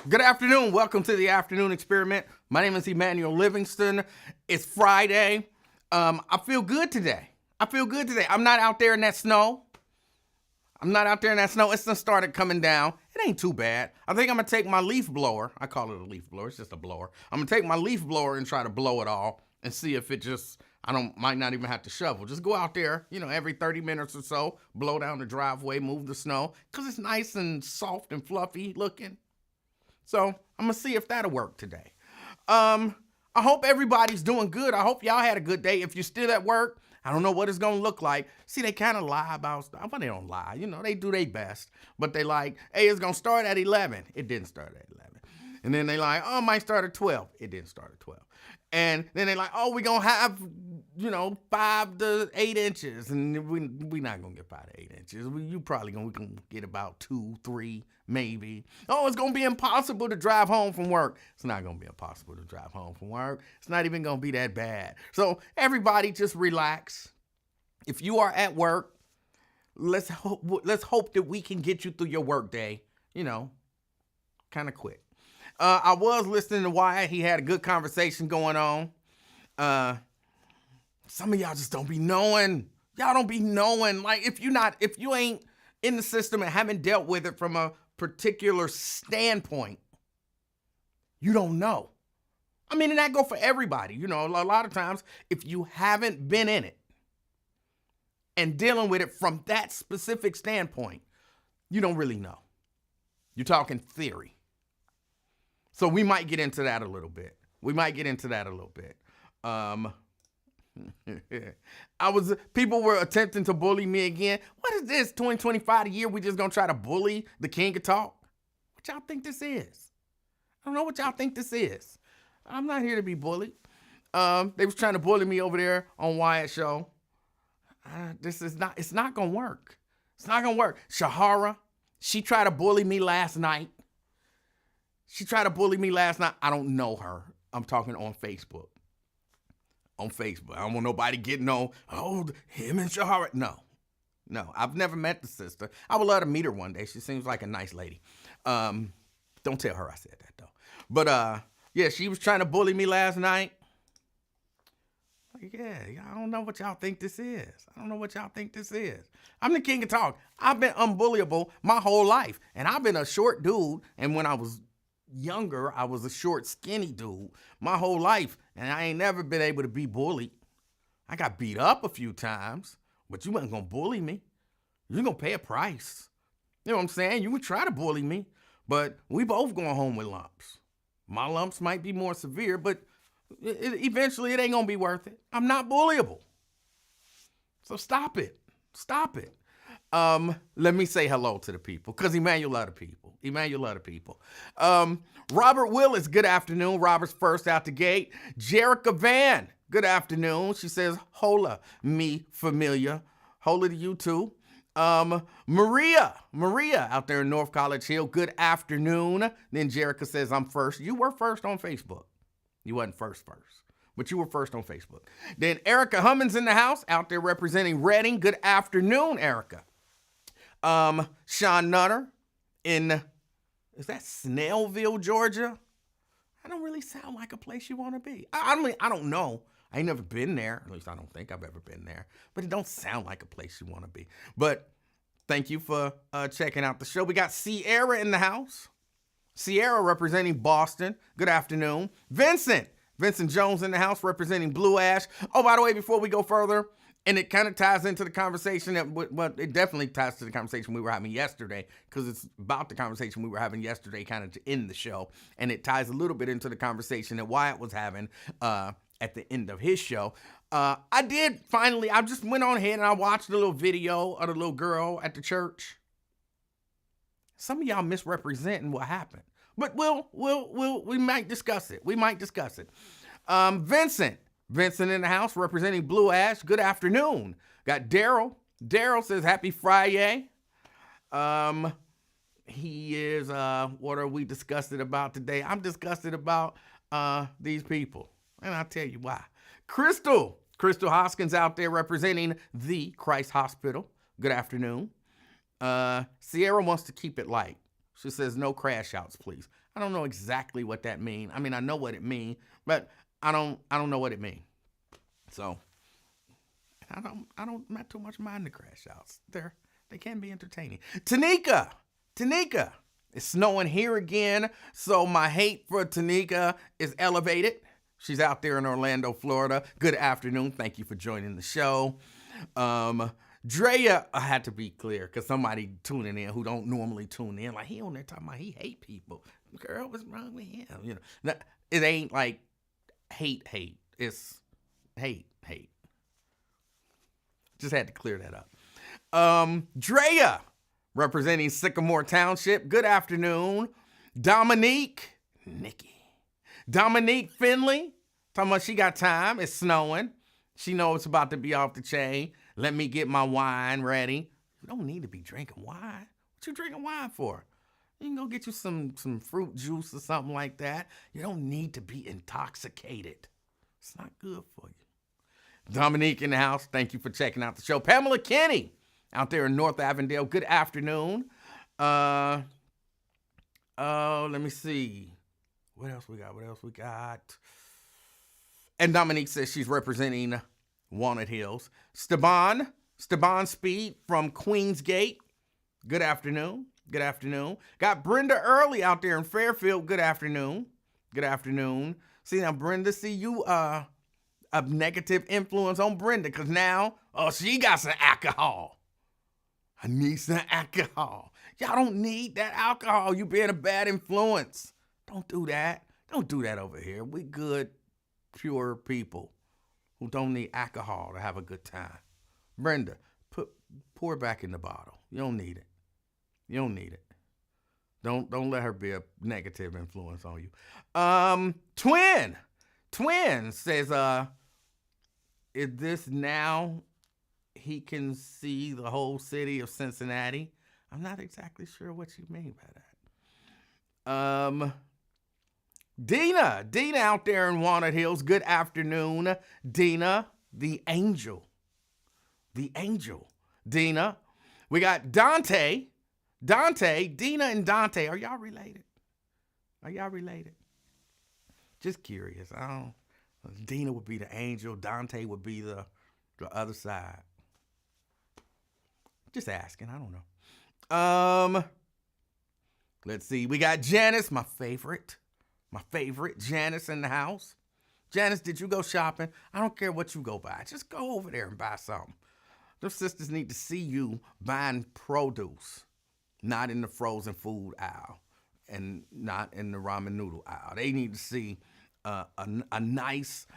Good afternoon. Welcome to the Afternoon Experiment. My name is Emanuel Livingston. It's Friday. I feel good today. I'm not out there in that snow. It's done started coming down. It ain't too bad. I think I'm going to take my leaf blower. I call it a leaf blower. It's just a blower. I'm going to take my leaf blower and try to blow it all and see if it just, might not even have to shovel. Just go out there, every 30 minutes or so, blow down the driveway, move the snow, because it's nice and soft and fluffy looking. So I'm going to see if that'll work today. I hope everybody's doing good. I hope y'all had a good day. If you're still at work, I don't know what it's going to look like. See, they kind of lie about stuff. But they don't lie. They do their best. But they like, hey, it's going to start at 11. It didn't start at 11. And then they like, oh, it might start at 12. It didn't start at 12. And then they like, oh, we're going to have, 5 to 8 inches. And we're not going to get 5 to 8 inches. We can get about 2, 3, maybe. Oh, it's going to be impossible to drive home from work. It's not going to be impossible to drive home from work. It's not even going to be that bad. So everybody just relax. If you are at work, let's hope that we can get you through your work day, kind of quick. I was listening to Wyatt. He had a good conversation going on. Some of y'all just don't be knowing. Y'all don't be knowing. Like, if you ain't in the system and haven't dealt with it from a particular standpoint, you don't know. And that go for everybody. A lot of times, if you haven't been in it and dealing with it from that specific standpoint, you don't really know. You're talking theory. So we might get into that a little bit. People were attempting to bully me again. What is this, 2025, the year we just gonna try to bully the king of talk? What y'all think this is? I don't know what y'all think this is. I'm not here to be bullied. They was trying to bully me over there on Wyatt's show. It's not gonna work. Shahara, she tried to bully me last night. I don't know her. I'm talking on Facebook. I don't want nobody getting on, him and Shahara. No, I've never met the sister. I would love to meet her one day. She seems like a nice lady. Don't tell her I said that, though. But, yeah, she was trying to bully me last night. Yeah, I don't know what y'all think this is. I'm the king of talk. I've been unbullyable my whole life. And I've been a short dude. And when I was younger, I was a short, skinny dude my whole life. And I ain't never been able to be bullied. I got beat up a few times. But you wasn't going to bully me. You're going to pay a price. You know what I'm saying? You would try to bully me. But we both going home with lumps. My lumps might be more severe, but eventually it ain't going to be worth it. I'm not bullyable. So stop it. Let me say hello to the people, because Emanuel love the people. Robert Willis, good afternoon. Robert's first out the gate. Jerica Van, good afternoon. She says, hola, me familiar. Hola to you too. Maria out there in North College Hill, good afternoon. Then Jerica says, I'm first. You were first on Facebook. You wasn't first, but you were first on Facebook. Then Erica Hummins in the house, out there representing Reading. Good afternoon, Erica. Sean Nutter in, is that Snellville, Georgia? That don't really sound like a place you want to be. I don't know. I ain't never been there. At least I don't think I've ever been there. But it don't sound like a place you want to be. But thank you for checking out the show. We got Sierra in the house. Sierra representing Boston. Good afternoon. Vincent Jones in the house representing Blue Ash. Oh, by the way, before we go further, and it kind of ties into the conversation it definitely ties to the conversation we were having yesterday, because it's about the conversation we were having yesterday kind of to end the show. And it ties a little bit into the conversation that Wyatt was having at the end of his show. I just went on ahead and I watched a little video of the little girl at the church. Some of y'all misrepresenting what happened, but we might discuss it. Vincent in the house representing Blue Ash. Good afternoon. Got Daryl. Daryl says happy Friday. He is, what are we disgusted about today? I'm disgusted about these people. And I'll tell you why. Crystal Hoskins out there representing the Christ Hospital. Good afternoon. Sierra wants to keep it light. She says, no crash outs, please. I don't know exactly what that means. I mean, I know what it means, but I don't know what it means. So I don't not too much mind the crash outs. They can be entertaining. Tanika, it's snowing here again, so my hate for Tanika is elevated. She's out there in Orlando, Florida. Good afternoon. Thank you for joining the show. Drea, I had to be clear because somebody tuning in who don't normally tune in, like he on there talking about he hate people. Girl, what's wrong with him? You know, it ain't like hate. It's hate. Just had to clear that up. Drea, representing Sycamore Township. Good afternoon. Dominique Finley, talking about she got time. It's snowing. She knows it's about to be off the chain. Let me get my wine ready. You don't need to be drinking wine. What you drinking wine for? You can go get you some fruit juice or something like that. You don't need to be intoxicated. It's not good for you. Dominique in the house. Thank you for checking out the show. Pamela Kenny out there in North Avondale. Good afternoon. Let me see. What else we got? And Dominique says she's representing Walnut Hills. Steban Speed from Queensgate. Good afternoon. Got Brenda Early out there in Fairfield. Good afternoon. See now, Brenda, you a negative influence on Brenda because now, she got some alcohol. I need some alcohol. Y'all don't need that alcohol. You being a bad influence. Don't do that. Don't do that over here. We good, pure people who don't need alcohol to have a good time. Brenda, pour it back in the bottle. You don't need it. Don't let her be a negative influence on you. Twin says, is this now he can see the whole city of Cincinnati? I'm not exactly sure what you mean by that. Dina out there in Walnut Hills. Good afternoon, Dina, the angel. Dina. We got Dante, Dina and Dante. Are y'all related? Just curious. Dina would be the angel. Dante would be the other side. Just asking. I don't know. Let's see. We got Janice, my favorite Janice in the house. Janice, did you go shopping? I don't care what you go buy. Just go over there and buy something. Those sisters need to see you buying produce, not in the frozen food aisle and not in the ramen noodle aisle. They need to see a nice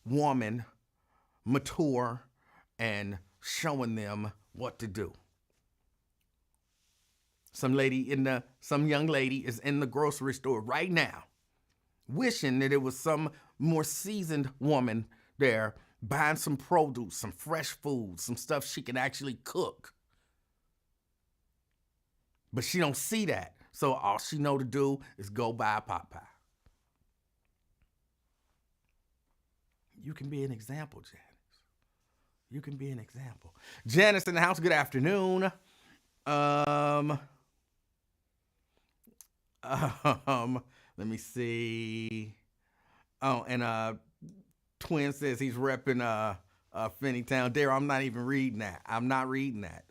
woman, mature, and showing them what to do. Some young lady is in the grocery store right now, wishing that it was some more seasoned woman there buying some produce, some fresh food, some stuff she can actually cook. But she don't see that. So all she know to do is go buy a pot pie. You can be an example, Janice. You can be an example. Janice in the house, good afternoon. Let me see. Oh, and Twin says he's repping Finneytown. Dare, I'm not even reading that. I'm not reading that.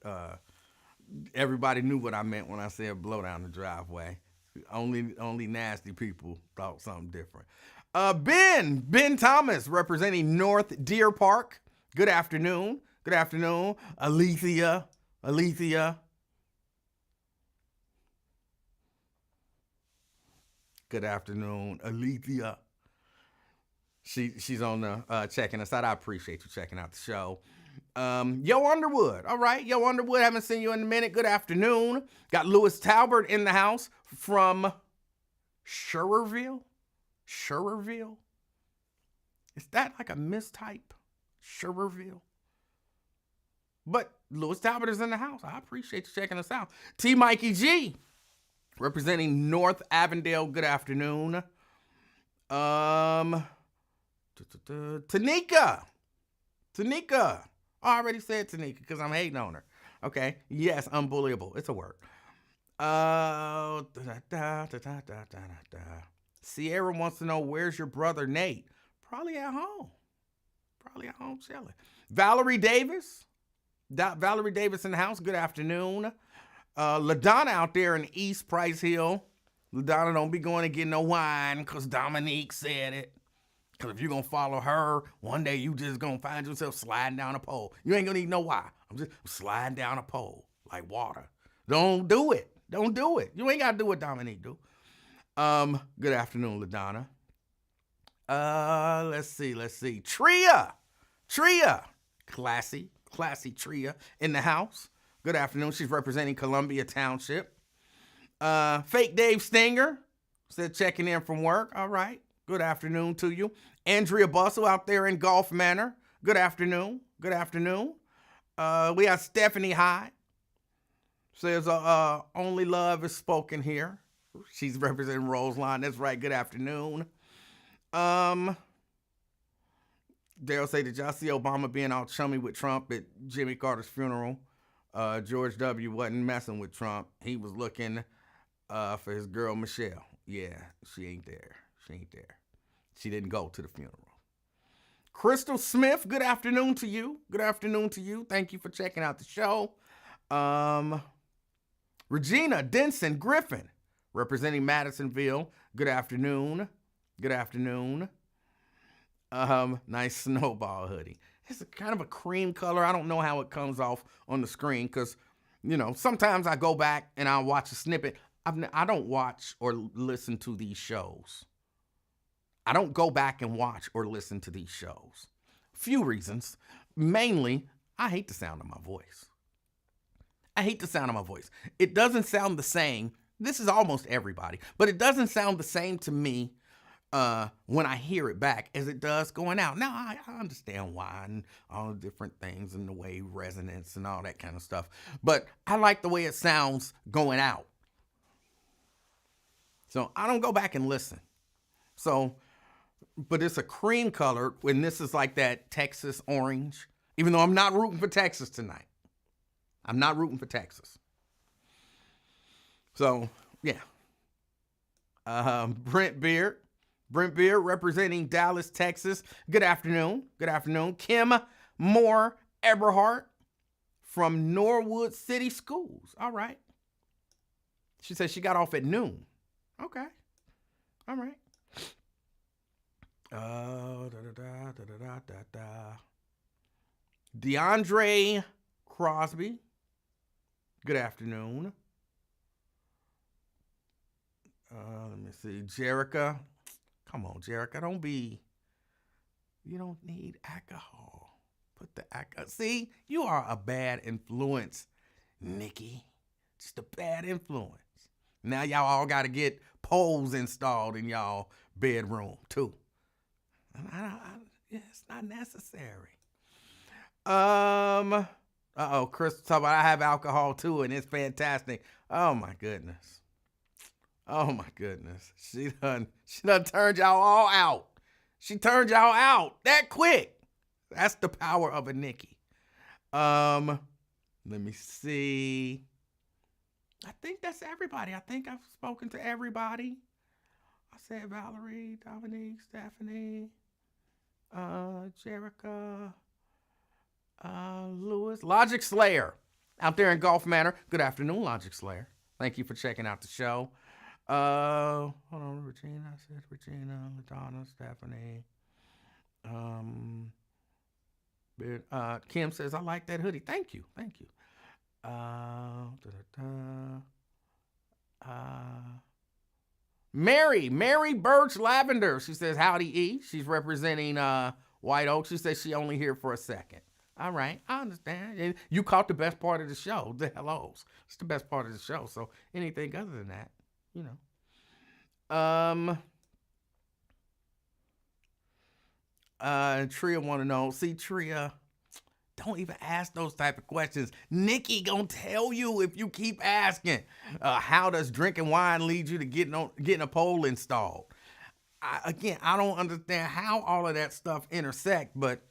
Everybody knew what I meant when I said blow down the driveway. Only nasty people thought something different. Ben Thomas representing North Deer Park. Good afternoon. Alethea. Good afternoon, Alethea. She's on the checking us out. I appreciate you checking out the show. Yo Underwood. All right, Yo Underwood. Haven't seen you in a minute. Good afternoon. Got Lewis Talbert in the house from Schererville. Is that like a mistype? Schererville. But Lewis Talbot is in the house. I appreciate you checking us out. T. Mikey G, representing North Avondale. Good afternoon. Tanika. I already said Tanika because I'm hating on her. Okay. Yes, unbullyable. It's a word. Sierra wants to know, where's your brother Nate? Probably at home. Probably at home chilling. Valerie Davis. Valerie Davis in the house. Good afternoon. LaDonna out there in East Price Hill. LaDonna, don't be going to get no wine because Dominique said it. Because if you're going to follow her, one day you just going to find yourself sliding down a pole. You ain't going to need no why. I'm just sliding down a pole like water. Don't do it. Don't do it. You ain't got to do what Dominique do. Good afternoon, LaDonna. Let's see. Tria. Classy Tria in the house. Good afternoon. She's representing Columbia Township. Fake Dave Stinger said checking in from work. All right. Good afternoon to you. Andrea Bustle out there in Gulf Manor. Good afternoon. We have Stephanie Hyde. Says only love is spoken here. She's representing Roseline. That's right. Good afternoon. Daryl say, did y'all see Obama being all chummy with Trump at Jimmy Carter's funeral? George W. wasn't messing with Trump. He was looking for his girl Michelle. Yeah, she ain't there. She didn't go to the funeral. Crystal Smith, good afternoon to you. Thank you for checking out the show. Regina Denson Griffin, representing Madisonville. Good afternoon. Nice snowball hoodie. It's kind of a cream color. I don't know how it comes off on the screen because, sometimes I go back and I'll watch a snippet. I don't watch or listen to these shows. I don't go back and watch or listen to these shows. Few reasons. Mainly, I hate the sound of my voice. It doesn't sound the same. This is almost everybody, but it doesn't sound the same to me when I hear it back as it does going out. Now, I understand why and all the different things and the way resonance and all that kind of stuff, but I like the way it sounds going out. So I don't go back and listen. But it's a cream color when this is like that Texas orange, even though I'm not rooting for Texas tonight. So, yeah. Brent Beard representing Dallas, Texas. Good afternoon. Kim Moore Eberhardt from Norwood City Schools. All right. She says she got off at noon. Okay. All right. DeAndre Crosby. Good afternoon. Let me see. Jerica. Come on, Jerica. You don't need alcohol. Put the alcohol. See, you are a bad influence, Nikki. Just a bad influence. Now y'all all got to get poles installed in y'all bedroom, too. It's not necessary. Chris talk about I have alcohol too, and it's fantastic. Oh my goodness. She done turned y'all all out. She turned y'all out that quick. That's the power of a Nikki. Let me see. I think that's everybody. I think I've spoken to everybody. I said Valerie, Dominique, Stephanie, Jerica, Lewis, Logic Slayer out there in Gulf Manor. Good afternoon, Logic Slayer. Thank you for checking out the show. Hold on, Regina. I said Regina, LaDonna, Stephanie. Kim says, I like that hoodie. Thank you. Mary Birch Lavender. She says, howdy E. She's representing White Oak. She says she only here for a second. All right, I understand. And you caught the best part of the show, the hellos. It's the best part of the show. So anything other than that, Tria want to know. See, Tria, don't even ask those type of questions. Nikki gonna tell you if you keep asking. How does drinking wine lead you to getting a pole installed? I don't understand how all of that stuff intersect, but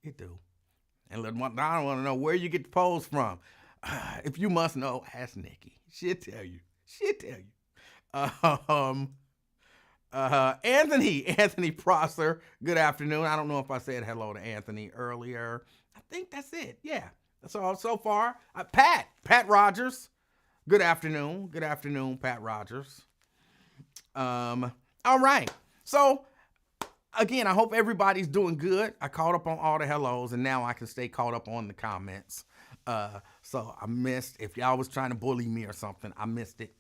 it do. And I don't want to know where you get the poles from. If you must know, ask Nikki. She'll tell you. She'll tell you. Anthony Prosser. Good afternoon. I don't know if I said hello to Anthony earlier. I think that's it. Yeah, that's all so far. Pat Rogers. Good afternoon. Good afternoon, Pat Rogers. All right. So again, I hope everybody's doing good. I caught up on all the hellos, and now I can stay caught up on the comments. So I missed, if y'all was trying to bully me or something, I missed it.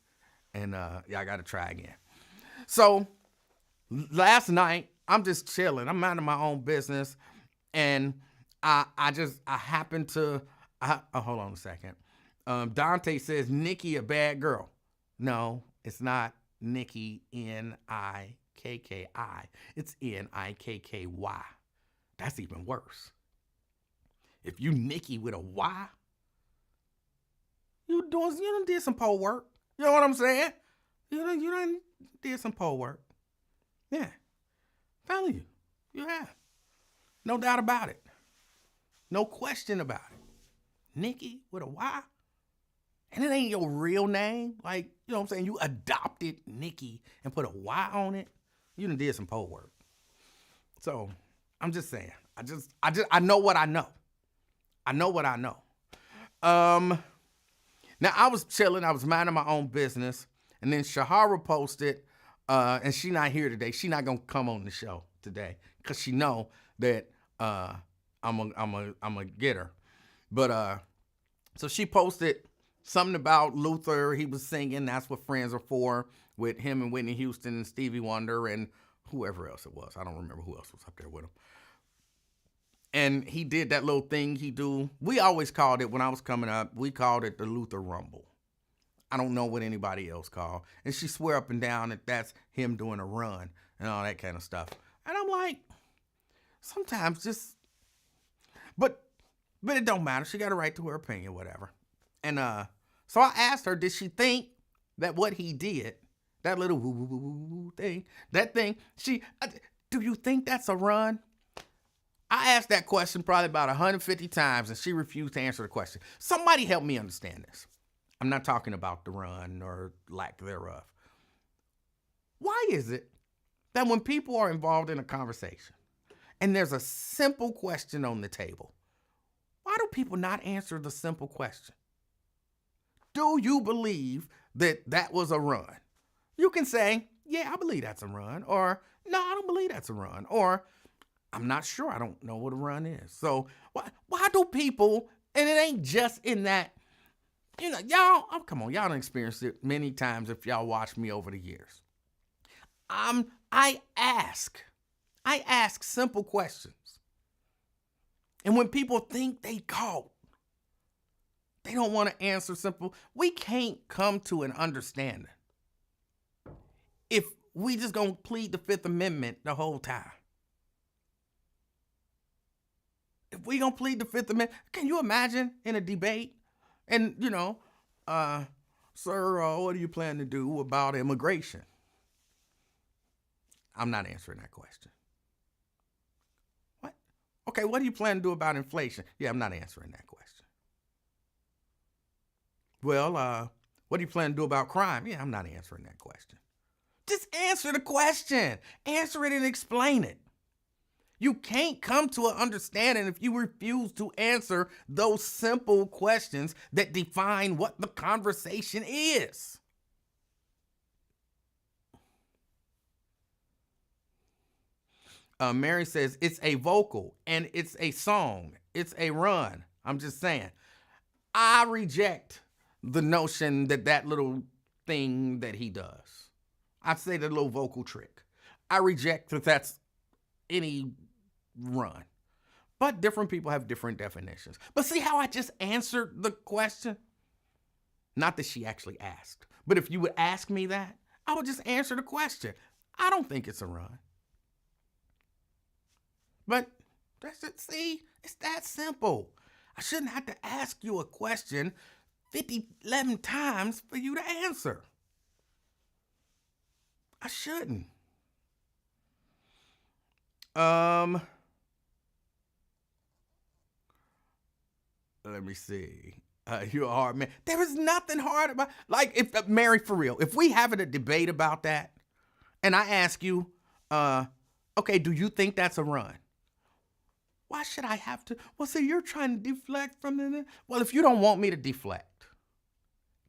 And y'all got to try again. So last night, I'm just chilling. I'm minding my own business. And I happened to, hold on a second. Dante says, Nikki a bad girl. No, it's not Nikki, Nikki. It's Nikky. That's even worse. If you Nikki with a Y, you done did some pole work. You know what I'm saying? You done did some pole work. Yeah. Telling you. You have. No doubt about it. No question about it. Nikki with a Y. And it ain't your real name. Like, you know what I'm saying? You adopted Nikki and put a Y on it. You done did some pole work. So, I'm just saying. I know what I know. I know what I know. Now, I was chilling. I was minding my own business. And then Shahara posted, and she not here today. She not going to come on the show today because she know that I'm a get her. But so she posted something about Luther. He was singing That's What Friends Are For with him and Whitney Houston and Stevie Wonder and whoever else it was. I don't remember who else was up there with him. And he did that little thing he do. We always called it, when I was coming up, we called it the Luther Rumble. I don't know what anybody else called. And she swear up and down that that's him doing a run and all that kind of stuff. And I'm like, sometimes just, but it don't matter. She got a right to her opinion, whatever. And so I asked her, did she think that what he did, that little woo woo woo woo thing, that thing, do you think that's a run? I asked that question probably about 150 times, and she refused to answer the question. Somebody help me understand this. I'm not talking about the run or lack thereof. Why is it that when people are involved in a conversation and there's a simple question on the table, why do people not answer the simple question? Do you believe that that was a run? You can say, yeah, I believe that's a run. Or, no, I don't believe that's a run. Or, I'm not sure. I don't know what a run is. So why do people, and it ain't just in that, you know, y'all, oh, come on, y'all done experienced it many times if y'all watch me over the years. I ask simple questions. And when people think they caught, they don't want to answer simple. We can't come to an understanding if we just gonna plead the Fifth Amendment the whole time. If we gonna plead the Fifth Amendment, can you imagine in a debate? And, you know, sir, what do you plan to do about immigration? I'm not answering that question. What? Okay, what do you plan to do about inflation? Yeah, I'm not answering that question. Well, what do you plan to do about crime? Yeah, I'm not answering that question. Just answer the question. Answer it and explain it. You can't come to an understanding if you refuse to answer those simple questions that define what the conversation is. Mary says, it's a vocal and it's a song. It's a run. I'm just saying. I reject the notion that that little thing that he does. I'd say the little vocal trick. I reject that that's any run. But different people have different definitions. But see how I just answered the question? Not that she actually asked. But if you would ask me that, I would just answer the question. I don't think it's a run. But that's it. See, it's that simple. I shouldn't have to ask you a question 11 times for you to answer. I shouldn't. Let me see. You're a hard man. There is nothing hard about, like, if Mary, for real, if we having a debate about that, and I ask you, okay, do you think that's a run? Why should I have to? Well, see, you're trying to deflect from it. Well, if you don't want me to deflect,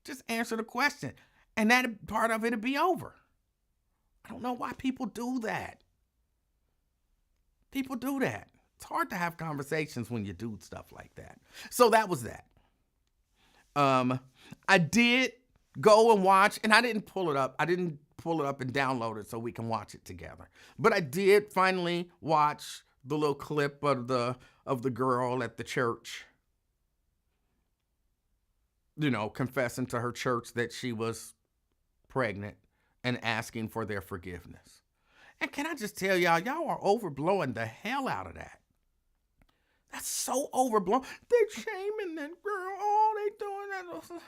just answer the question, and that part of it'll be over. I don't know why people do that. People do that. It's hard to have conversations when you do stuff like that. So that was that. I did go and watch, and I didn't pull it up. I didn't pull it up and download it so we can watch it together. But I did finally watch the little clip of the girl at the church, you know, confessing to her church that she was pregnant and asking for their forgiveness. And can I just tell y'all are overblowing the hell out of that. That's so overblown. They're shaming that girl. Oh, they doing that.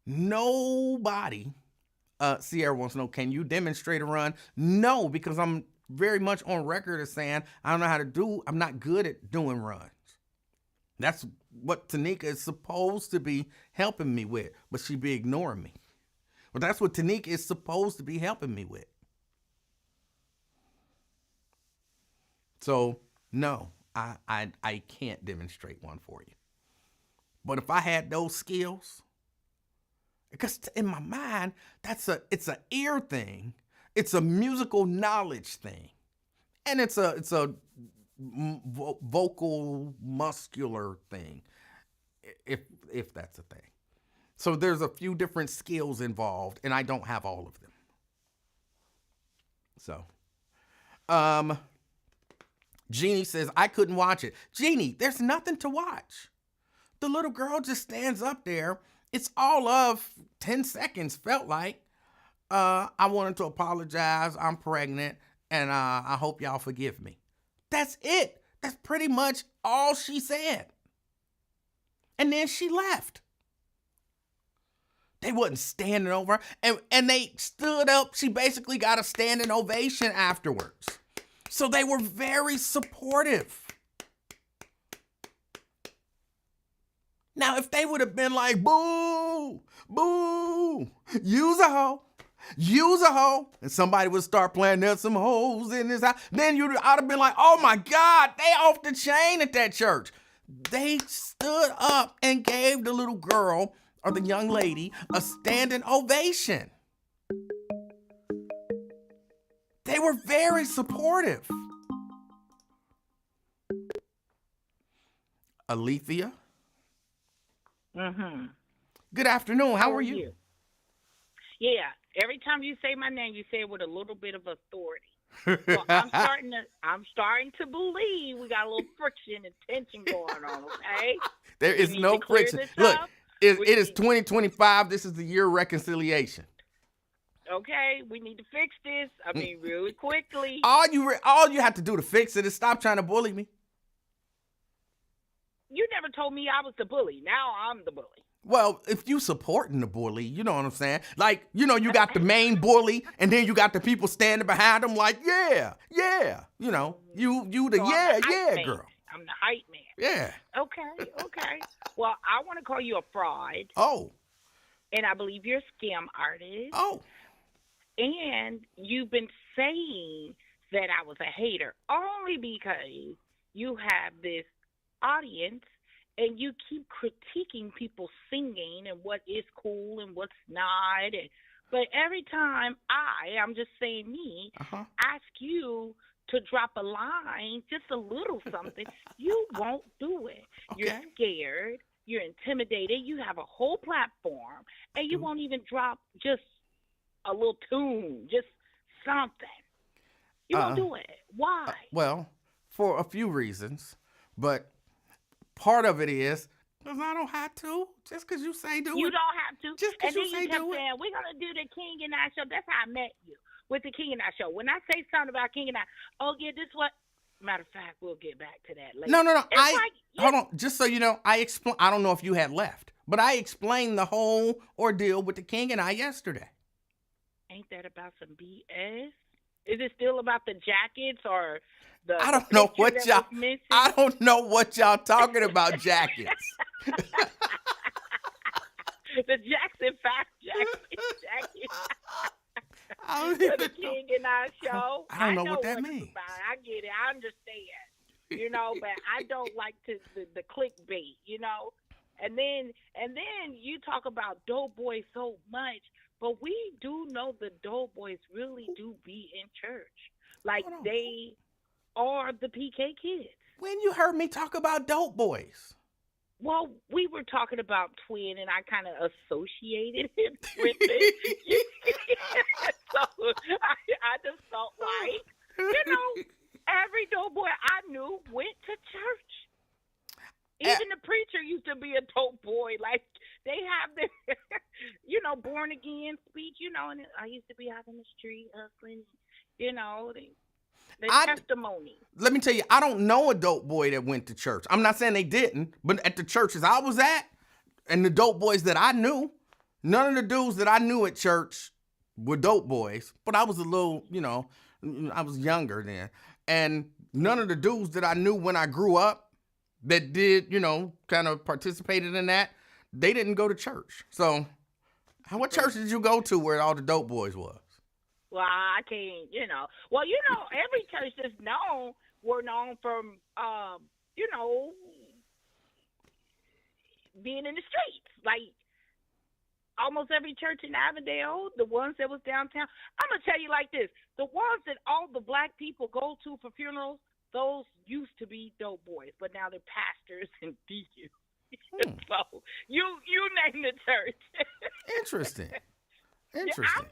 Nobody, Sierra wants to know, can you demonstrate a run? No, because I'm very much on record as saying I don't know how to do, I'm not good at doing runs. That's what Tanika is supposed to be helping me with, but she be ignoring me. But that's what Tanika is supposed to be helping me with. So, no, I can't demonstrate one for you. But if I had those skills, because in my mind, it's an ear thing, it's a musical knowledge thing, and it's a vocal muscular thing, if that's a thing. So there's a few different skills involved, and I don't have all of them. So, Jeannie says, I couldn't watch it. Jeannie, there's nothing to watch. The little girl just stands up there. It's all of 10 seconds, felt like. I wanted to apologize. I'm pregnant, and I hope y'all forgive me. That's it. That's pretty much all she said. And then she left. They wasn't standing over her, and they stood up. She basically got a standing ovation afterwards. So they were very supportive. Now, if they would have been like, boo, boo, use a hoe, and somebody would start playing, there's some hoes in this house, then I'd have been like, oh my God, they off the chain at that church. They stood up and gave the little girl, or the young lady, a standing ovation. They were very supportive. Alethea? Mm-hmm. Good afternoon. How are you? Yeah. Every time you say my name, you say it with a little bit of authority. So I'm starting to believe we got a little friction and tension going on, okay? There is no friction. Look, it is 2025. This is the year of reconciliation. Okay, we need to fix this. I mean, really quickly. All you have to do to fix it is stop trying to bully me. You never told me I was the bully. Now I'm the bully. Well, if you supporting the bully, you know what I'm saying? Like, you know, you got the main bully, and then you got the people standing behind him like, yeah. You know, you the so yeah girl. I'm the hype man. Yeah. Okay. Well, I want to call you a fraud. Oh. And I believe you're a scam artist. Oh. And you've been saying that I was a hater only because you have this audience and you keep critiquing people singing and what is cool and what's not. But every time I'm just saying me, ask you to drop a line, just a little something, you won't do it. Okay. You're scared. You're intimidated. You have a whole platform, and you won't even drop just a little tune, just something. You won't do it. Why? Well, for a few reasons, but part of it is because I don't have to. Just because you say do it. You don't have to. Just because you say do it. And then you kept saying, we're going to do the King and I show. That's how I met you, with the King and I show. When I say something about King and I, oh, yeah, this what. Matter of fact, we'll get back to that later. No. Hold on. Just so you know, I don't know if you had left, but I explained the whole ordeal with the King and I yesterday. Ain't that about some BS? Is it still about the jackets or I the don't know picture what that was y'all. I missing? don't know what y'all talking about jackets. The Jackson 5 jacket I don't for the even know. King and I show. I don't I know know what that what it's means. about. I get it. I understand. But I don't like the clickbait. And then you talk about dope boys so much, but we do know the dope boys really do be in church. Like Hold on. they are the PK kids. When you heard me talk about dope boys? Well, we were talking about twin, and I kind of associated it with it. So I just felt like, you know, every dope boy I knew went to church. Even the preacher used to be a dope boy. Like they have their, born again speech. And I used to be out in the street hustling. The testimony. Let me tell you, I don't know a dope boy that went to church. I'm not saying they didn't, but at the churches I was at, and the dope boys that I knew, none of the dudes that I knew at church were dope boys. But I was a little, I was younger then, and none of the dudes that I knew when I grew up that did, kind of participated in that, they didn't go to church. So, what church did you go to where all the dope boys was? Well, I can't. Well, every church that's known were known from, being in the streets. Like almost every church in Avondale, the ones that was downtown. I'm gonna tell you like this: the ones that all the black people go to for funerals, those used to be dope boys, but now they're pastors and deacons. So you name the church. Interesting. I'm just saying,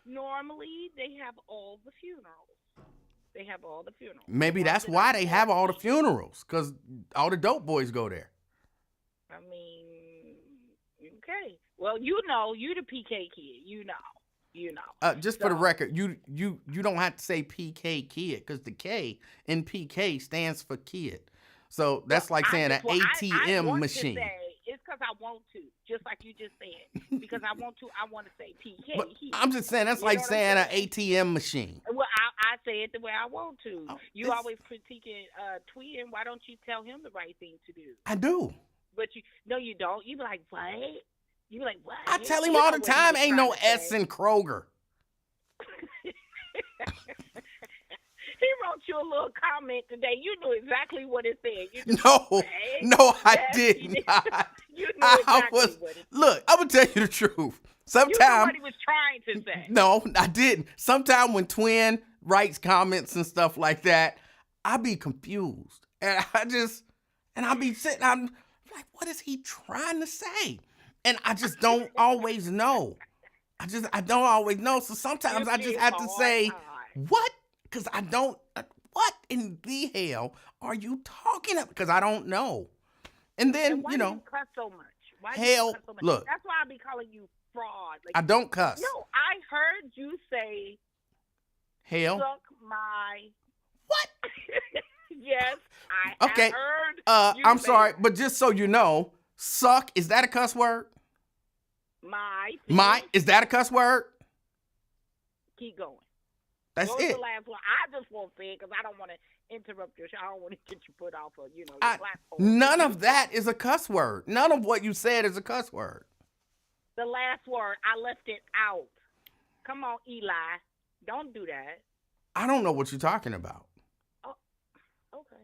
normally they have all the funerals. Maybe that's why they have all the funerals, because all the dope boys go there. I mean, okay. Well, you the PK kid. Just for the record, you don't have to say PK kid, because the K in PK stands for kid. So that's like saying an ATM machine. It's because I want to, just like you just said. Because I want to say PK. But I'm just saying that's like saying an ATM machine. Well, I say it the way I want to. You always critiquing Twin. Why don't you tell him the right thing to do? I do. But you don't. You be like, what? I tell him all the time, ain't no S in Kroger. He wrote you a little comment today. You knew exactly what it said. I did not. You knew exactly what it said. Look, I'm going to tell you the truth. Sometimes, you knew what he was trying to say. No, I didn't. Sometimes when Twin writes comments and stuff like that, I be confused. And I be sitting, I'm like, what is he trying to say? And I just don't always know. I don't always know. So sometimes I just have to say, what? Because I don't, what in the hell are you talking about? Because I don't know. And then, why do you cuss so much? Why hell, do you cuss so much? Look. That's why I be calling you fraud. I don't cuss. No, I heard you say, hell. Suck my. What? Yes, I okay. heard I'm sorry, but just so you know, suck, is that a cuss word? Is that a cuss word? Keep going. That's what was it. The last one? I just won't say it because I don't want to interrupt your show. I don't want to get you put off of, your platform. None of that is a cuss word. None of what you said is a cuss word. The last word, I left it out. Come on, Eli. Don't do that. I don't know what you're talking about. Oh, okay.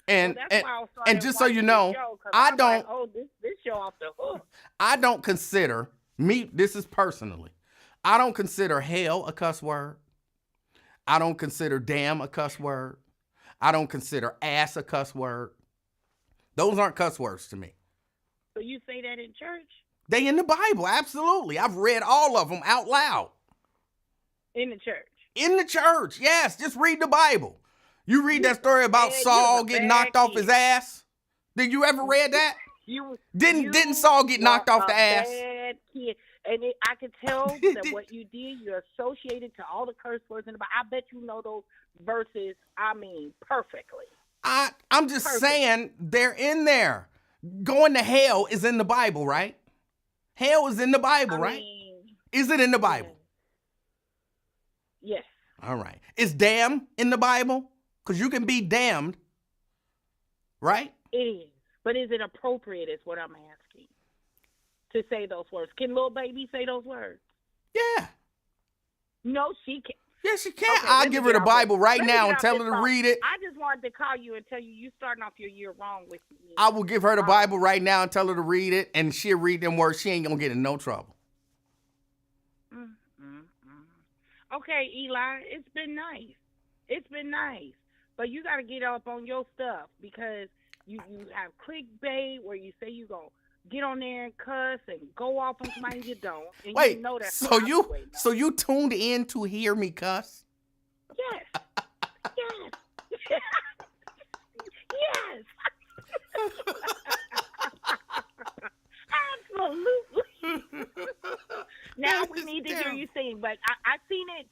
And well, and just so you know, I don't. Like, this show off the hook. I don't consider me. This is personally. I don't consider hell a cuss word. I don't consider damn a cuss word. I don't consider ass a cuss word. Those aren't cuss words to me. So you say that in church? They in the Bible, absolutely. I've read all of them out loud. In the church? In the church, yes. Just read the Bible. You read that story about Saul getting knocked off his ass? Did you ever read that? Didn't Saul get knocked off the ass? Bad kid. And I could tell that what you did, you're associated to all the curse words in the Bible. I bet you know those verses, perfectly. I'm just saying they're in there. Going to hell is in the Bible, right? Hell is in the Bible, right? Is it in the Bible? Yes. All right. Is damn in the Bible? Because you can be damned, right? It is. But is it appropriate is what I'm asking to say those words. Can little baby say those words? Yeah. No, she can't. Yeah, she can. Okay, I'll let me give her get the off this. Bible right Let me now get and off tell this her to phone. read it. I just wanted to call you and tell you starting off your year wrong with me. I will give her the Bible right now and tell her to read it, and she'll read them words. She ain't going to get in no trouble. Okay, Eli, it's been nice. It's been nice. But you got to get up on your stuff because you have clickbait where you say you going to get on there and cuss and go off on somebody and you don't. And Wait, you know that's so not you tuned in to hear me cuss? Yes. Yes. Yes. Absolutely. Now we need to hear you sing, but I seen it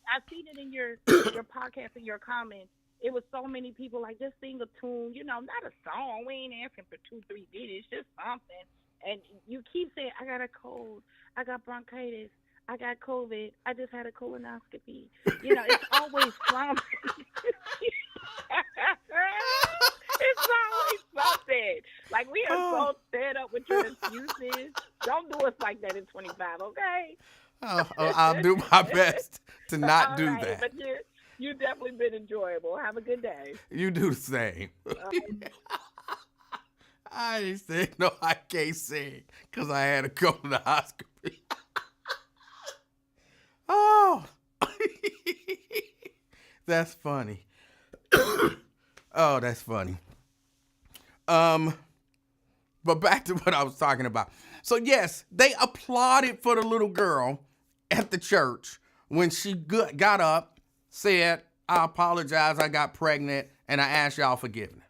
in your podcast and your comments. It was so many people like just sing a tune, not a song. We ain't asking for 2-3 minutes, just something. And you keep saying, I got a cold, I got bronchitis, I got COVID, I just had a colonoscopy. It's always something. It's always something. Like, we are so fed up with your excuses. Don't do us like that in 25, okay? I'll do my best to not do right, that. But you definitely been enjoyable. Have a good day. You do the same. I didn't say, no, I can't sing because I had a colonoscopy. Oh, that's funny. Oh, that's funny. But back to what I was talking about. So yes, they applauded for the little girl at the church when she got up, said, I apologize, I got pregnant, and I ask y'all forgiveness.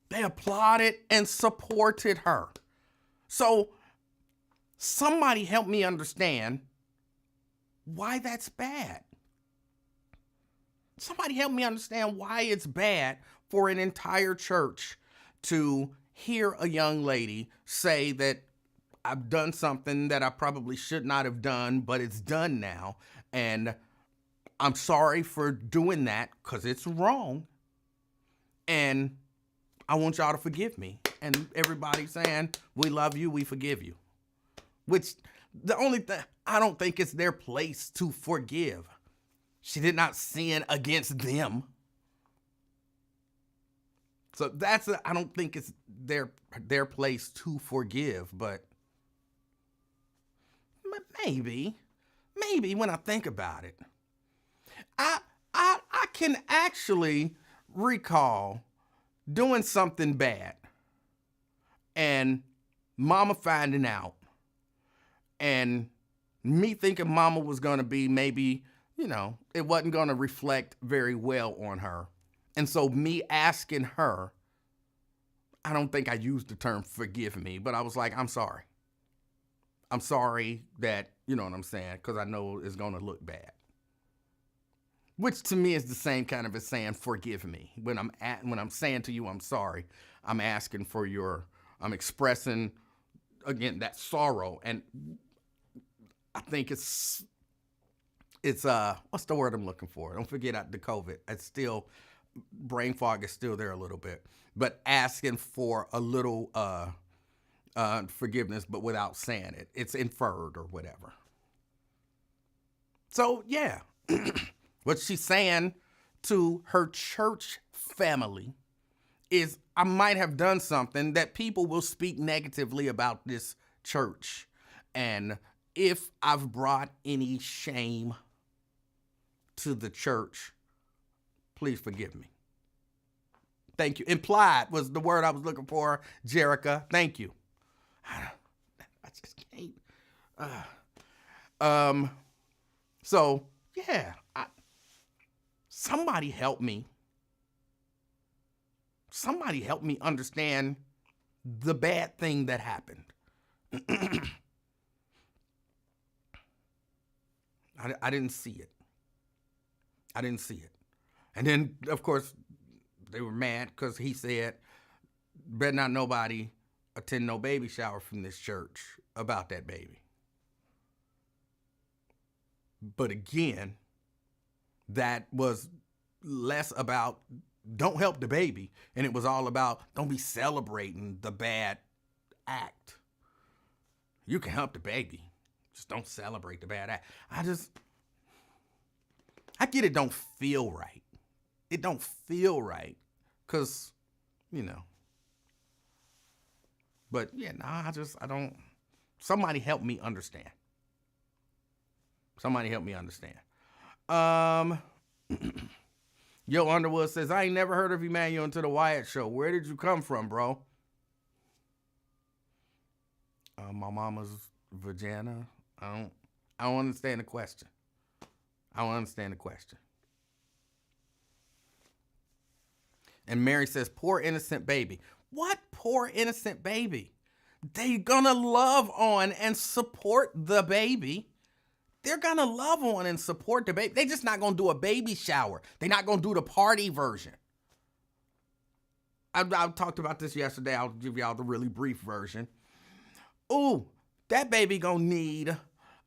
They applauded and supported her. So somebody help me understand why that's bad. Somebody help me understand why it's bad for an entire church to hear a young lady say that I've done something that I probably should not have done, but it's done now. And I'm sorry for doing that because it's wrong. And I want y'all to forgive me. And everybody saying, we love you, we forgive you. Which the only thing, I don't think it's their place to forgive. She did not sin against them. So I don't think it's their place to forgive, but maybe when I think about it, I can actually recall doing something bad and mama finding out and me thinking mama was going to be maybe, it wasn't going to reflect very well on her. And so me asking her, I don't think I used the term forgive me, but I was like, I'm sorry. I'm sorry that, you know what I'm saying, because I know it's going to look bad. Which to me is the same kind of as saying forgive me. When I'm saying to you I'm sorry, I'm asking for I'm expressing, again, that sorrow. And I think it's what's the word I'm looking for? Don't forget the COVID. It's still, brain fog is still there a little bit. But asking for a little forgiveness, but without saying it. It's inferred or whatever. So, yeah. What she's saying to her church family is, I might have done something that people will speak negatively about this church. And if I've brought any shame to the church, please forgive me. Thank you. Implied was the word I was looking for, Jerica. Thank you. I just can't. So, yeah. Somebody help me. Somebody help me understand the bad thing that happened. I didn't see it. I didn't see it. And then, of course, they were mad because he said, better not nobody attend no baby shower from this church about that baby. But again, that was less about don't help the baby, and it was all about don't be celebrating the bad act. You can help the baby, just don't celebrate the bad act. I get it don't feel right. It don't feel right, because, but yeah, I don't, somebody help me understand. Somebody help me understand. Yo Underwood says, I ain't never heard of Emanuel until the Wyatt Show. Where did you come from, bro? My mama's vagina. I don't understand the question. I don't understand the question. And Mary says, poor innocent baby. What poor innocent baby? They're gonna love on and support the baby. They're gonna love on and support the baby. They're just not gonna do a baby shower. They're not gonna do the party version. I talked about this yesterday. I'll give y'all the really brief version. Ooh, that baby gonna need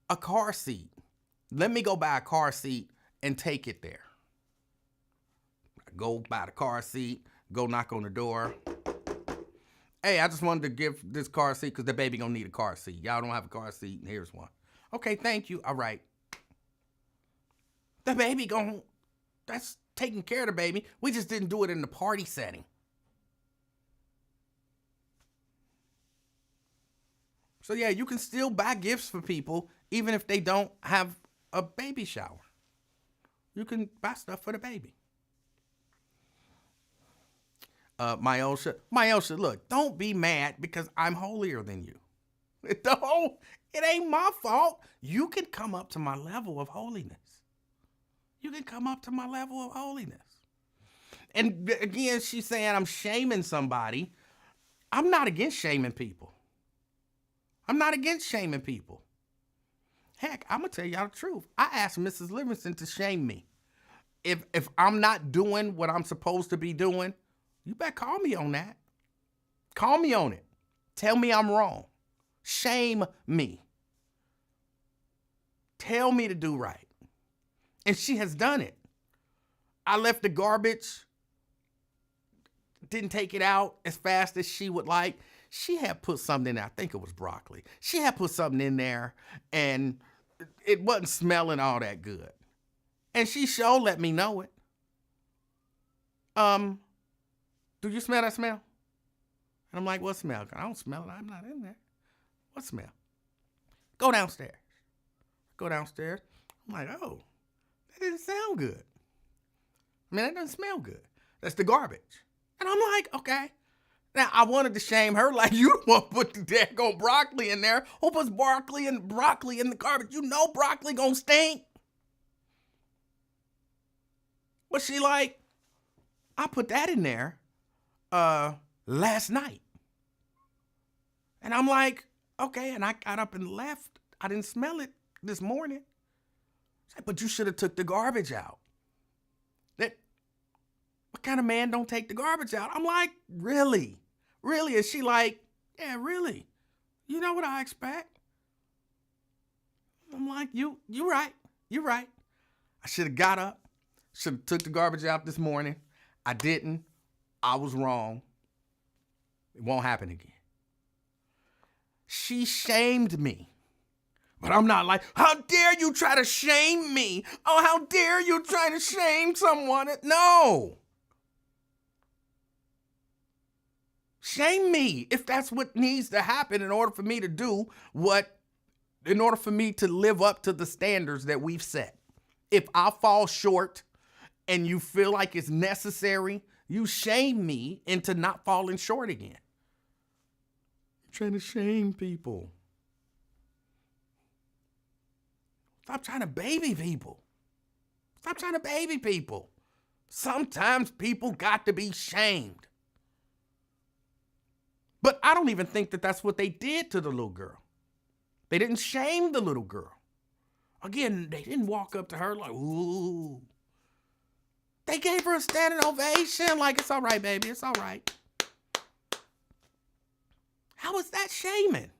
a car seat. Let me go buy a car seat and take it there. Go buy the car seat, go knock on the door. Hey, I just wanted to give this car seat because the baby gonna need a car seat. Y'all don't have a car seat, and here's one. Okay, thank you. All right. The baby that's taking care of the baby. We just didn't do it in the party setting. So yeah, you can still buy gifts for people even if they don't have a baby shower. You can buy stuff for the baby. Myosha, look, don't be mad because I'm holier than you. It ain't my fault. You can come up to my level of holiness. You can come up to my level of holiness. And again, she's saying I'm shaming somebody. I'm not against shaming people. I'm not against shaming people. Heck, I'm going to tell y'all the truth. I asked Mrs. Livingston to shame me. If I'm not doing what I'm supposed to be doing, you better call me on that. Call me on it. Tell me I'm wrong. Shame me. Tell me to do right. And she has done it. I left the garbage, didn't take it out as fast as she would like. She had put something in there. I think it was broccoli. She had put something in there and it wasn't smelling all that good. And she sure let me know it. Do you smell that smell? And I'm like, what smell? I don't smell it. I'm not in there. What smell? Go downstairs. Go downstairs. I'm like, oh, that didn't sound good. I mean, that doesn't smell good. That's the garbage. And I'm like, okay. Now, I wanted to shame her like, you don't want to put the daggone broccoli in there. Who puts broccoli in the garbage? You know broccoli gonna stink. But she like, I put that in there last night. And I'm like, okay. And I got up and left. I didn't smell it this morning. She's like, but you should have took the garbage out. What kind of man don't take the garbage out? I'm like, really? Really? Is she like, yeah, really? You know what I expect? I'm like, you're right. You're right. I should have got up. Should have took the garbage out this morning. I didn't. I was wrong. It won't happen again. She shamed me. But I'm not like, how dare you try to shame me? Oh, how dare you try to shame someone? No. Shame me if that's what needs to happen in order for me to in order for me to live up to the standards that we've set. If I fall short and you feel like it's necessary, you shame me into not falling short again. You're trying to shame people. Stop trying to baby people. Stop trying to baby people. Sometimes people got to be shamed. But I don't even think that that's what they did to the little girl. They didn't shame the little girl. Again, they didn't walk up to her like, ooh. They gave her a standing ovation like, it's all right, baby, it's all right. How is that shaming?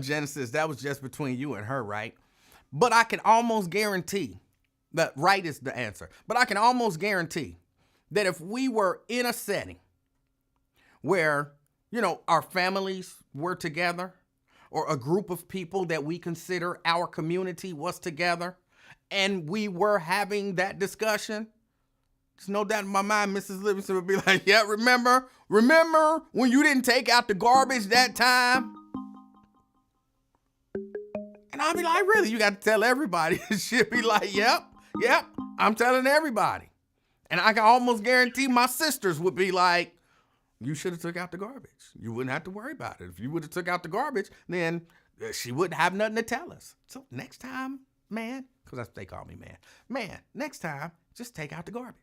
Genesis, that was just between you and her, right? But I can almost guarantee that right is the answer. But I can almost guarantee that if we were in a setting where, our families were together, or a group of people that we consider our community was together, and we were having that discussion, there's no doubt in my mind Mrs. Livingston would be like, yeah, remember when you didn't take out the garbage that time? And I'll be like, really? You got to tell everybody. And she'll be like, yep, I'm telling everybody. And I can almost guarantee my sisters would be like, you should have took out the garbage. You wouldn't have to worry about it. If you would have took out the garbage, then she wouldn't have nothing to tell us. So next time, man, because that's what they call me, man, next time, just take out the garbage.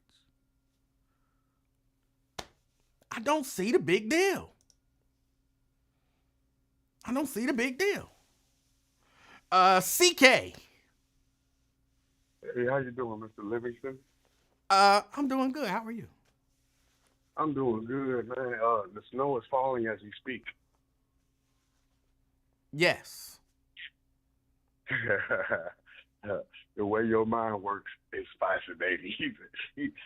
I don't see the big deal. CK. Hey, how you doing, Mr. Livingston? I'm doing good. How are you? I'm doing good, man. The snow is falling as we speak. Yes. The way your mind works is fascinating.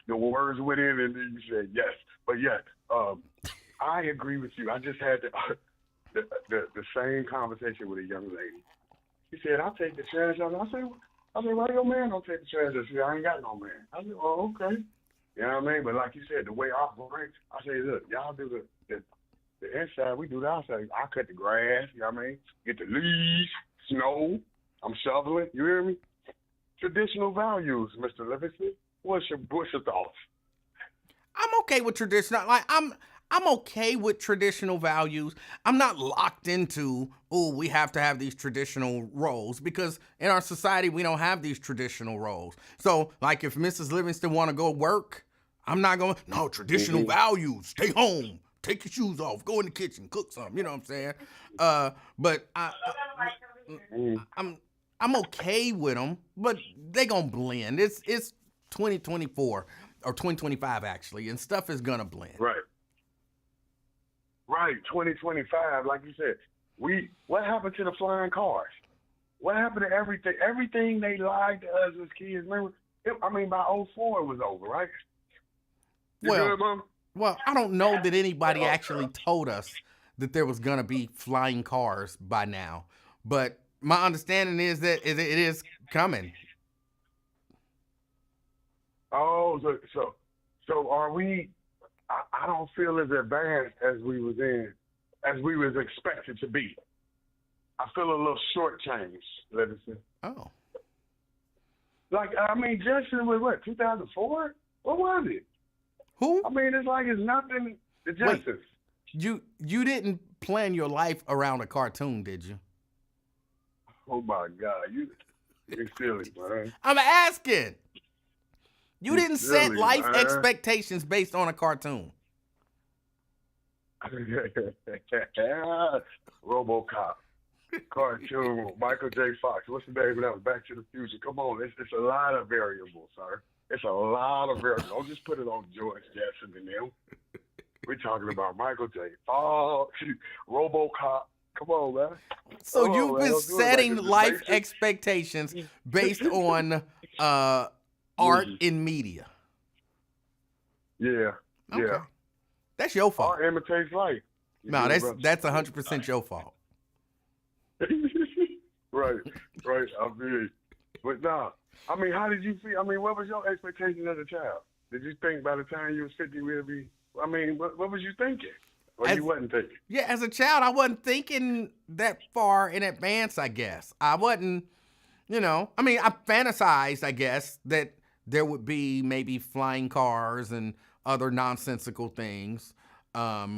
The words went in and then you said yes. But yes, I agree with you. I just had the same conversation with a young lady. She said, I'll take the trash out. I said, why your man don't take the trash out? She said, I ain't got no man. I said, oh, okay. You know what I mean? But like you said, the way I operate, I say, look, y'all do the inside, we do the outside. I cut the grass, you know what I mean? Get the leaves, snow, I'm shoveling, you hear me? Traditional values, Mr. Livingston. What's your thoughts? I'm okay with traditional. Like I'm okay with traditional values. I'm not locked into, we have to have these traditional roles, because in our society we don't have these traditional roles. So like if Mrs. Livingston want to go work, I'm not going, no, traditional values, stay home, take your shoes off, go in the kitchen, cook something, you know what I'm saying? But I'm okay with them, but they gonna blend. It's 2024 or 2025 actually, and stuff is gonna blend. Right, 2025, like you said. What happened to the flying cars? What happened to everything? Everything they lied to us as kids. Remember? By 04 it was over, right? You good, Mom? Well, I don't know that anybody actually told us that there was gonna be flying cars by now, but my understanding is that it is coming. Oh, so are we? I don't feel as advanced as we was expected to be. I feel a little shortchanged, Livingston. Oh. Justin was what, 2004? What was it? Who? It's like it's nothing to Justin. Wait, you didn't plan your life around a cartoon, did you? Oh my God, you're silly, man. I'm asking. You didn't set life man. expectations based on a cartoon. RoboCop, cartoon, Michael J. Fox. What's the name of that? Back to the Future. Come on, it's a lot of variables, sir. It's a lot of variables. Don't just put it on George Jetson and them. We're talking about Michael J. Fox, RoboCop. Come on, man. So you've been setting life expectations based on art in media. Yeah. Okay. Yeah. That's your fault. Art imitates life. No, that's 100% your fault. Right. I mean, but nah. How did you feel? What was your expectation as a child? Did you think by the time you was 50 we'd be? What was you thinking? Or you wasn't thinking? Yeah, as a child, I wasn't thinking that far in advance, I guess. I wasn't, I fantasized, I guess, that there would be maybe flying cars and other nonsensical things, at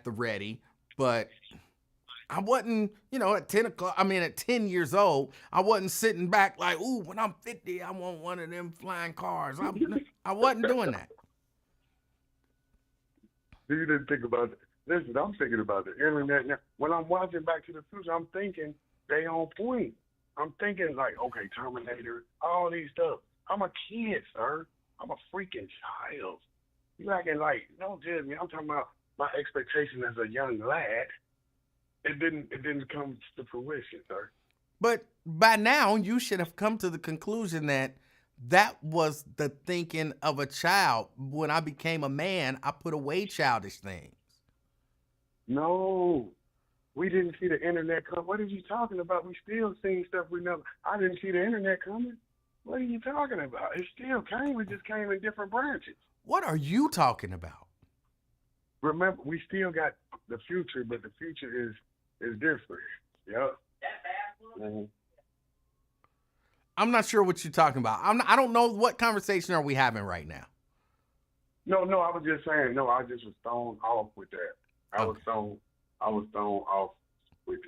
the ready. But I wasn't, at 10 o'clock, at 10 years old, I wasn't sitting back like, ooh, when I'm 50, I want one of them flying cars. I wasn't doing that. You didn't think about it. Listen, I'm thinking about the internet now. When I'm watching Back to the Future, I'm thinking they on point. I'm thinking like, okay, Terminator, all these stuff. I'm a kid, sir. I'm a freaking child. You acting like, don't judge me. I'm talking about my expectation as a young lad. it didn't come to fruition, sir. But by now, you should have come to the conclusion that that was the thinking of a child. When I became a man, I put away childish things. No, we didn't see the internet come. What are you talking about? We still seeing stuff we never. I didn't see the internet coming. What are you talking about? It still came. It just came in different branches. What are you talking about? Remember, we still got the future, but the future is different. Yep. Mhm. I'm not sure what you're talking about. I don't know what conversation are we having right now. No, I was just saying. No, I just was thrown off with that. I was thrown off with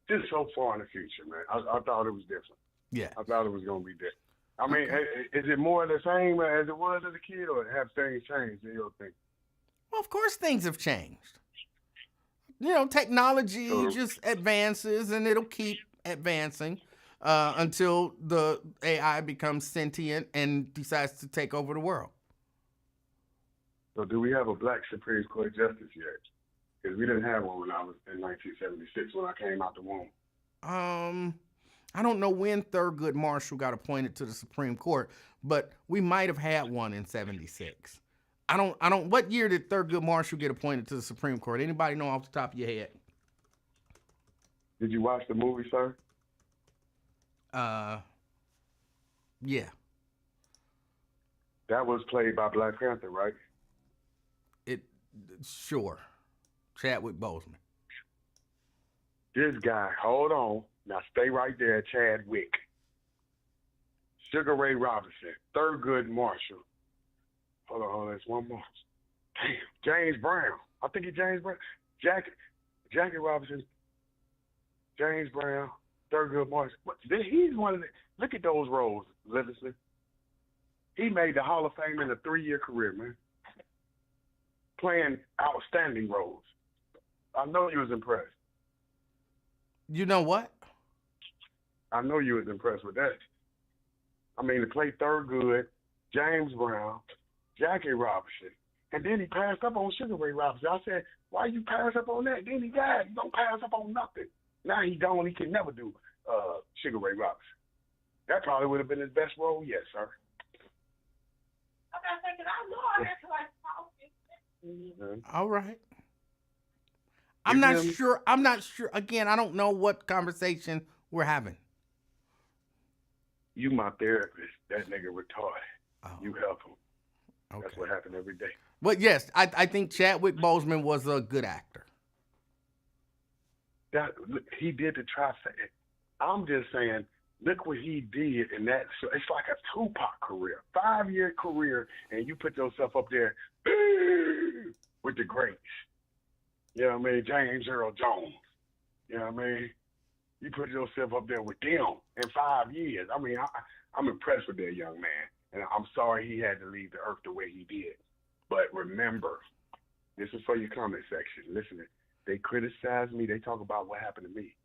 just so far in the future, man. I thought it was different. Yeah. I thought it was gonna be different. I mean, is it more the same as it was as a kid, or have things changed in your thinking? Well, of course things have changed. Technology just advances and it'll keep advancing until the AI becomes sentient and decides to take over the world. So do we have a black Supreme Court justice yet? Because we didn't have one when I was in 1976 when I came out the womb. I don't know when Thurgood Marshall got appointed to the Supreme Court, but we might have had one in 76. What year did Thurgood Marshall get appointed to the Supreme Court? Anybody know off the top of your head? Did you watch the movie, sir? Yeah. That was played by Black Panther, right? Sure. Chadwick Boseman. This guy, hold on. Now stay right there, Chadwick. Sugar Ray Robinson, Thurgood Marshall. Hold on, there's one more. Damn, James Brown. I think he's James Brown. Jackie Robinson, James Brown, Thurgood Marshall. He's one of the. Look at those roles, Livingston. He made the Hall of Fame in a 3-year career, man. Playing outstanding roles. I know you was impressed. You know what? I know you was impressed with that. I mean, to play Thurgood, James Brown, Jackie Robinson, and then he passed up on Sugar Ray Robinson. I said, why you pass up on that? Then he died. You don't pass up on nothing. Now he gone. He can never do Sugar Ray Robinson. That probably would have been his best role yet, sir. I'm not thinking I know that's like talking. All right. I'm not sure. Again, I don't know what conversation we're having. You my therapist. That nigga retarded. Oh. You help him. Okay. That's what happened every day. But yes, I think Chadwick Boseman was a good actor. He did the trifecta. I'm just saying, look what he did in that. So it's like a Tupac career, 5-year career, and you put yourself up there with the greats. You know what I mean? James Earl Jones. You know what I mean? You put yourself up there with them in 5 years. I mean, I'm impressed with that young man. And I'm sorry he had to leave the earth the way he did. But remember, this is for your comment section. Listen, they criticize me. They talk about what happened to me.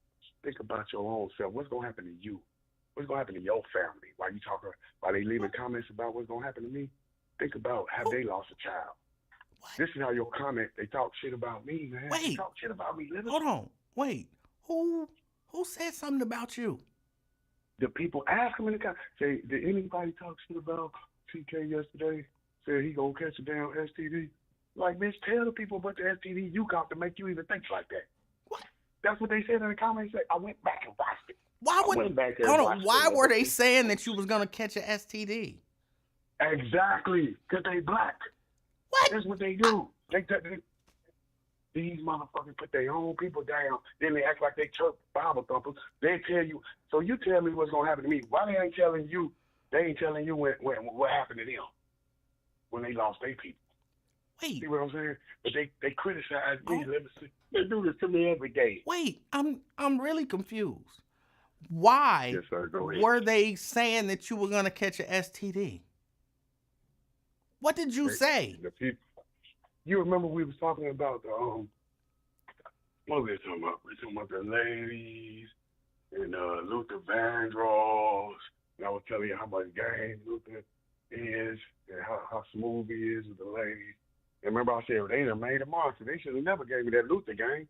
Think about your own self. What's going to happen to you? What's going to happen to your family? While they leaving comments about what's going to happen to me, think about have they lost a child. What? This is how your comment, they talk shit about me, man. Wait. They talk shit about me. Hold on. Wait. Who said something about you? The people ask him in the comments, say, did anybody talk shit about TK yesterday? Said he gonna catch a damn STD? Like, bitch, tell the people about the STD you got to make you even think like that. What? That's what they said in the comments. I went back and watched it. Why were they saying that you was gonna catch an STD? Exactly, because they black. What? That's what they do. These motherfuckers put their own people down. Then they act like they church Bible thumpers. They tell you. So you tell me what's gonna happen to me. Why they ain't telling you? They ain't telling you what happened to them when they lost their people. Wait. See what I'm saying? But they criticize me. They do this to me every day. Wait, I'm really confused. Why Yes, sir. Go ahead. were they saying that you were gonna catch an STD? What did you say? The people. You remember we was talking about the what were we talking about? We were talking about the ladies and Luther Vandross. And I was telling you how much game Luther is and how smooth he is with the ladies. And remember I said they done made a monster. They should have never gave me that Luther game.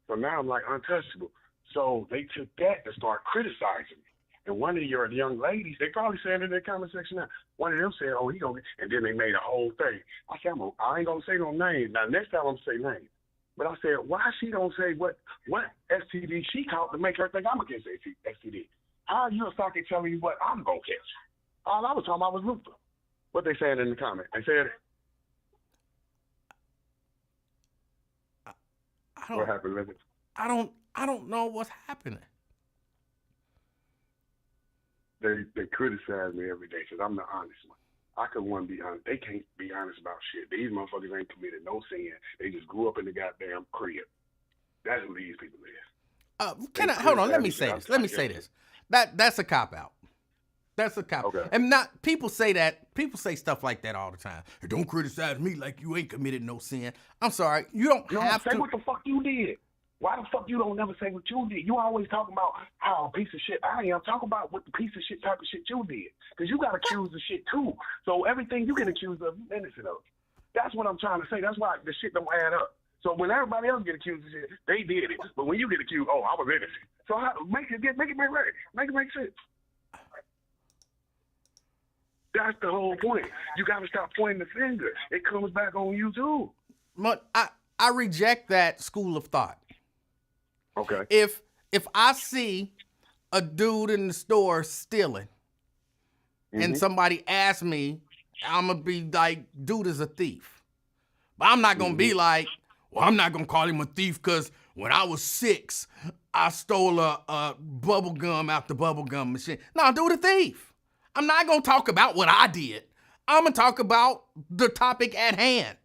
So now I'm like untouchable. So they took that to start criticizing me. And one of your young ladies, they probably said in their comment section now, one of them said, oh, he gonna, and then they made a whole thing. I said, I ain't gonna say no names. Now, next time I'm gonna say names. But I said, why she don't say what STD she caught to make her think I'm against STD? How are you a socket telling you what I'm gonna catch? All I was talking about was Luther. What they saying in the comment? They said, what happened, Living? I don't know what's happening. They criticize me every day because I'm the honest one. I could want to be honest. They can't be honest about shit. These motherfuckers ain't committed no sin. They just grew up in the goddamn crib. That's what these people is. Hold on? Let me say this. That's a cop out. That's a cop. Okay. And not people say that. People say stuff like that all the time. Hey, don't criticize me like you ain't committed no sin. I'm sorry. You don't have to say what the fuck you did. Why the fuck you don't never say what you did? You always talking about how a piece of shit I am. Talk about what the piece of shit type of shit you did. Because you got accused of shit too. So everything you get accused of, you innocent of. That's what I'm trying to say. That's why the shit don't add up. So when everybody else get accused of shit, they did it. But when you get accused, oh, I was innocent. So make it right. Make it make sense. That's the whole point. You got to stop pointing the finger. It comes back on you too. But I reject that school of thought. Okay. If I see a dude in the store stealing and somebody asks me, I'm going to be like, dude is a thief. But I'm not going to be like, well, I'm not going to call him a thief because when I was 6, I stole a bubble gum out the bubble gum machine. No, dude a thief. I'm not going to talk about what I did. I'm going to talk about the topic at hand.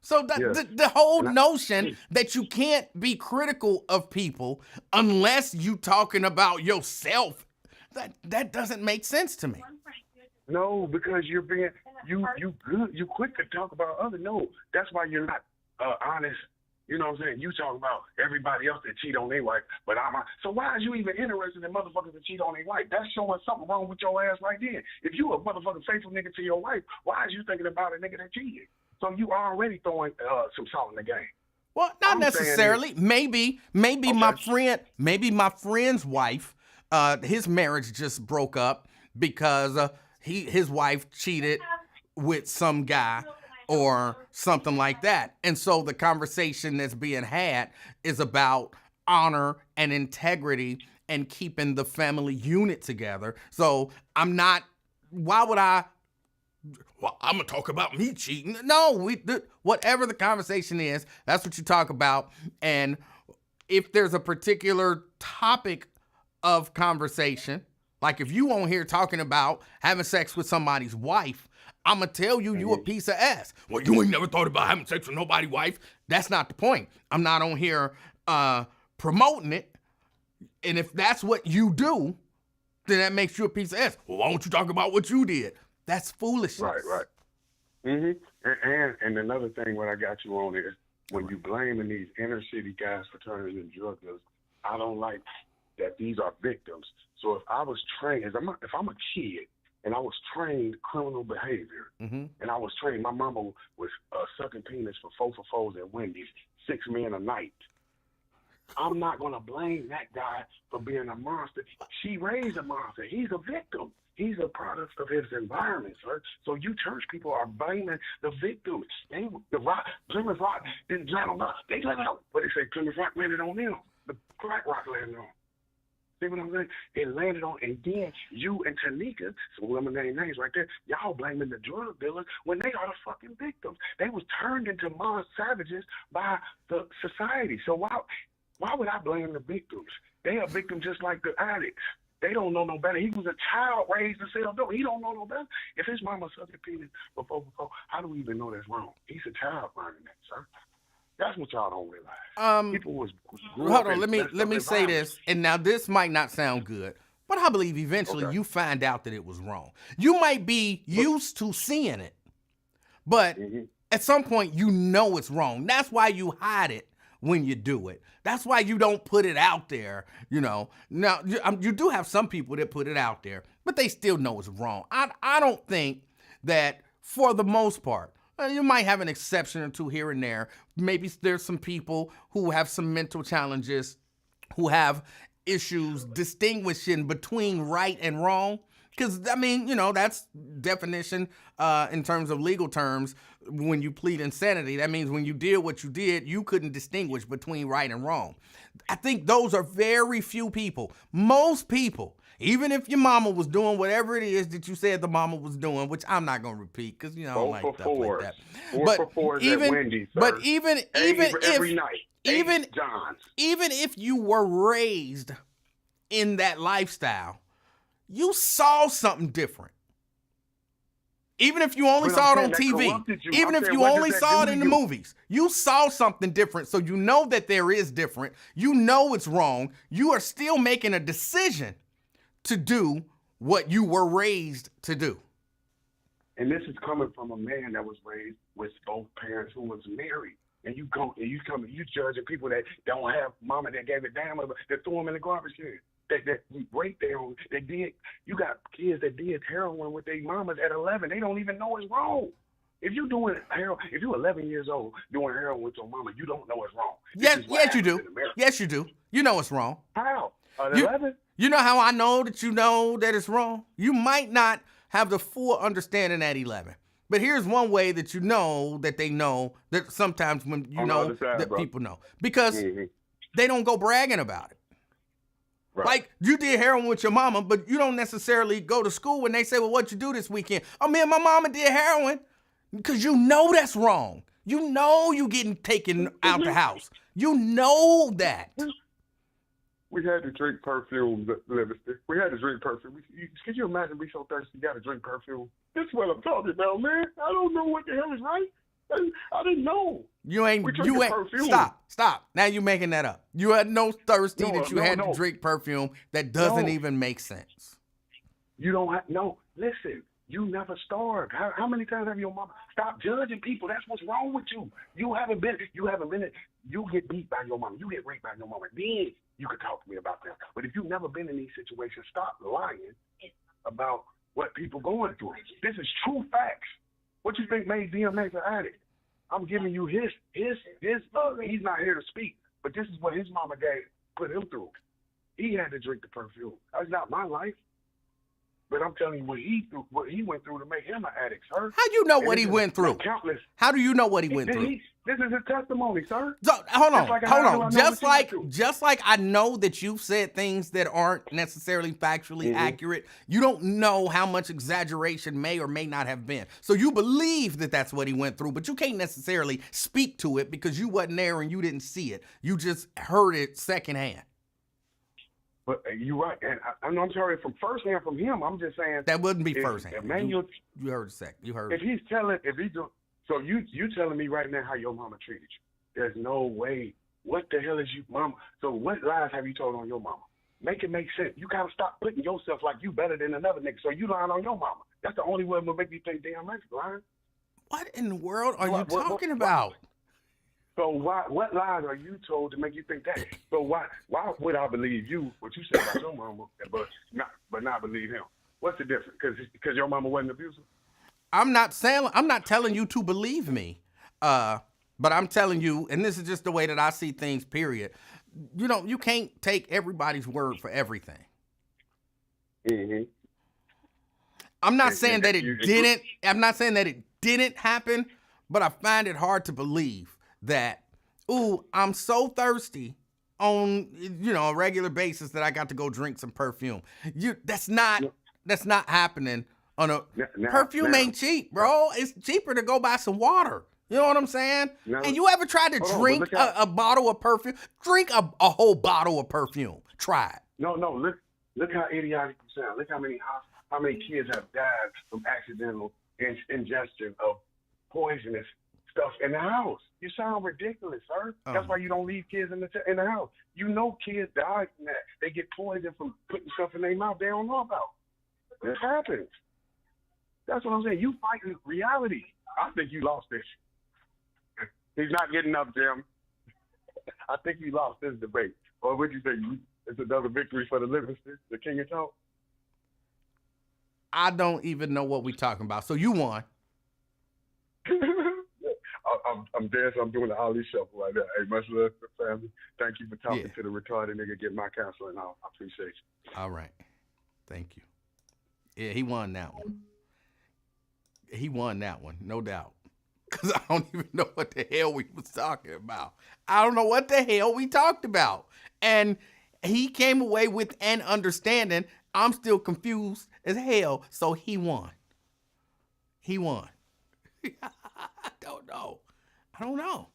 So the whole notion that you can't be critical of people unless you talking about yourself, that doesn't make sense to me. No, because you're being you good. You quick to talk about other. No, that's why you're not honest. You know what I'm saying? You talk about everybody else that cheat on their wife, but I'm not. So why is you even interested in motherfuckers that cheat on their wife? That's showing something wrong with your ass right there. If you a motherfucking faithful nigga to your wife, why is you thinking about a nigga that cheated? So you already throwing some salt in the game. Well, not necessarily. Maybe okay. my friend's wife, his marriage just broke up because his wife cheated with some guy or something like that. And so the conversation that's being had is about honor and integrity and keeping the family unit together. So why would I? Well, I'm going to talk about me cheating. No, whatever the conversation is, that's what you talk about. And if there's a particular topic of conversation, like if you on here talking about having sex with somebody's wife, I'm going to tell you a piece of ass. Well, you ain't never thought about having sex with nobody's wife. That's not the point. I'm not on here promoting it. And if that's what you do, then that makes you a piece of ass. Well, why don't you talk about what you did? That's foolishness. Right. And another thing, what I got you on is when you blaming these inner city guys for turning into drug dealers, I don't like that these are victims. So if I was trained, if I'm a kid and I was trained criminal behavior, and I was trained, my mama was sucking penis for 4 at Wendy's, 6 men a night. I'm not gonna blame that guy for being a monster. She raised a monster. He's a victim. He's a product of his environment, sir. So you church people are blaming the victims. Plymouth Rock didn't land on them. They landed on, but they say Plymouth Rock landed on them. The Crack Rock landed on. See what I'm saying? It landed on, and then you and Tanika, some women name names right there, y'all blaming the drug dealers when they are the fucking victims. They was turned into monster savages by the society. So why would I blame the victims? They are victims just like the addicts. They don't know no better. He was a child raised to sell dope. He don't know no better. If his mama sucked a penis before, how do we even know that's wrong? He's a child learning that, sir. That's what y'all don't realize. People was hold on. Let me say this, and now this might not sound good, but I believe eventually you find out that it was wrong. You might be used to seeing it, but at some point you know it's wrong. That's why you hide it when you do it. That's why you don't put it out there, you know. Now, you do have some people that put it out there, but they still know it's wrong. I don't think that, for the most part, You might have an exception or two here and there. Maybe there's some people who have some mental challenges, who have issues distinguishing between right and wrong. Because, I mean, that's definition in terms of legal terms. When you plead insanity, that means when you did what you did, you couldn't distinguish between right and wrong. I think those are very few people. Most people, even if your mama was doing whatever it is that you said the mama was doing, which I'm not going to repeat because, I don't like stuff like that. 4 for 4s at Wendy's, sir. But even every night. Even John's. Even if you were raised in that lifestyle, you saw something different. Even if you only saw it on TV, even if you only saw it in the movies, you saw something different. So you know that there is different. You know it's wrong. You are still making a decision to do what you were raised to do. And this is coming from a man that was raised with both parents who was married. And you judging people that don't have mama that gave a damn, that threw them in the garbage can. That break down, you got kids that did heroin with their mamas at 11. They don't even know it's wrong. If you're doing heroin, if you're 11 years old doing heroin with your mama, you don't know it's wrong. Yes, you do. Yes, you do. You know it's wrong. How? At 11? You know how I know that you know that it's wrong? You might not have the full understanding at 11. But here's one way that you know that they know that sometimes when you know that people know. Because they don't go bragging about it. Right. Like, you did heroin with your mama, but you don't necessarily go to school when they say, well, what'd you do this weekend? Oh, me and my mama did heroin. Because you know that's wrong. You know you getting taken out the house. You know that. We had to drink perfume, Livingston. We had to drink perfume. Could you imagine being so thirsty you got to drink perfume? This is what I'm talking about, man. I don't know what the hell is right. I didn't know. You ain't stop. Now you're making that up. You had no thirsty that you had to drink perfume. That doesn't even make sense. You don't have, listen, you never starved. How many times have your mama, stop judging people. That's what's wrong with you. You haven't been, you get beat by your mama. You get raped by your mama. Then you can talk to me about that. But if you've never been in these situations, stop lying about what people going through. This is true facts. What you think made DMX an addict? I'm giving you his. He's not here to speak, but this is what his mama put him through. He had to drink the perfume. That's not my life. But I'm telling you what he went through to make him an addict, sir. How do you know what he went through? Countless. How do you know what he went through? This is his testimony, sir. So, hold on. Just like I know that you've said things that aren't necessarily factually accurate, you don't know how much exaggeration may or may not have been. So you believe that that's what he went through, but you can't necessarily speak to it because you wasn't there and you didn't see it. You just heard it secondhand. But you're right, and I'm sorry from firsthand from him. I'm just saying that wouldn't be firsthand. Emanuel, you heard it second. You heard if he's telling, so you telling me right now how your mama treated you? There's no way. What the hell is you, mama? So what lies have you told on your mama? Make it make sense. You gotta stop putting yourself like you better than another nigga. So you lying on your mama. That's the only way to make you think damn that's lying. What in the world are you talking about? So what lies are you told to make you think that? So why would I believe you, what you said about your mama, but not believe him? What's the difference? Because your mama wasn't abusive? I'm not telling you to believe me, but I'm telling you, and this is just the way that I see things, period. You can't take everybody's word for everything. Mm-hmm. I'm not saying that it didn't happen, but I find it hard to believe that, I'm so thirsty on, a regular basis that I got to go drink some perfume. That's not happening on a perfume ain't cheap, bro. It's cheaper to go buy some water. You know what I'm saying? And you ever tried to drink a bottle of perfume? Drink a whole bottle of perfume. Try it. No, look how idiotic you sound. Look how many kids have died from accidental ingestion of poisonous stuff in the house. You sound ridiculous, sir. That's why you don't leave kids in the house. You know kids die from that. They get poisoned from putting stuff in their mouth they don't know about. This happens. That's what I'm saying. You fighting reality. I think you lost this. He's not getting up, Jim. I think you lost this debate. Or would you say it's another victory for the Livingston, the King of Talk? I don't even know what we're talking about. So you won. I'm dancing. I'm doing the Ali shuffle right there. Hey, much love to the family. Thank you for talking Yeah. to the retarded nigga. Get my counseling out. I appreciate you. All right. Thank you. Yeah, he won that one. He won that one, no doubt. Because I don't even know what the hell we was talking about. I don't know what the hell we talked about. And he came away with an understanding. I'm still confused as hell. So he won. He won. I don't know. I don't know.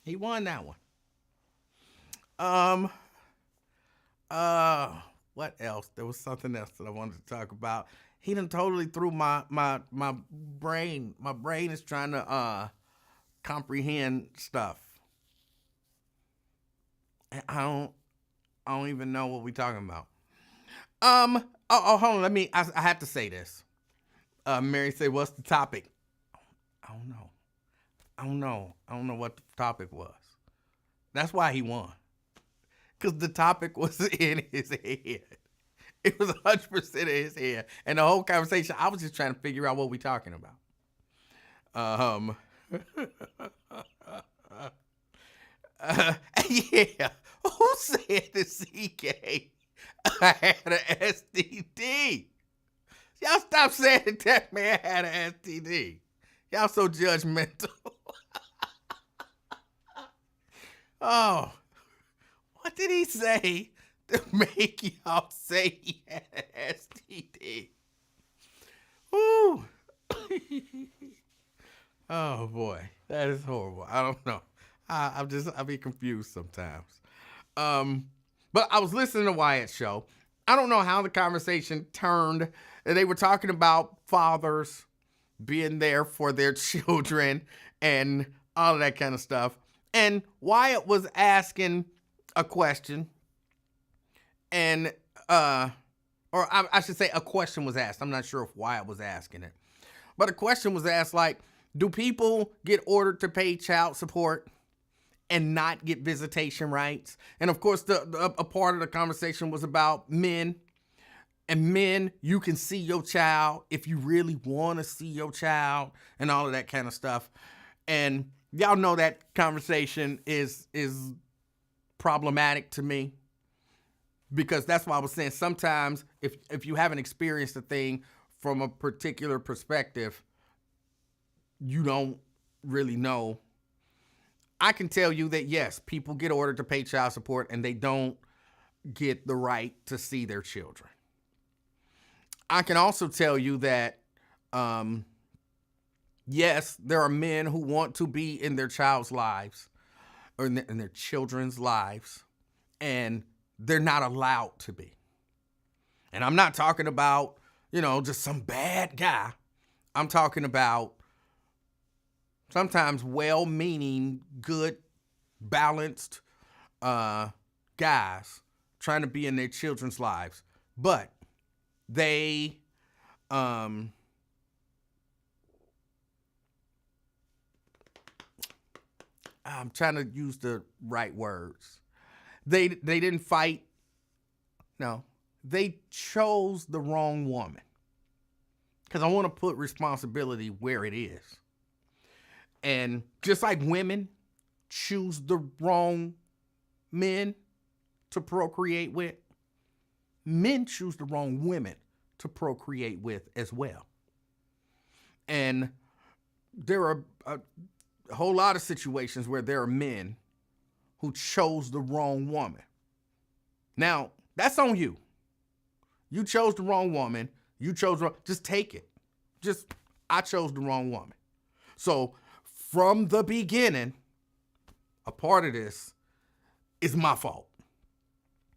He won that one. What else? There was something else that I wanted to talk about. He done totally threw my brain. My brain is trying to comprehend stuff. And I don't even know what we talking about. Hold on. I have to say this. Mary said, "What's the topic?" I don't know. I don't know what the topic was. That's why he won. Because the topic was in his head. It was 100% in his head. And the whole conversation, I was just trying to figure out what we're talking about. Yeah. Who said the CK had an STD? Y'all stop saying that man had an STD. Y'all so judgmental. Oh, what did he say to make y'all say he had an STD? Ooh. Oh boy, that is horrible. I don't know. I be confused sometimes. But I was listening to Wyatt's show. I don't know how the conversation turned. They were talking about fathers being there for their children and all of that kind of stuff. And Wyatt was asking a question, and or I should say a question was asked. I'm not sure if Wyatt was asking it, but a question was asked like, do people get ordered to pay child support and not get visitation rights? And of course, a part of the conversation was about men. And men, you can see your child if you really want to see your child and all of that kind of stuff. And y'all know that conversation is problematic to me, because that's why I was saying sometimes if you haven't experienced a thing from a particular perspective, you don't really know. I can tell you that, yes, people get ordered to pay child support and they don't get the right to see their children. I can also tell you that, yes, there are men who want to be in their child's lives or in their children's lives, and they're not allowed to be. And I'm not talking about, just some bad guy. I'm talking about sometimes well-meaning, good, balanced guys trying to be in their children's lives, but they I'm trying to use the right words. They didn't fight. No, they chose the wrong woman. Because I want to put responsibility where it is. And just like women choose the wrong men to procreate with, men choose the wrong women to procreate with as well. And there are a whole lot of situations where there are men who chose the wrong woman. Now, that's on you. You chose the wrong woman. Just take it. I chose the wrong woman. So from the beginning, a part of this is my fault.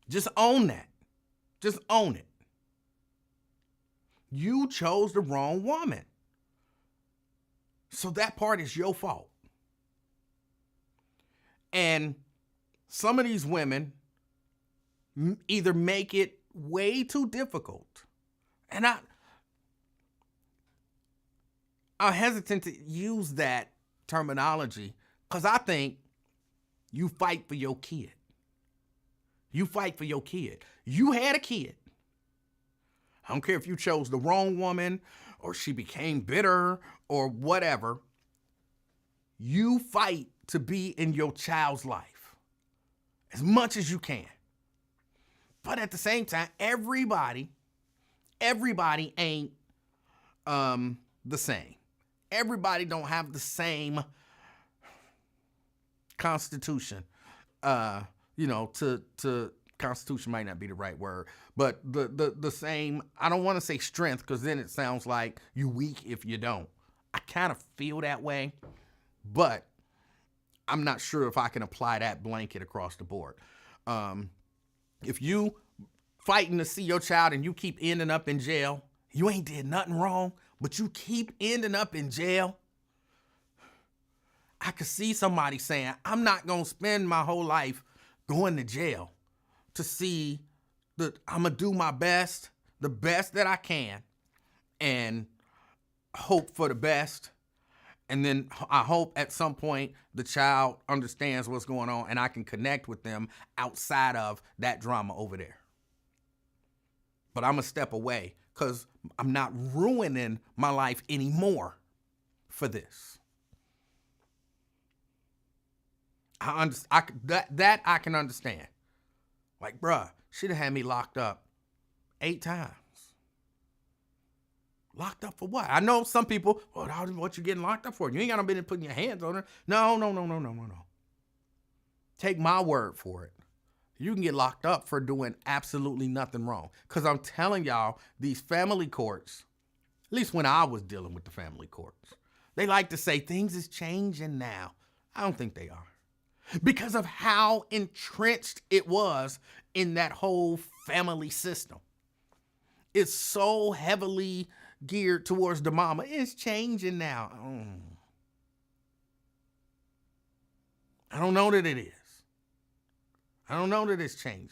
Just own that. Just own it. You chose the wrong woman. So that part is your fault. And some of these women either make it way too difficult. And I'm hesitant to use that terminology because I think you fight for your kid. You fight for your kid. You had a kid. I don't care if you chose the wrong woman or she became bitter or whatever. you fight to be in your child's life as much as you can. But at the same time, everybody ain't the same. Everybody don't have the same constitution. To constitution might not be the right word, but the same, I don't want to say strength, because then it sounds like you weak if you don't. I kind of feel that way, but I'm not sure if I can apply that blanket across the board. If you fighting to see your child and you keep ending up in jail, you ain't did nothing wrong, but you keep ending up in jail, I could see somebody saying, I'm not going to spend my whole life going to jail to see that I'm going to do my best, the best that I can, and hope for the best. And then I hope at some point the child understands what's going on and I can connect with them outside of that drama over there. But I'm going to step away because I'm not ruining my life anymore for this. That I can understand. Like, bruh, she'd have had me locked up 8 times. Locked up for what? I know some people, what you getting locked up for? You ain't got no business putting your hands on her. No. Take my word for it. You can get locked up for doing absolutely nothing wrong. Because I'm telling y'all, these family courts, at least when I was dealing with the family courts, they like to say things is changing now. I don't think they are. Because of how entrenched it was in that whole family system. It's so heavily geared towards the mama. It's changing now. I don't know that it is. I don't know that it's changing.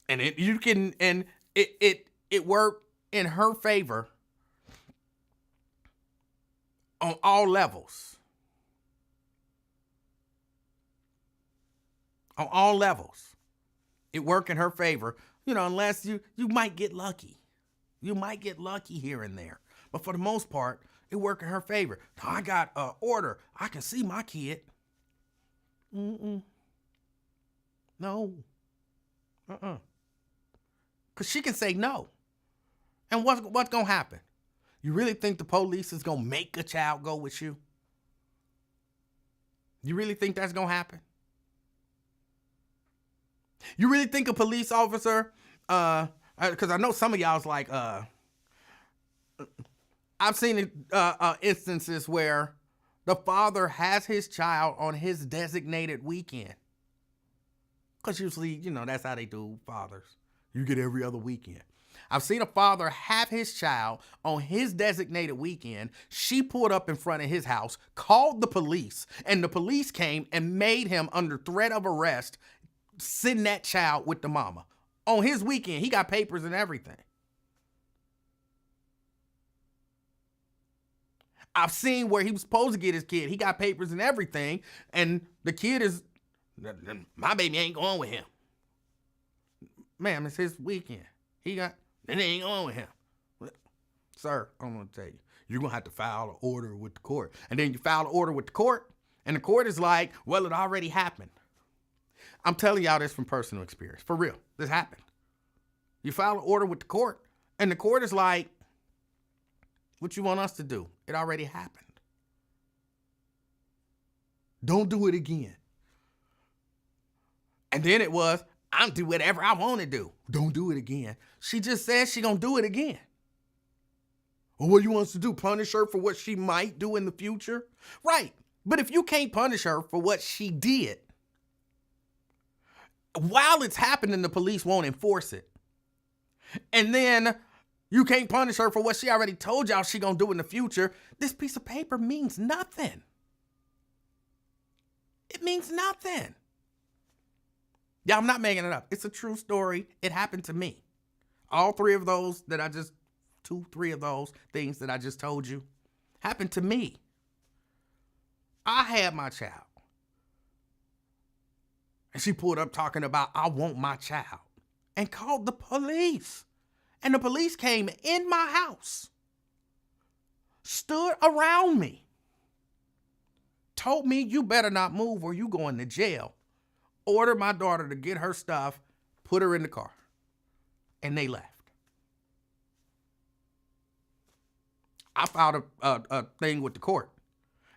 And it worked in her favor on all levels. On all levels. It worked in her favor, unless you might get lucky. You might get lucky here and there. But for the most part, it worked in her favor. Now, I got an order. I can see my kid. No. Because she can say no. And what's going to happen? You really think the police is going to make a child go with you? You really think that's going to happen? You really think a police officer, because I know some of y'all's like, I've seen instances where the father has his child on his designated weekend. Because usually, that's how they do fathers. You get every other weekend. I've seen a father have his child on his designated weekend. She pulled up in front of his house, called the police, and the police came and made him, under threat of arrest, send that child with the mama. On his weekend, he got papers and everything. I've seen where he was supposed to get his kid. He got papers and everything, and the kid is, my baby ain't going with him. Ma'am, it's his weekend. Then they ain't going with him. Sir, I'm going to tell you, you're going to have to file an order with the court. And then you file an order with the court, and the court is like, well, it already happened. I'm telling y'all this from personal experience. For real, this happened. You file an order with the court, and the court is like, what you want us to do? It already happened. Don't do it again. And then it was, I'll do whatever I want to do. Don't do it again. She just said she gonna do it again. Well, what do you want us to do? Punish her for what she might do in the future? Right. But if you can't punish her for what she did, while it's happening, the police won't enforce it. And then you can't punish her for what she already told y'all she gonna do in the future. This piece of paper means nothing. It means nothing. Yeah, I'm not making it up. It's a true story. It happened to me. All 3 of those that I just, 3 of those things that I just told you happened to me. I had my child. And she pulled up talking about, I want my child. And called the police. And the police came in my house, stood around me, told me, you better not move or you going to jail. Ordered my daughter to get her stuff, put her in the car. And they left. I filed a thing with the court.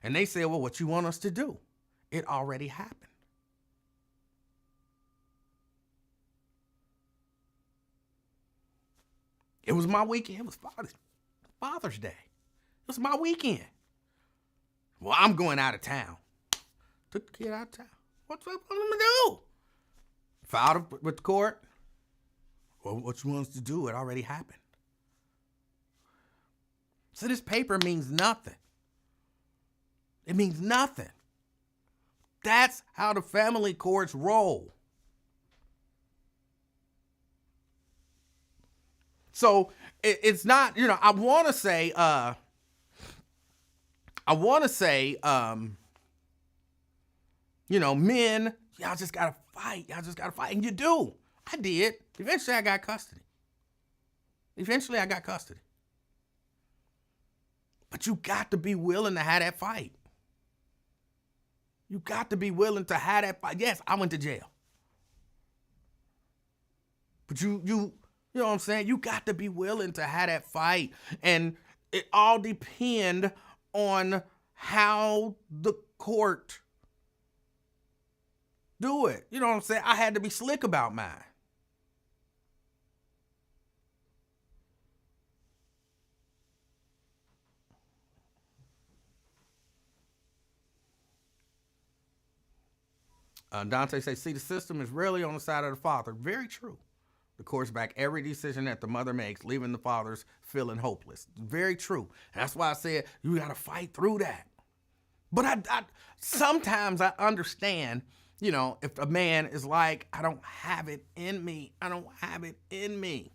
And they said, well, what you want us to do? It already happened. It was my weekend. It was Father's Day. It was my weekend. Well, I'm going out of town. Took the kid out of town. What am I going to do? Filed with the court. Well, what you want us to do? It already happened. So this paper means nothing. It means nothing. That's how the family courts roll. So it's not, I want to say, men, y'all just got to fight. Y'all just got to fight. And you do. I did. Eventually I got custody. But you got to be willing to have that fight. You got to be willing to have that fight. Yes, I went to jail. But you know what I'm saying? You got to be willing to have that fight. And it all depends on how the court do it. You know what I'm saying? I had to be slick about mine. Dante says, see, the system is rarely on the side of the father. Very true. The courts back every decision that the mother makes, leaving the fathers feeling hopeless. Very true. That's why I said you got to fight through that. But I sometimes I understand, if a man is like, I don't have it in me. I don't have it in me.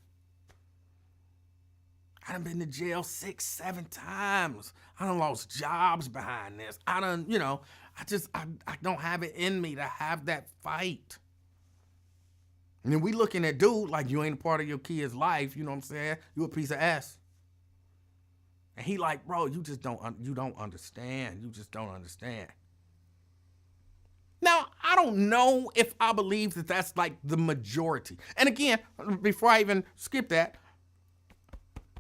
I done been to jail 6, 7 times. I done lost jobs behind this. I done, I don't have it in me to have that fight. And then we looking at dude like you ain't a part of your kid's life. You know what I'm saying? You a piece of ass. And he like, bro, you don't understand. You just don't understand. Now, I don't know if I believe that that's like the majority. And again, before I even skip that,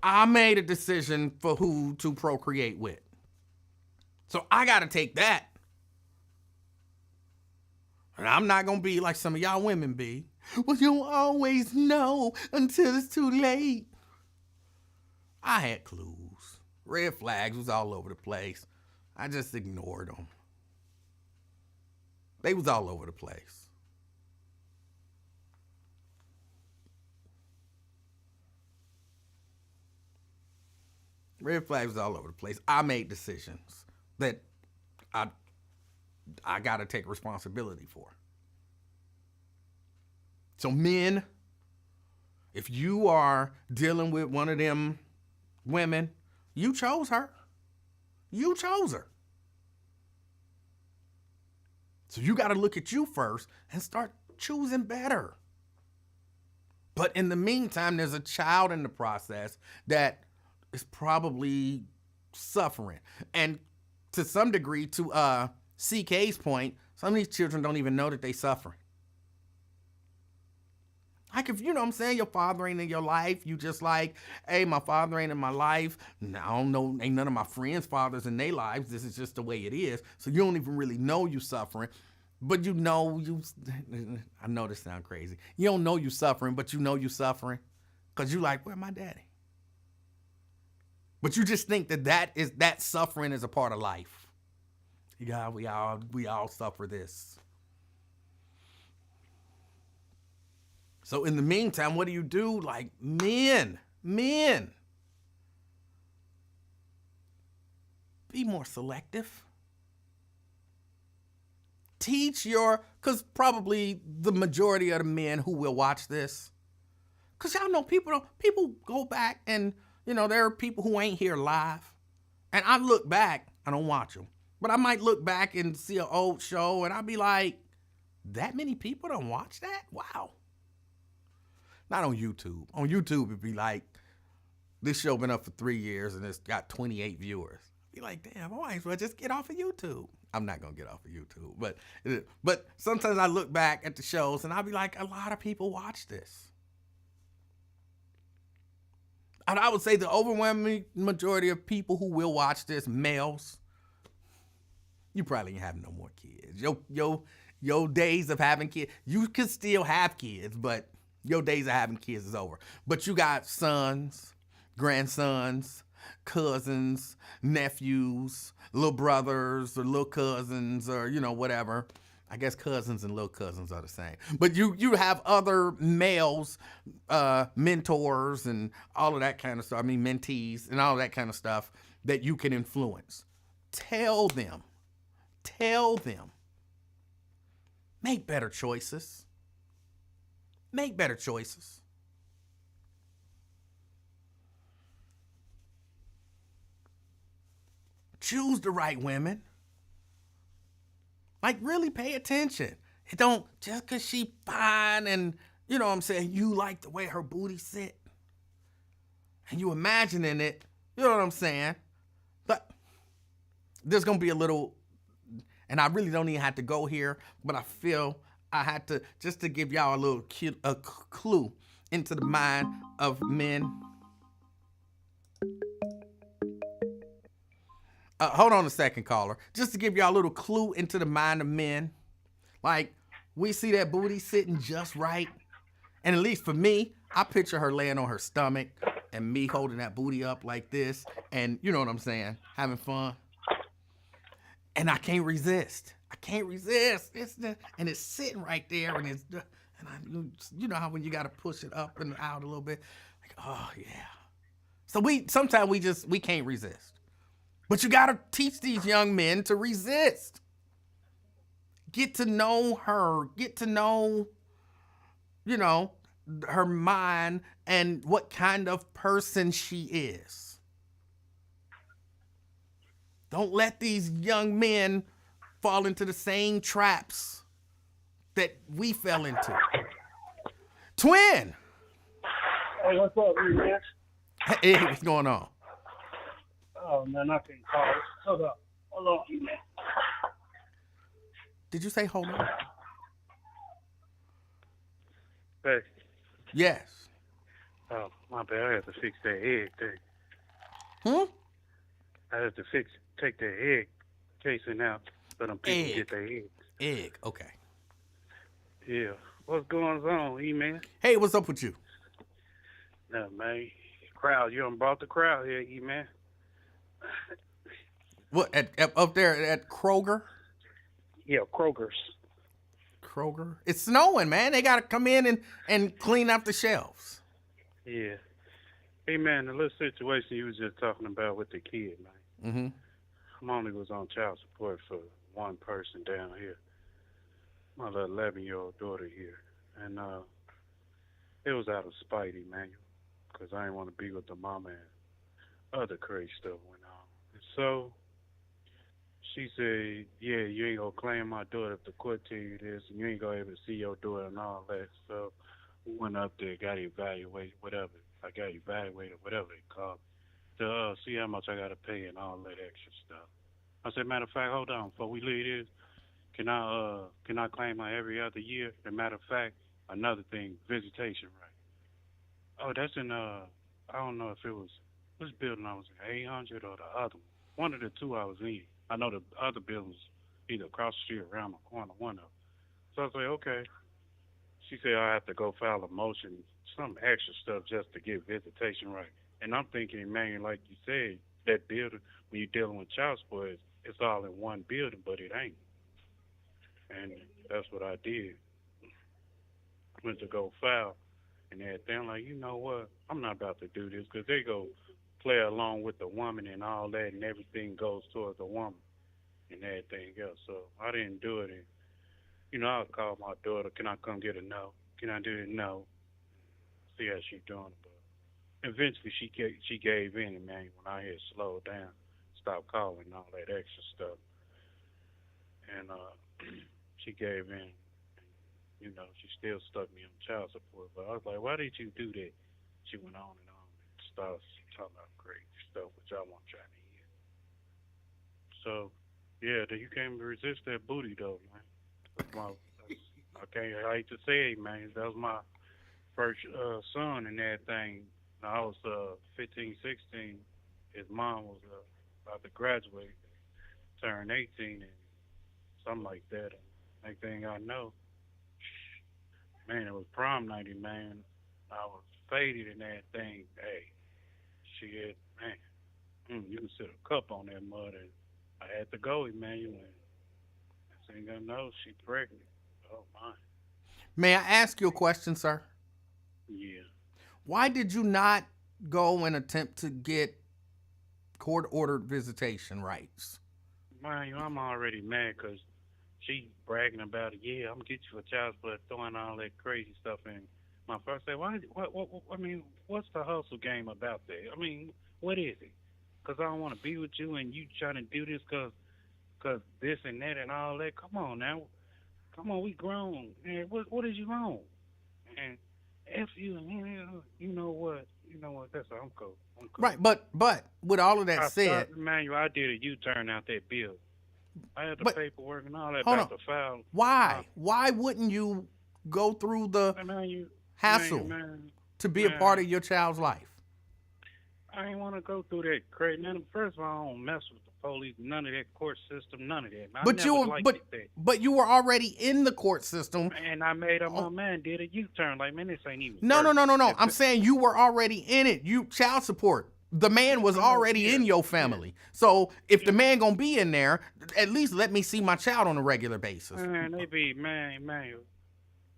I made a decision for who to procreate with. So I got to take that. And I'm not going to be like some of y'all women be. Well, you don't always know until it's too late. I had clues. Red flags was all over the place. I just ignored them. They was all over the place. Red flags was all over the place. I made decisions that I got to take responsibility for. So men, if you are dealing with one of them women, you chose her. You chose her. So you got to look at you first and start choosing better. But in the meantime, there's a child in the process that is probably suffering. And to some degree, to CK's point, some of these children don't even know that they suffering. Like if, you know what I'm saying, your father ain't in your life, you just like, hey, my father ain't in my life. I don't know, ain't none of my friends' fathers in their lives. This is just the way it is. So you don't even really know you suffering. But I know this sounds crazy. You don't know you suffering, but you know you suffering. Because you like, where my daddy? But you just think that suffering is a part of life. Yeah, we all suffer this. So in the meantime, what do you do? Like men, be more selective. Teach because probably the majority of the men who will watch this, because y'all know people go back and, there are people who ain't here live. And I look back, I don't watch them, but I might look back and see an old show and I'll be like, that many people don't watch that? Wow. Not on YouTube. On YouTube, it'd be like, this show been up for 3 years and it's got 28 viewers. Be like, damn, I might as well just get off of YouTube. I'm not gonna get off of YouTube, but sometimes I look back at the shows and I'll be like, a lot of people watch this. And I would say the overwhelming majority of people who will watch this, males, you probably ain't having no more kids. Your days of having kids, you can still have kids, but your days of having kids is over. But you got sons, grandsons, cousins, nephews, little brothers or little cousins or, whatever. I guess cousins and little cousins are the same. But you have other males, mentors and all of that kind of stuff. I mean, mentees and all of that kind of stuff that you can influence. Tell them. Make better choices. Make better choices. Choose the right women. Like, really pay attention. It don't, just because she fine and, you know what I'm saying, you like the way her booty sit. And you imagining it, you know what I'm saying? But there's going to be a little, and I really don't even have to go here, but I feel I had to, just to give y'all a little clue into the mind of men. Hold on a second, caller. Just to give y'all a little clue into the mind of men. Like, we see that booty sitting just right. And at least for me, I picture her laying on her stomach and me holding that booty up like this. And you know what I'm saying? Having fun. And I can't resist. And it's sitting right there. And you know how when you got to push it up and out a little bit. Like, oh, yeah. So sometimes we can't resist. But you got to teach these young men to resist. Get to know her. Get to know, her mind and what kind of person she is. Don't let these young men fall into the same traps that we fell into. Twin! Hey, what's up, man? Hey, what's going on? Oh, man, I can't call it. Hold on, man. Did you say hold on? Hey. Yes. Oh, my bad. I had to fix that egg thing. I had to take that egg casing out so them people get their eggs. Egg, okay. Yeah. What's going on, E-Man? Hey, what's up with you? No, man. Crowd, you done brought the crowd here, E-Man. What, up there at Kroger? Yeah, Kroger's. Kroger? It's snowing, man. They got to come in and clean up the shelves. Yeah. Hey, man, the little situation you was just talking about with the kid, man. Mm-hmm. I only was on child support for one person down here. My little 11-year-old daughter here. And it was out of spite, Emanuel, because I didn't want to be with the mama and other crazy stuff went on. And so she said, yeah, you ain't going to claim my daughter if the court tell you this, and you ain't going to able to see your daughter and all that. So we went up there, got evaluated, whatever. I got evaluated, whatever they call it, to see how much I got to pay and all that extra stuff. I said, matter of fact, hold on, before we leave this, can I claim her every other year? As a matter of fact, another thing, visitation right. Oh, that's in, I don't know if it was, which building I was in, 800 or the other one. One of the two I was in. I know the other buildings either across the street or around the corner, one of them. So I said, okay. She said I have to go file a motion, some extra stuff just to get visitation right. And I'm thinking, man, like you said, that building, when you're dealing with child support, it's all in one building, but it ain't. And that's what I did. Went to go file and everything. I'm like, you know what? I'm not about to do this because they go play along with the woman and all that, and everything goes towards the woman and everything else. So I didn't do it. And, I called my daughter, can I come get a no? Can I do it? No. See how she's doing. But eventually she gave in, and man, when I had slowed down, stopped calling and all that extra stuff. And she gave in. she still stuck me on child support. But I was like, why did you do that? She went on and started talking about crazy stuff, which I wasn't trying to hear. So, yeah, you can't resist that booty, though, man. I can't, I hate to say it, man. That was my first son and everything. I was 15, 16. His mom was about to graduate, turn 18, and something like that. And next thing I know, man, it was prom night, man. I was faded in that thing. Hey, she had, man, you can sit a cup on that mud, and I had to go, Emanuel. And next thing I know, she pregnant. Oh, my. May I ask you a question, sir? Yeah. Why did you not go and attempt to get court-ordered visitation rights? Man, I'm already mad because she bragging about it. Yeah, I'm gonna get you a child support, throwing all that crazy stuff in. My first say, I mean, what's the hustle game about that? I mean, what is it? Because I don't want to be with you and you trying to do this because this and that and all that. Come on now. Come on, we grown. Man, what is you wrong? And F you, you know what? You know what? That's I'm cool. I'm cool. Right, but with all of that said, Manuel, I did a U-turn out that bill. I had the paperwork and all that hold about on. the file. Why? Why wouldn't you go through the hassle to be a part of your child's life? I ain't want to go through that crazy. Now, first of all, I don't mess with the police, none of that court system, none of that. But you were already in the court system. And I made up my mind, did a U-turn. Like, man, this ain't even. No. I'm saying you were already in it. You child support. The man was already in your family. Yeah. So if the man gonna be in there, at least let me see my child on a regular basis. Man, they be man.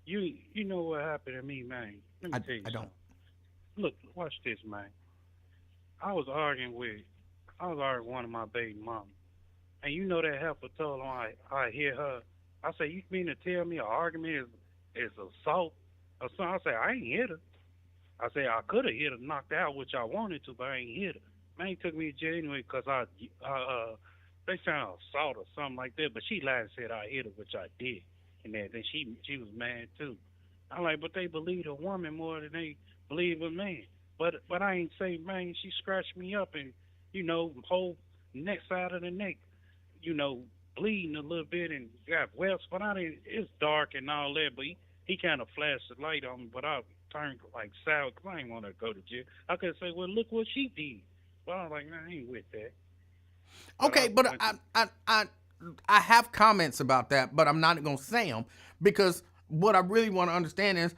You know what happened to me, man. Let me tell you something. Look, watch this, man. I was arguing with one of my baby mamas. And you know that heifer told him I hear her. I say, you mean to tell me an argument is assault or something? I say, I ain't hit her. I say, I could have hit her, knocked her out, which I wanted to, but I ain't hit her. Man, he took me to jail anyway because they found assault or something like that. But she lied and said I hit her, which I did. And then she was mad too. I'm like, but they believe a woman more than they believe a man. But I ain't say, man, she scratched me up and, whole neck side of the neck, bleeding a little bit and got welts. But it's dark and all that. But he kind of flashed the light on me. But I turned like sour because I didn't want to go to jail. I could say, well, look what she did. But I was like, man, I ain't with that. Okay, but I have comments about that, but I'm not going to say them because what I really want to understand is,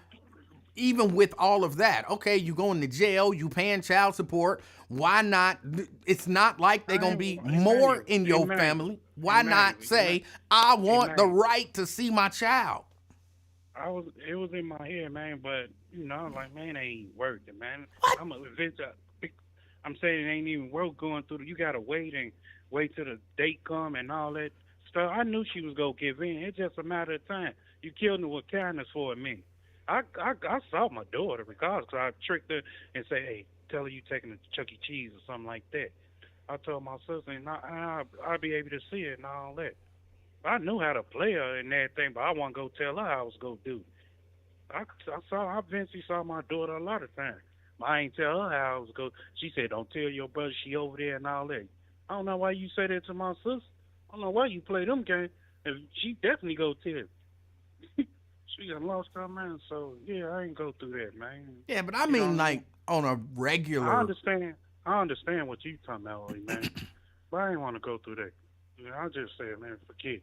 even with all of that, okay, you going to jail, you paying child support. Why not? It's not like they're going to be more in your family. Why not say, I want the right to see my child? It was in my head, man, but, I'm like, man, it ain't worth it, man. What? I'm saying it ain't even worth going through. You got to wait till the date come and all that stuff. I knew she was going to give in. It's just a matter of time. You killed her with kindness for a minute. I saw my daughter regardless, because I tricked her and say, hey, tell her you taking her to Chuck E. Cheese or something like that. I told my sister, and I'll be able to see it and all that. I knew how to play her and everything, but I wasn't going to tell her how I was going to do it. I eventually saw my daughter a lot of times. I ain't tell her how I was going to. She said, don't tell your brother she over there and all that. I don't know why you say that to my sister. I don't know why you play them games. She definitely go tell. She done lost her man, so yeah, I ain't go through that, man. Yeah, but I mean, like, on a regular. I understand what you talking about, man. But I ain't want to go through that. I just said, man, forget.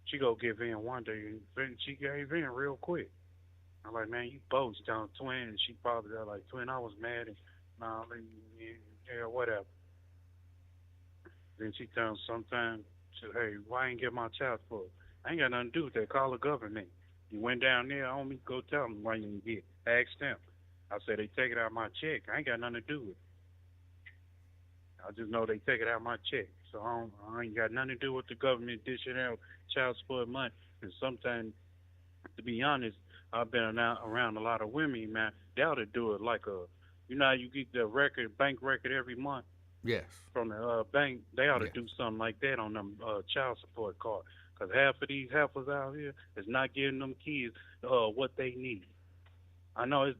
She go give in one day, and she gave in real quick. I'm like, man, you both down twin, and she probably got like twin. I was mad, and yeah, whatever. Then she tells sometimes, hey, why ain't get my child support? I ain't got nothing to do with that. Call the government. You went down there, I want me to go tell them why you didn't get. Ask them. I said, they take it out of my check. I ain't got nothing to do with it. I just know they take it out of my check. So I ain't got nothing to do with the government dishing out child support money. And sometimes, to be honest, I've been around a lot of women, man. They ought to do it like how you get the bank record every month. Yes. From the bank, they ought to do something like that on them child support card. Because half of these heifers out here is not giving them kids what they need. I know it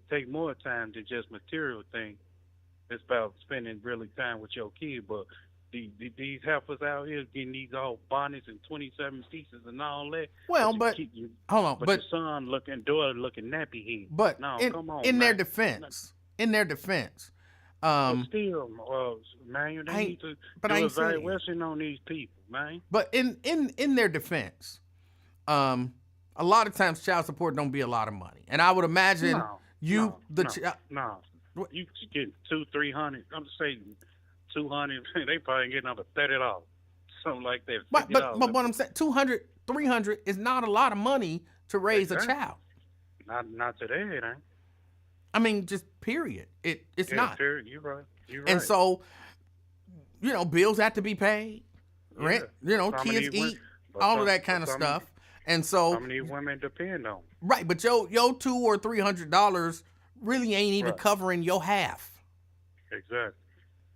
take more time than just material things. It's about spending really time with your kid, but these heifers out here getting these all bonnets and 27 pieces and all that. Well, hold on, but your son daughter looking nappy head. But no, come on, in man. their defense, but still, man, they need to do evaluation on these people, man. But in their defense, a lot of times child support don't be a lot of money, and I would imagine you get $200-300. I'm saying 200. They probably getting up to $30, something like that. But what I'm saying, $200-300 is not a lot of money to raise a child. Not today, it ain't. I mean, just period. It's not. Period. You're right. And so, bills have to be paid. Rent, kids eat, all of that kind of stuff. And so, how many women depend on? Right, but your $200 or $300 really ain't even covering your half. Exactly.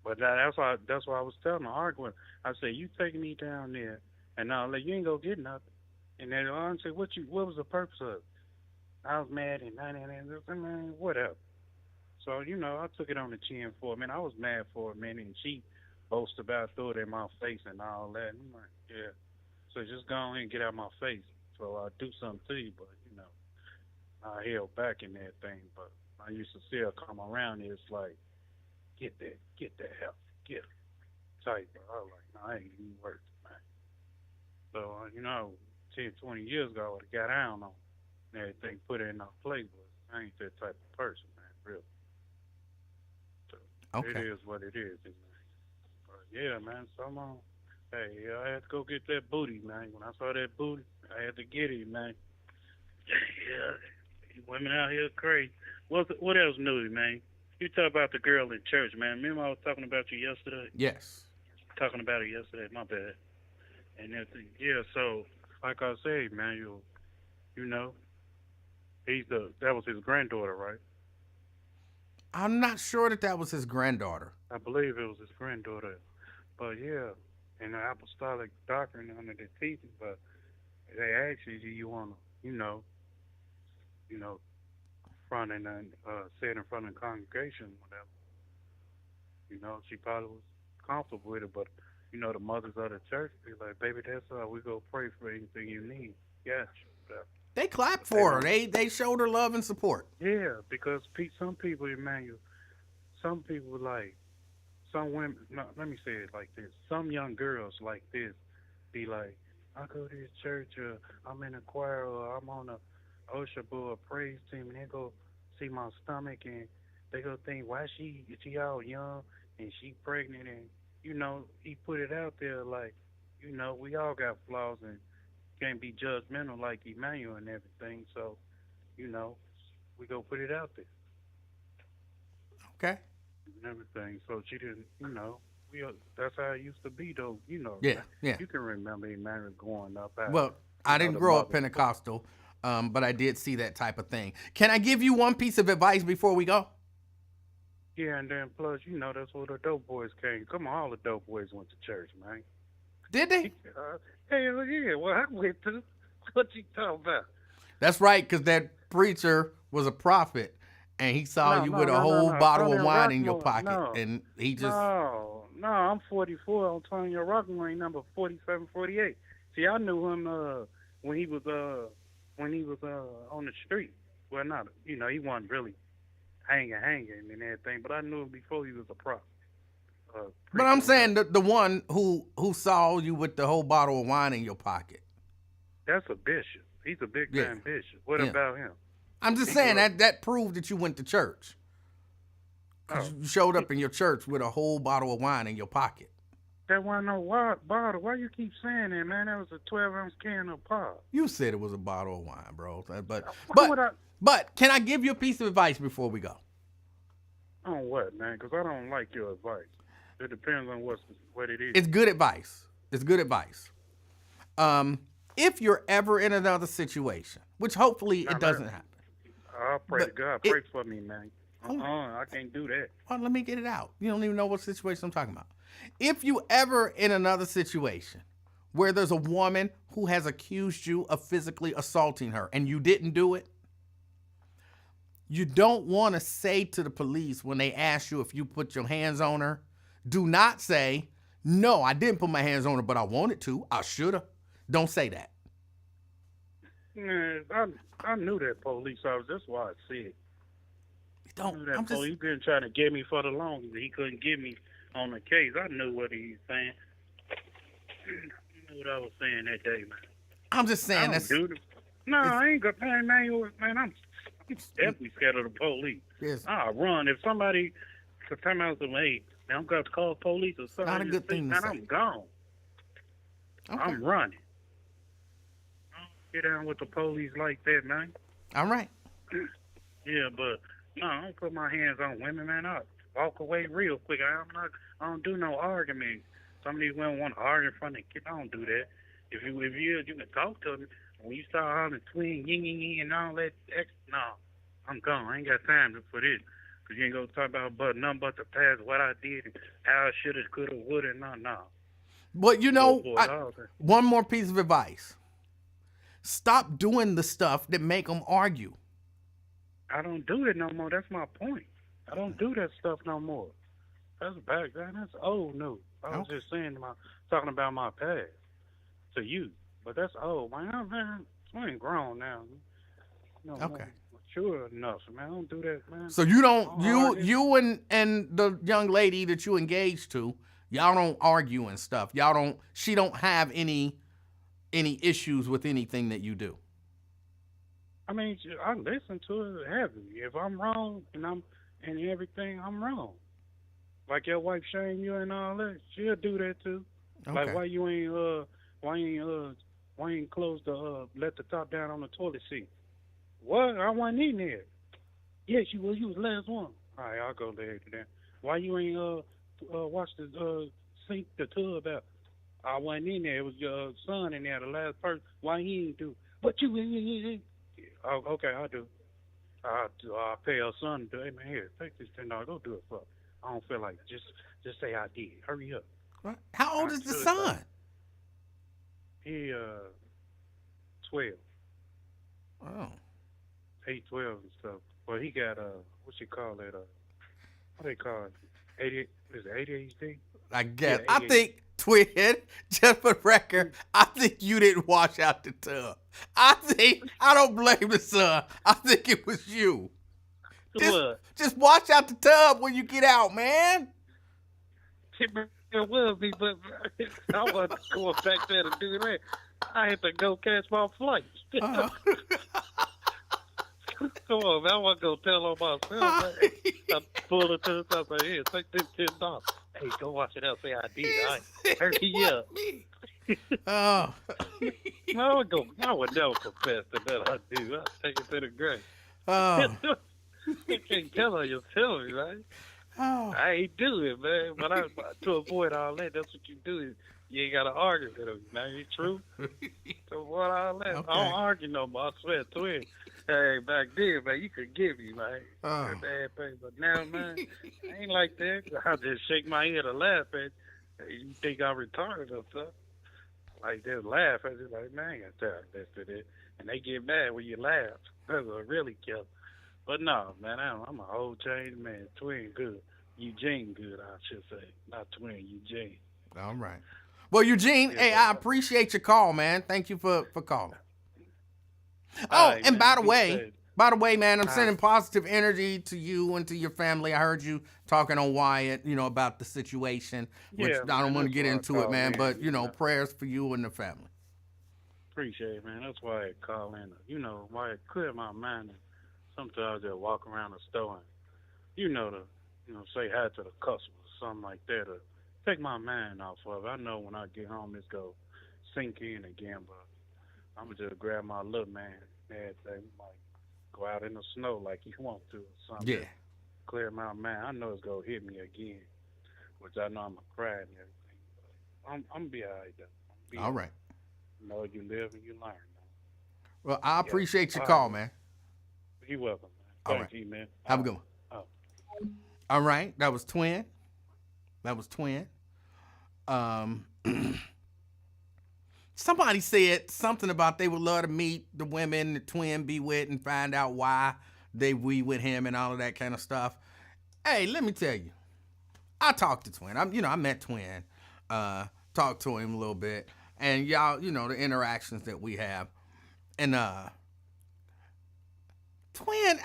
But that's why I was telling the argument. I said, you take me down there, and now you ain't gonna get nothing. And then I said, what was the purpose of it? I was mad and man, whatever. So, I took it on the chin for a minute. I was mad for a minute, and she boasted about threw it in my face and all that. And I'm like, yeah. So just go ahead and get out of my face. So I'll do something to you, but, I held back in that thing. But I used to see her come around here. It's like, get that help, get it. Type. I was like, no, I ain't even worth it, man. So, 10, 20 years ago, I would have got down on everything, put it in our place, but I ain't that type of person, man, really. So okay. It is what it is, man. But yeah, man, I had to go get that booty, man. When I saw that booty, I had to get it, man. Yeah, women out here crazy. What else new, man? You talk about the girl in church, man. Remember I was talking about you yesterday? Yes. Talking about her yesterday, my bad. And everything. Yeah, so like I said, man, that was his granddaughter, right? I'm not sure that was his granddaughter. I believe it was his granddaughter. But yeah, in the apostolic doctrine under the teaching, but they ask you, do you want to, front and say it in front of the congregation, whatever. She probably was comfortable with it, but the mothers of the church be like, baby, that's all. We go pray for anything you need. Yeah, whatever. They clapped for her. They showed her love and support. Yeah, because some people, Emanuel, some people like, some women, no, let me say it like this. Some young girls like this be like, I go to this church, I'm in a choir, or I'm on a usher board praise team, and they go see my stomach, and they go think, why she all young, and she pregnant, and, he put it out there like, we all got flaws, and can't be judgmental like Emanuel and everything. So, we go put it out there. Okay. And everything. So she didn't, that's how it used to be, though. Yeah. You can remember Emanuel growing up. Well, I didn't grow up Pentecostal, but I did see that type of thing. Can I give you one piece of advice before we go? Yeah, and then plus, that's where the dope boys came. Come on, all the dope boys went to church, man. Did they? Hell yeah. Well, I went to. What you talking about? That's right, because that preacher was a prophet, and he saw you with a whole bottle of wine in your pocket, and he just. No, I'm 44. I'm telling you, Rockland number 47, 48. See, I knew him when he was on the street. Well, not he wasn't really hanging and everything, but I knew him before he was a prophet. But I'm saying the one who saw you with the whole bottle of wine in your pocket. That's a bishop. He's a big time bishop. What about him? I'm just saying that proved that you went to church. Because you showed up in your church with a whole bottle of wine in your pocket. That wasn't no bottle. Why you keep saying that, man? That was a 12-ounce can of pop. You said it was a bottle of wine, bro. But can I give you a piece of advice before we go? On what, man? Because I don't like your advice. It depends on what it is. It's good advice. If you're ever in another situation, which hopefully it doesn't happen. I'll pray to God. Pray for me, man. I can't do that. Well, let me get it out. You don't even know what situation I'm talking about. If you ever in another situation where there's a woman who has accused you of physically assaulting her and you didn't do it, you don't want to say to the police when they ask you if you put your hands on her, do not say, no, I didn't put my hands on her, but I wanted to. I should have. Don't say that. Man, I knew that police officer. That's why I said. Don't. That police been trying to get me for the longest. He couldn't get me on the case. I knew what he was saying. I knew what I was saying that day, man. I'm just saying that's. No, I ain't got man. I'm definitely scared of the police. Yes. I run if somebody could come out to me. I'm going to call police or something. Not a good thing to say. I'm gone. Okay. I'm running. I don't get down with the police like that, man. All right. Yeah, but no, I don't put my hands on women, man. I walk away real quick. I don't do no argument. Some of these women want to argue in front of the kids. I don't do that. If you can talk to them. When you start hollering twin, yin, yin, yin, and all that, no, I'm gone. I ain't got time for this. Because you ain't going to talk about nothing but the past, what I did, and how I should have, could have, would have, no. But one more piece of advice. Stop doing the stuff that make them argue. I don't do it no more. That's my point. I don't do that stuff no more. That's back then. That's old news. I was just saying, talking about my past to you. But that's old, man. I ain't grown now. Okay. Mature enough, man. I don't do that, man. So you don't, you and the young lady that you engaged to, y'all don't argue and stuff. She don't have any issues with anything that you do. I mean, I listen to it heavily. If I'm wrong and everything, I'm wrong. Like your wife shaming you and all that, she'll do that too. Okay. Like why you ain't close the let the top down on the toilet seat? What? I wasn't in there. Yes, you was. You was the last one. All right, I'll go there to that. Why you ain't wash the sink the tub out? I wasn't in there. It was your son in there, the last person. Why he ain't do? But you. Oh, okay, I'll do. I'll pay your son to do. Hey man, here, take this $10. Go do it for. I don't feel like it. Just say I did. Hurry up. What? How old is the son? He 12. Oh. 8, 12 and stuff. Well, he got what you call it? What they call it? 88? Is it ADHD? I guess. Yeah, I think, Twin, just for the record, I think you didn't wash out the tub. I don't blame the son. I think it was you. Just wash out the tub when you get out, man. It was me, but I wasn't going back there to do that. I had to go catch my flight. Come on, man. I wasn't going to tell on myself. Man. I pulled it to the top. I said, here, take this $10. Hey, go wash it out. Say I did. Hurry up. Oh. I would never confess to that. I do. I'll take it to the grave. Oh. You can't tell her yourself, right? Oh. I ain't do it, man. But to avoid all that, that's what you do. You ain't got to argue with them. Now, you true? To avoid all that. Okay. I don't argue no more. I swear, Twin. Hey, back then, man, you could give me, man. Oh. But now, man, I ain't like that. I just shake my head and laugh at you. You think I'm retarded or something? Like, they laugh. I just like, man, I ain't got time for this. And they get mad when you laugh. That's what really kills. But no, man, I'm a whole changed man. Twin good. Eugene good, I should say. Not Twin, Eugene. All right. Well, Eugene, hey, I appreciate your call, man. Thank you for calling. Oh, right, and man, by the way, man, I'm sending positive energy to you and to your family. I heard you talking on Wyatt, about the situation, which I don't want to get into it, man, but, prayers for you and the family. Appreciate it, man. That's why I call in. Why it clear my mind. Sometimes I walk around the store and, say hi to the customers, something like that, or take my mind off of it. I know when I get home, it's going to sink in again, but I'm going to just grab my little man and everything, like go out in the snow like you want to or something. Yeah. Clear my mind. I know it's going to hit me again, which I know I'm going to cry and everything. But I'm going to be all right, though. All right. You live and you learn, man. Well, I appreciate your call, man. You're welcome, man. Thank you, man. Have a good one. Oh. All right. That was Twin. Somebody said something about they would love to meet the women the twin be with and find out why they be with him and all of that kind of stuff. Hey, let me tell you, I talked to Twin. I met Twin, talked to him a little bit, and y'all, the interactions that we have, and Twin,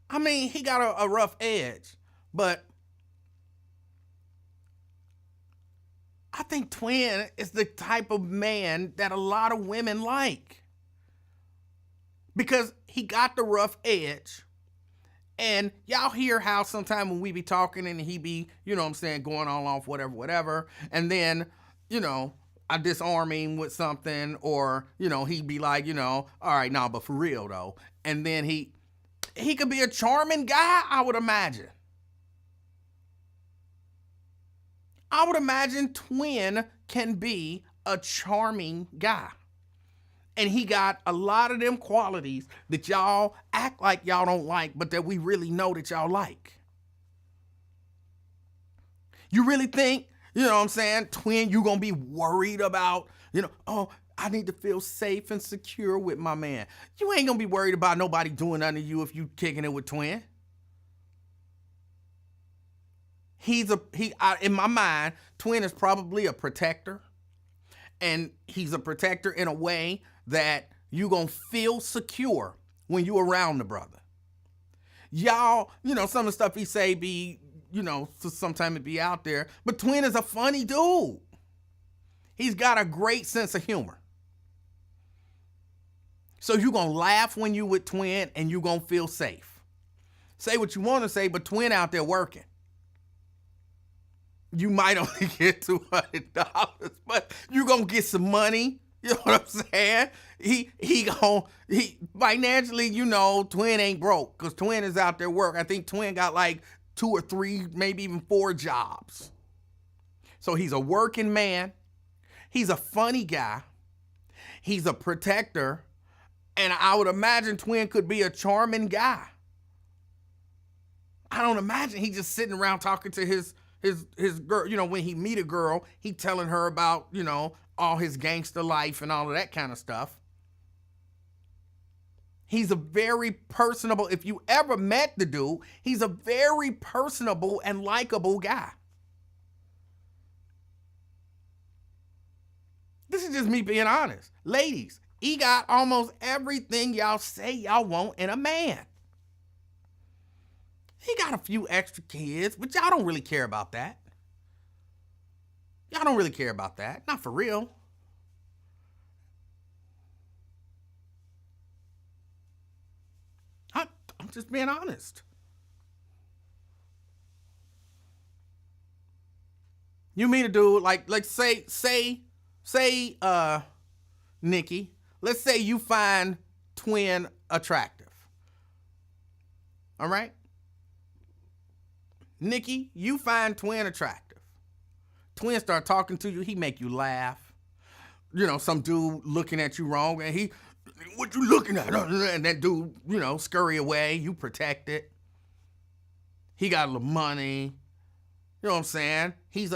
I mean, he got a rough edge, but I think Twin is the type of man that a lot of women like. Because he got the rough edge. And y'all hear how sometimes when we be talking and he be, going all off whatever. And then, I disarm him with something, or, he'd be like, all right, nah, but for real though. And then he could be a charming guy, I would imagine. I would imagine Twin can be a charming guy. And he got a lot of them qualities that y'all act like y'all don't like, but that we really know that y'all like. You really think, Twin, you gonna be worried about, oh, I need to feel safe and secure with my man. You ain't gonna be worried about nobody doing nothing to you if you kicking it with Twin. In my mind, Twin is probably a protector, and he's a protector in a way that you gonna feel secure when you around the brother. Y'all, some of the stuff he say be, sometimes it be out there, but Twin is a funny dude. He's got a great sense of humor. So you gonna laugh when you with Twin, and you gonna feel safe. Say what you want to say, but Twin out there working. You might only get $200, but you gonna get some money. You know what I'm saying? He financially, Twin ain't broke, because Twin is out there work. I think Twin got like 2 or 3, maybe even 4 jobs. So he's a working man. He's a funny guy. He's a protector. And I would imagine Twin could be a charming guy. I don't imagine he just sitting around talking to his girl, when he meet a girl, he telling her about, all his gangster life and all of that kind of stuff. He's a very personable, if you ever met the dude, he's a very personable and likable guy. This is just me being honest. Ladies, he got almost everything y'all say y'all want in a man. He got a few extra kids, but y'all don't really care about that. Y'all don't really care about that. Not for real. I'm just being honest. You mean a dude like say, Nikki, let's say you find Twin attractive. All right? Nikki, you find Twin attractive. Twin start talking to you, he make you laugh. Some dude looking at you wrong, and what you looking at? And that dude, scurry away, you protect it. He got a little money. You know what I'm saying? He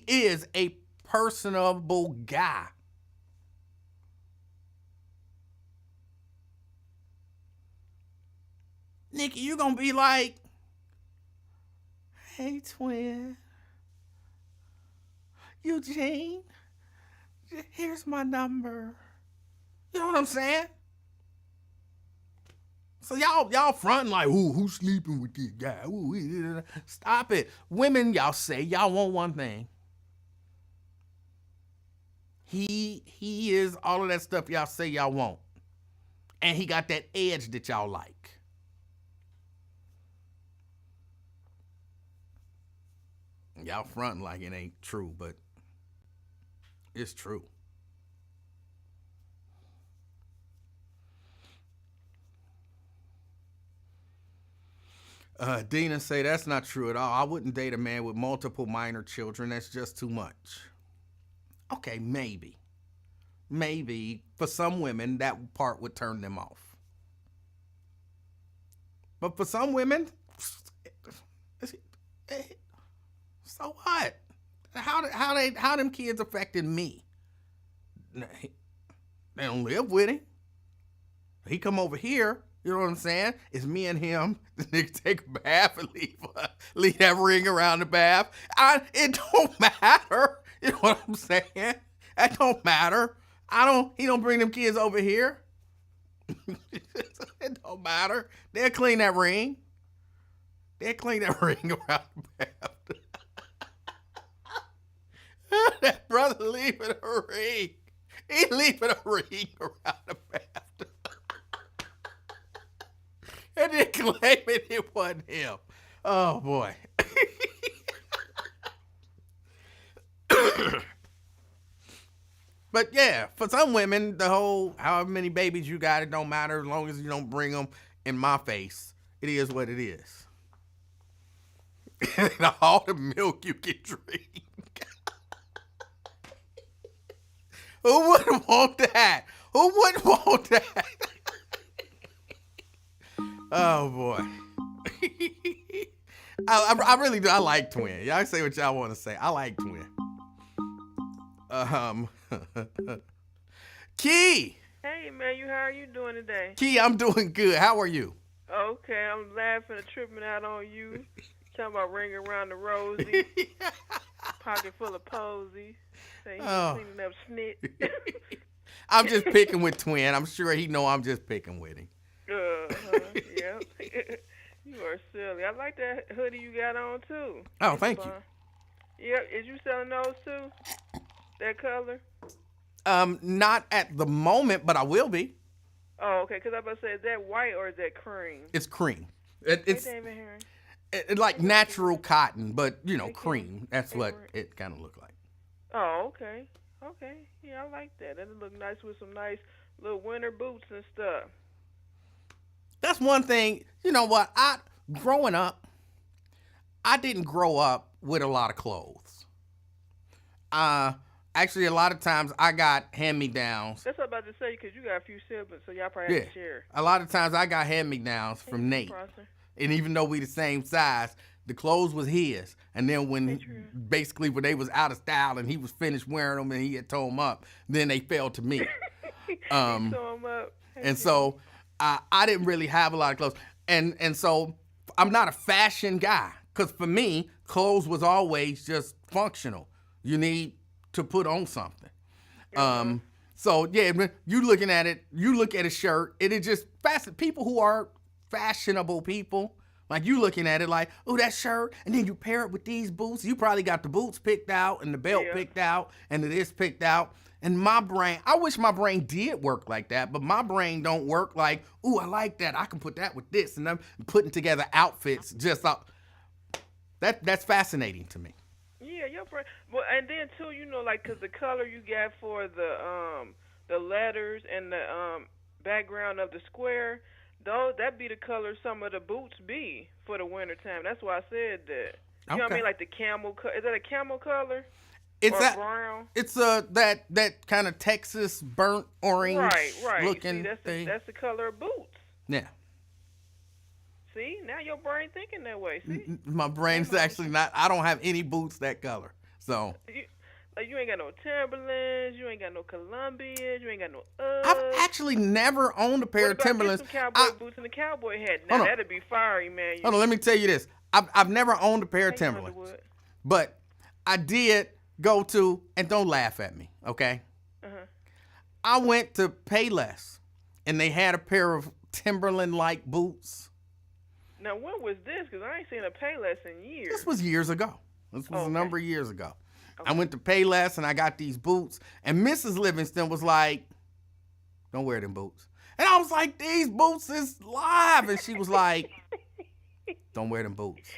is a personable guy. Nikki, you gonna be like, hey, Twin. Eugene, here's my number. You know what I'm saying? So y'all fronting like, ooh, who's sleeping with this guy? Ooh, stop it. Women, y'all say y'all want one thing. He is all of that stuff y'all say y'all want. And he got that edge that y'all like. Y'all fronting like it ain't true, but it's true. Dina say that's not true at all. I wouldn't date a man with multiple minor children. That's just too much. Okay, maybe. Maybe for some women that part would turn them off. But for some women, so what? How them kids affected me? They don't live with him. He come over here, you know what I'm saying? It's me and him. The nigga take a bath and leave that ring around the bath. It don't matter. You know what I'm saying? That don't matter. He don't bring them kids over here. It don't matter. They'll clean that ring. They'll clean that ring around the bath. That brother leaving a ring. He leaving a ring around the bath. And then claiming it wasn't him. Oh, boy. But, yeah, for some women, the whole however many babies you got, it don't matter as long as you don't bring them in my face. It is what it is. And all the milk you can drink. Who wouldn't want that? Who wouldn't want that? Oh, boy. I really do. I like Twin. Y'all say what y'all want to say. I like Twin. Key. Hey, man, how are you doing today? Key, I'm doing good. How are you? Okay, I'm laughing and tripping out on you. Talking about ring around the rosy. Pocket full of posy. Say he's cleaning up snit. I'm just picking with Twin. I'm sure he know I'm just picking with him. Yeah. You are silly. I like that hoodie you got on, too. Oh, thank you. Yeah, is you selling those, too? That color? Not at the moment, but I will be. Oh, okay, because I was about to say, is that white or is that cream? It's cream. It's like natural cotton, but, cream. That's what it kind of look like. Oh, okay. Okay. Yeah, I like that. That'll look nice with some nice little winter boots and stuff. That's one thing. You know what? Growing up, I didn't grow up with a lot of clothes. Actually, a lot of times I got hand-me-downs. That's what I'm about to say, because you got a few siblings, so y'all probably have to share. A lot of times I got hand-me-downs from Nate. And even though we the same size, the clothes was his. And then when they was out of style and he was finished wearing them and he had tore them up, then they fell to me. He tore them up. And so I didn't really have a lot of clothes. And so I'm not a fashion guy, because for me, clothes was always just functional. You need to put on something. So, yeah, you looking at it, you look at a shirt, it is just people who are fashionable people. Like, you looking at it like, oh, that shirt, and then you pair it with these boots. You probably got the boots picked out and the belt picked out and it is picked out. And my brain, I wish my brain did work like that, but my brain don't work like, ooh, I like that. I can put that with this. And I'm putting together outfits just that's fascinating to me. Yeah, your brain. Well, and then too, because the color you got for the letters and the background of the square, that be the color some of the boots be for the winter time. That's why I said that. You know what I mean? Like the camel color. Is that a camel color? It's or brown. It's that kind of Texas burnt orange looking thing. That's the color of boots. Yeah. See, now your brain thinking that way. See, my brain's actually not. I don't have any boots that color. So you ain't got no Timberlands, you ain't got no Columbias, you ain't got no Uggs. I've actually never owned a pair of Timberlands. Get some cowboy boots and a cowboy hat. Now that'd be fiery, man. Hold on, let me tell you this. I've never owned a pair of Timberlands, but I did go to, and don't laugh at me, okay? I went to Payless, and they had a pair of Timberland-like boots. Now, when was this? Because I ain't seen a Payless in years. This was years ago. This was a number of years ago. Okay. I went to Payless, and I got these boots, and Mrs. Livingston was like, don't wear them boots. And I was like, these boots is live. And she was like, don't wear them boots.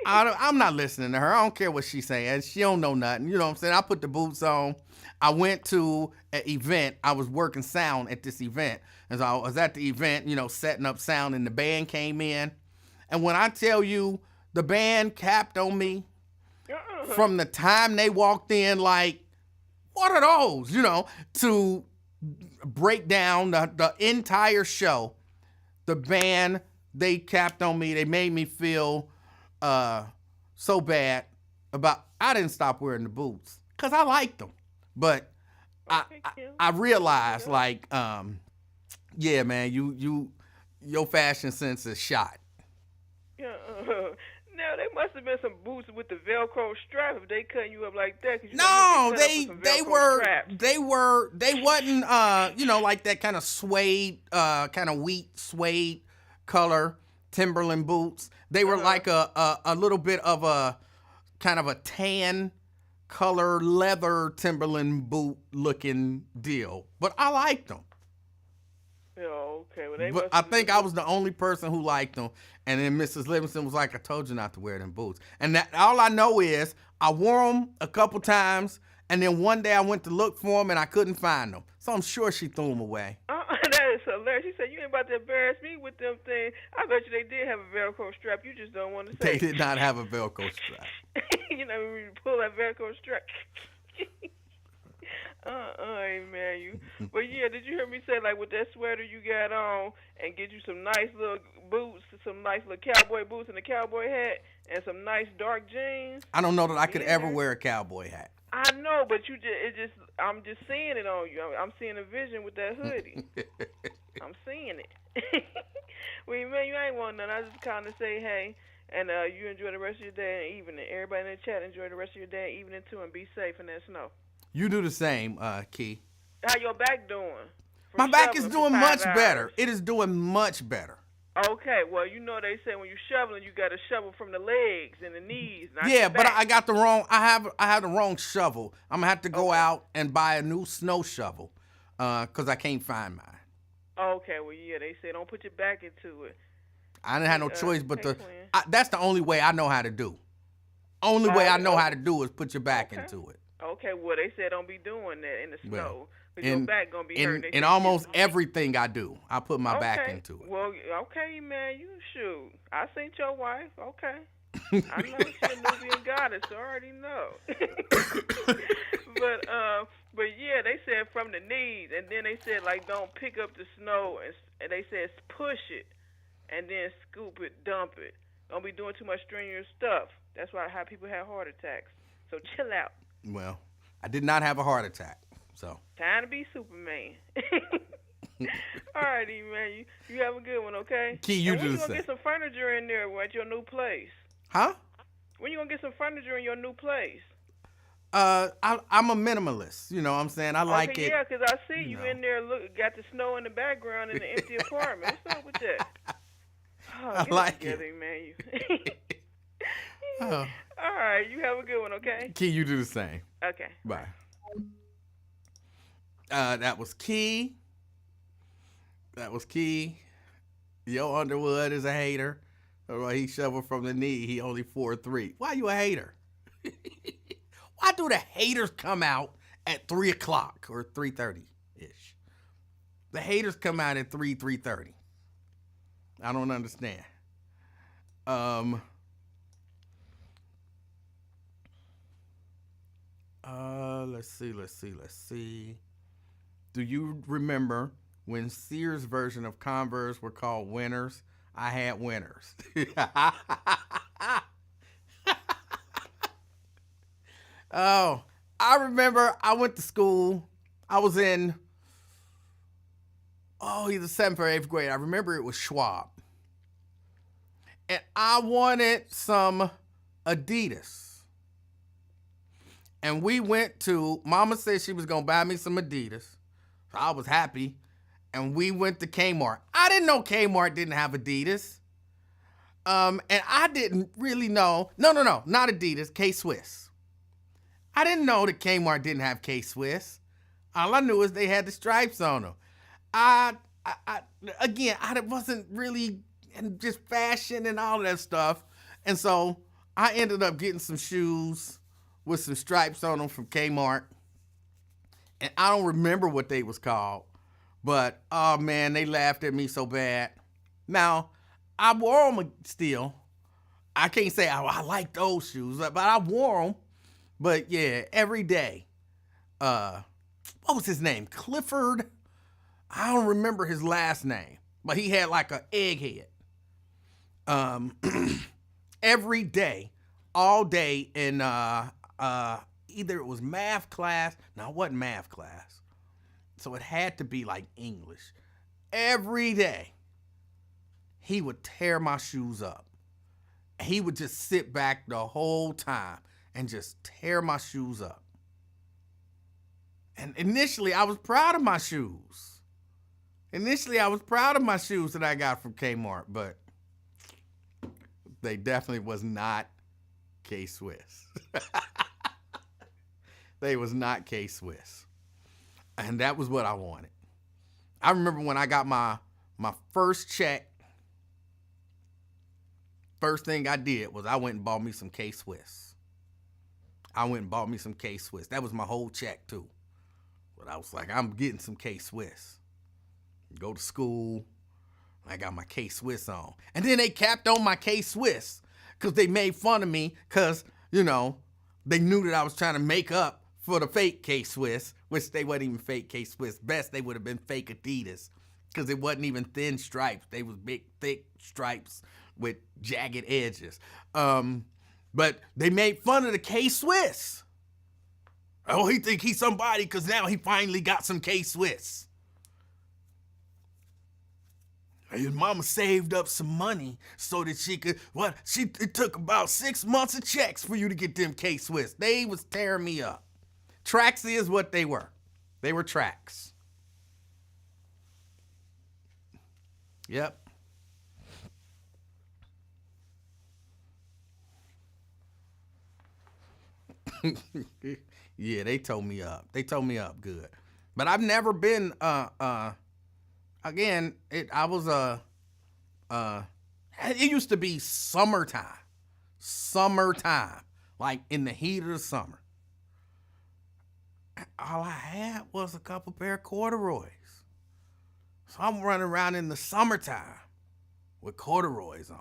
I'm not listening to her. I don't care what she's saying. She don't know nothing. You know what I'm saying? I put the boots on. I went to an event. I was working sound at this event. And so I was at the event, setting up sound, and the band came in. And when I tell you the band capped on me from the time they walked in, like, what are those? To break down the entire show, the band, they capped on me. They made me feel so bad I didn't stop wearing the boots because I liked them. But Okay, Kim. I realized like, yeah, man, your fashion sense is shot. Yeah. Now they must have been some boots with the Velcro strap if they cutting you up like that. 'Cause you know No, you get cut up with some Velcro straps. they wasn't like that kind of suede, kind of wheat suede color Timberland boots. They were like a little bit of a kind of a tan color leather Timberland boot looking deal, but I liked them. Yeah, okay. Well, they But must I have think been- I was the only person who liked them. And then Mrs. Livingston was like, I told you not to wear them boots. And that all I know is I wore them a couple times, and then one day I went to look for them, and I couldn't find them. So I'm sure she threw them away. That is hilarious. She said, you ain't about to embarrass me with them things. I bet you they did have a Velcro strap. You just don't want to say They did not have a Velcro strap. You know, when you pull that Velcro strap. Man, you. But yeah, did you hear me say like with that sweater you got on and get you some nice little boots, some nice little cowboy boots and a cowboy hat and some nice dark jeans? I don't know that I could ever wear a cowboy hat. I know, but I'm just seeing it on you. I'm seeing a vision with that hoodie. I'm seeing it. Well, man, you ain't want none. I just kind of say, hey, and you enjoy the rest of your day and evening. Everybody in the chat, enjoy the rest of your day and evening too, and be safe in that snow. You do the same, Key. How your back doing? My back is doing much 5 better. hours. It is doing much better. Okay, well, you know they say when you're shoveling, you got to shovel from the legs and the knees. Not Yeah, your but back. I got the wrong. I have the wrong shovel. I'm gonna have to go out and buy a new snow shovel, cause I can't find mine. Okay, well, yeah, they say don't put your back into it. I didn't have no choice but hey, to. Quinn. That's the only way I know how to do. Only way I know how to do is put your back into it. Okay, well, they said don't be doing that in the Well, snow. Because your back going to be hurting. In almost everything I do, I put my back into it. Well, okay, man, you shoot. I seen your wife. Okay. I know she's a Nubian goddess. I already know. But yeah, they said from the knees, and then they said like don't pick up the snow, and they said push it, and then scoop it, dump it. Don't be doing too much strenuous stuff. That's why how people have heart attacks. So chill out. Well, I did not have a heart attack, so. Time to be Superman. All righty, man. You have a good one, okay? Key, you and do when the you gonna same. get some furniture in there at your new place? Huh? When you gonna get some furniture in your new place? I'm a minimalist. You know what I'm saying? I like okay, it. Yeah, because I see you in there. Look, got the snow in the background in the empty apartment. What's up with that? Oh, I like together, it. Man, you. Oh. All right, you have a good one, okay? Key, you do the same. Okay. Bye. That was Key. Yo Underwood is a hater. He shoveled from the knee. He only 4'3". Why you a hater? Why do the haters come out at 3 o'clock or 3:30-ish? The haters come out at 3:30. I don't understand. Let's see. Do you remember when Sears' version of Converse were called Winners? I had Winners. Oh, I remember I went to school. I was in, either 7th or 8th grade. I remember it was Schwab. And I wanted some Adidas. And we went to, Mama said she was going to buy me some Adidas. So I was happy. And we went to Kmart. I didn't know Kmart didn't have Adidas. And I didn't really know. No, not Adidas, K-Swiss. I didn't know that Kmart didn't have K-Swiss. All I knew is they had the stripes on them. I wasn't really in just fashion and all of that stuff. And so I ended up getting some shoes with some stripes on them from Kmart. And I don't remember what they was called. But, oh man, they laughed at me so bad. Now, I wore them still. I can't say I like those shoes, but I wore them. But yeah, every day. What was his name? Clifford? I don't remember his last name. But he had like an egghead. Every day, all day in either it was math class. No, it wasn't math class. So it had to be like English. Every day, he would tear my shoes up. He would just sit back the whole time and just tear my shoes up. And initially, I was proud of my shoes. That I got from Kmart, but they definitely was not K-Swiss. They was not K-Swiss. And that was what I wanted. I remember when I got my first check, first thing I did was I went and bought me some K-Swiss. That was my whole check too. But I was like, I'm getting some K-Swiss. Go to school. I got my K-Swiss on. And then they capped on my K-Swiss because they made fun of me because, you know, they knew that I was trying to make up for the fake K-Swiss, which they wasn't even fake K-Swiss. Best, they would have been fake Adidas because it wasn't even thin stripes. They was big, thick stripes with jagged edges. But they made fun of the K-Swiss. Oh, he think he's somebody because now he finally got some K-Swiss. His mama saved up some money so that she could, it took about 6 months of checks for you to get them K-Swiss. They was tearing me up. Tracks is what they were. They were tracks. Yep. Yeah, they tore me up. They tore me up good. But I've never been again, it used to be summertime. Like in the heat of the summer. All I had was a couple pair of corduroys. So I'm running around in the summertime with corduroys on.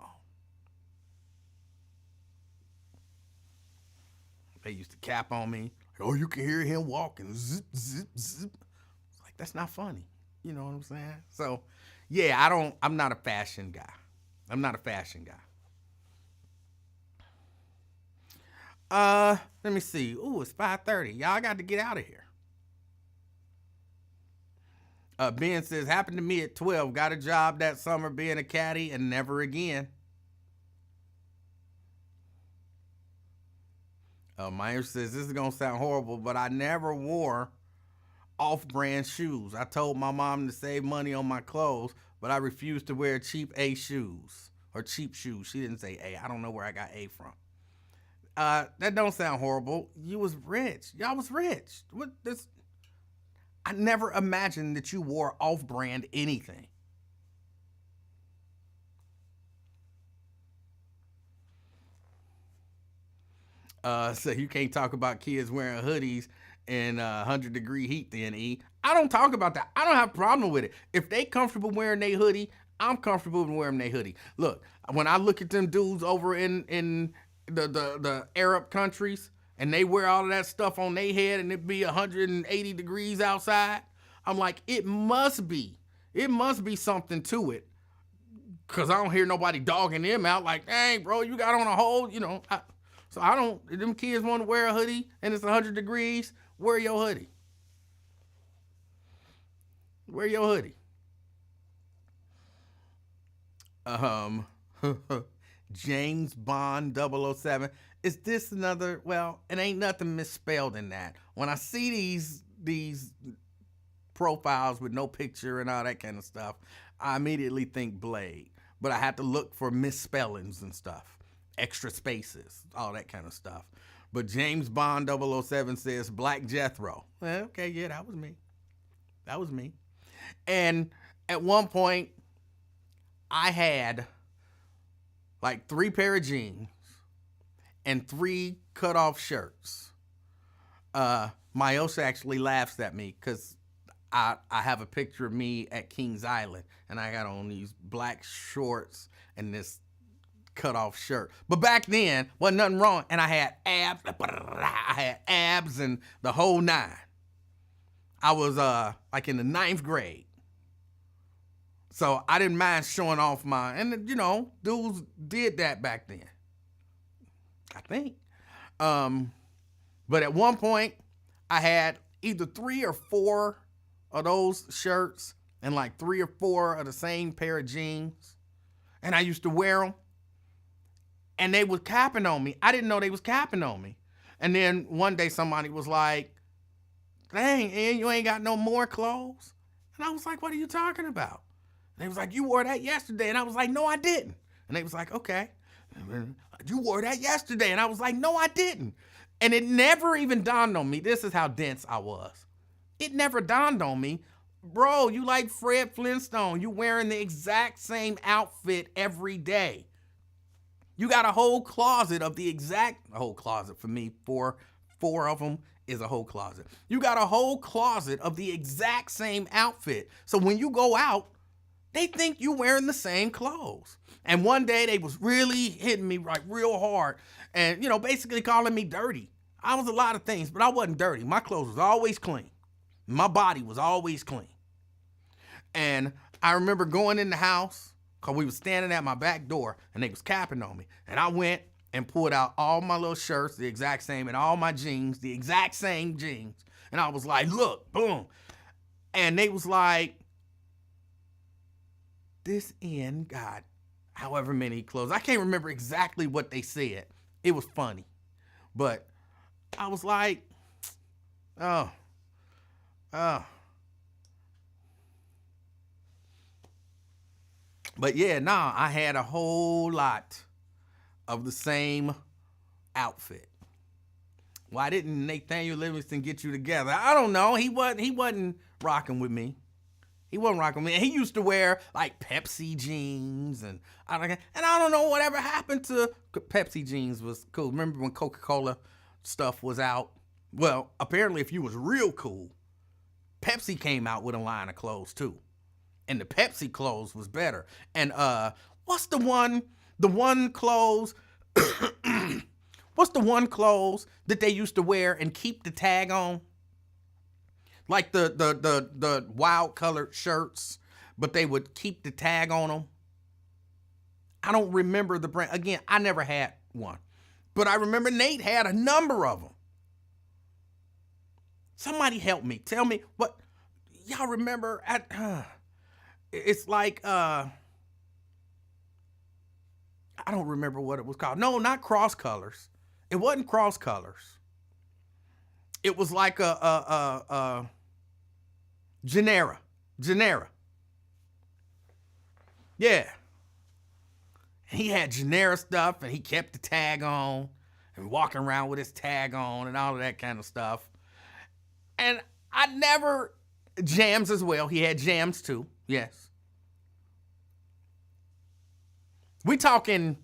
They used to cap on me. Oh, you can hear him walking. Zip, zip, zip. It's like, that's not funny. You know what I'm saying? So, yeah, I'm not a fashion guy. Let me see. Ooh, it's 5:30. Y'all got to get out of here. Ben says, happened to me at 12. Got a job that summer being a caddy and never again. Myers says, this is going to sound horrible, but I never wore off-brand shoes. I told my mom to save money on my clothes, but I refused to wear cheap A shoes or cheap shoes. She didn't say A. I don't know where I got A from. That don't sound horrible. You was rich. Y'all was rich. I never imagined that you wore off-brand anything. So you can't talk about kids wearing hoodies in 100-degree heat then, E. I don't talk about that. I don't have a problem with it. If they comfortable wearing their hoodie, I'm comfortable wearing their hoodie. Look, when I look at them dudes over in the Arab countries and they wear all of that stuff on their head and it be 180 degrees outside, I'm like, it must be something to it. Cause I don't hear nobody dogging them out like, dang, bro, you got on a whole, you know. So I don't, if them kids want to wear a hoodie and it's 100 degrees, wear your hoodie. Wear your hoodie. James Bond 007. Is this another, well, it ain't nothing misspelled in that. When I see these profiles with no picture and all that kind of stuff, I immediately think Blade. But I had to look for misspellings and stuff. Extra spaces, all that kind of stuff. But James Bond 007 says Black Jethro. Well, okay, yeah, that was me. And at one point, I had like 3 pair of jeans and 3 cut-off shirts. Mayosha actually laughs at me because I have a picture of me at Kings Island, and I got on these black shorts and this cut-off shirt. But back then, wasn't nothing wrong, and I had abs and the whole 9. I was like in the 9th grade. So I didn't mind showing off and you know, dudes did that back then. I think. But at one point, I had either 3 or 4 of those shirts and like 3 or 4 of the same pair of jeans. And I used to wear them. And they was capping on me. I didn't know they was capping on me. And then one day somebody was like, dang, Ian, you ain't got no more clothes? And I was like, what are you talking about? And they was like, you wore that yesterday. And I was like, no, I didn't. And they was like, okay. You wore that yesterday. And I was like, no, I didn't. And it never even dawned on me. This is how dense I was. It never dawned on me. Bro, you like Fred Flintstone. You wearing the exact same outfit every day. You got a whole closet of a whole closet for me, four of them is a whole closet. You got a whole closet of the exact same outfit. So when you go out, they think you wearing the same clothes. And one day they was really hitting me like real hard and, basically calling me dirty. I was a lot of things, but I wasn't dirty. My clothes was always clean. My body was always clean. And I remember going in the house, because we was standing at my back door and they was capping on me. And I went and pulled out all my little shirts, the exact same, and all my jeans, the exact same jeans. And I was like, look, boom. And they was like, this Ian got however many clothes. I can't remember exactly what they said. It was funny. But I was like, oh. But yeah, I had a whole lot of the same outfit. Why didn't Emanuel Livingston get you together? I don't know. He wasn't rocking with me. He wasn't rocking with me. And he used to wear like Pepsi jeans and I don't know whatever happened to Pepsi jeans was cool. Remember when Coca-Cola stuff was out? Well, apparently if you was real cool, Pepsi came out with a line of clothes too. And the Pepsi clothes was better. And what's the one clothes what's the one clothes that they used to wear and keep the tag on? Like the wild colored shirts, but they would keep the tag on them. I don't remember the brand. Again, I never had one. But I remember Nate had a number of them. Somebody help me. Tell me what y'all remember it's like, I don't remember what it was called. No, not cross colors. It wasn't cross colors. It was like a Genera. Yeah. He had Genera stuff and he kept the tag on and walking around with his tag on and all of that kind of stuff. And I never, Jams as well. He had Jams too. Yes. We talking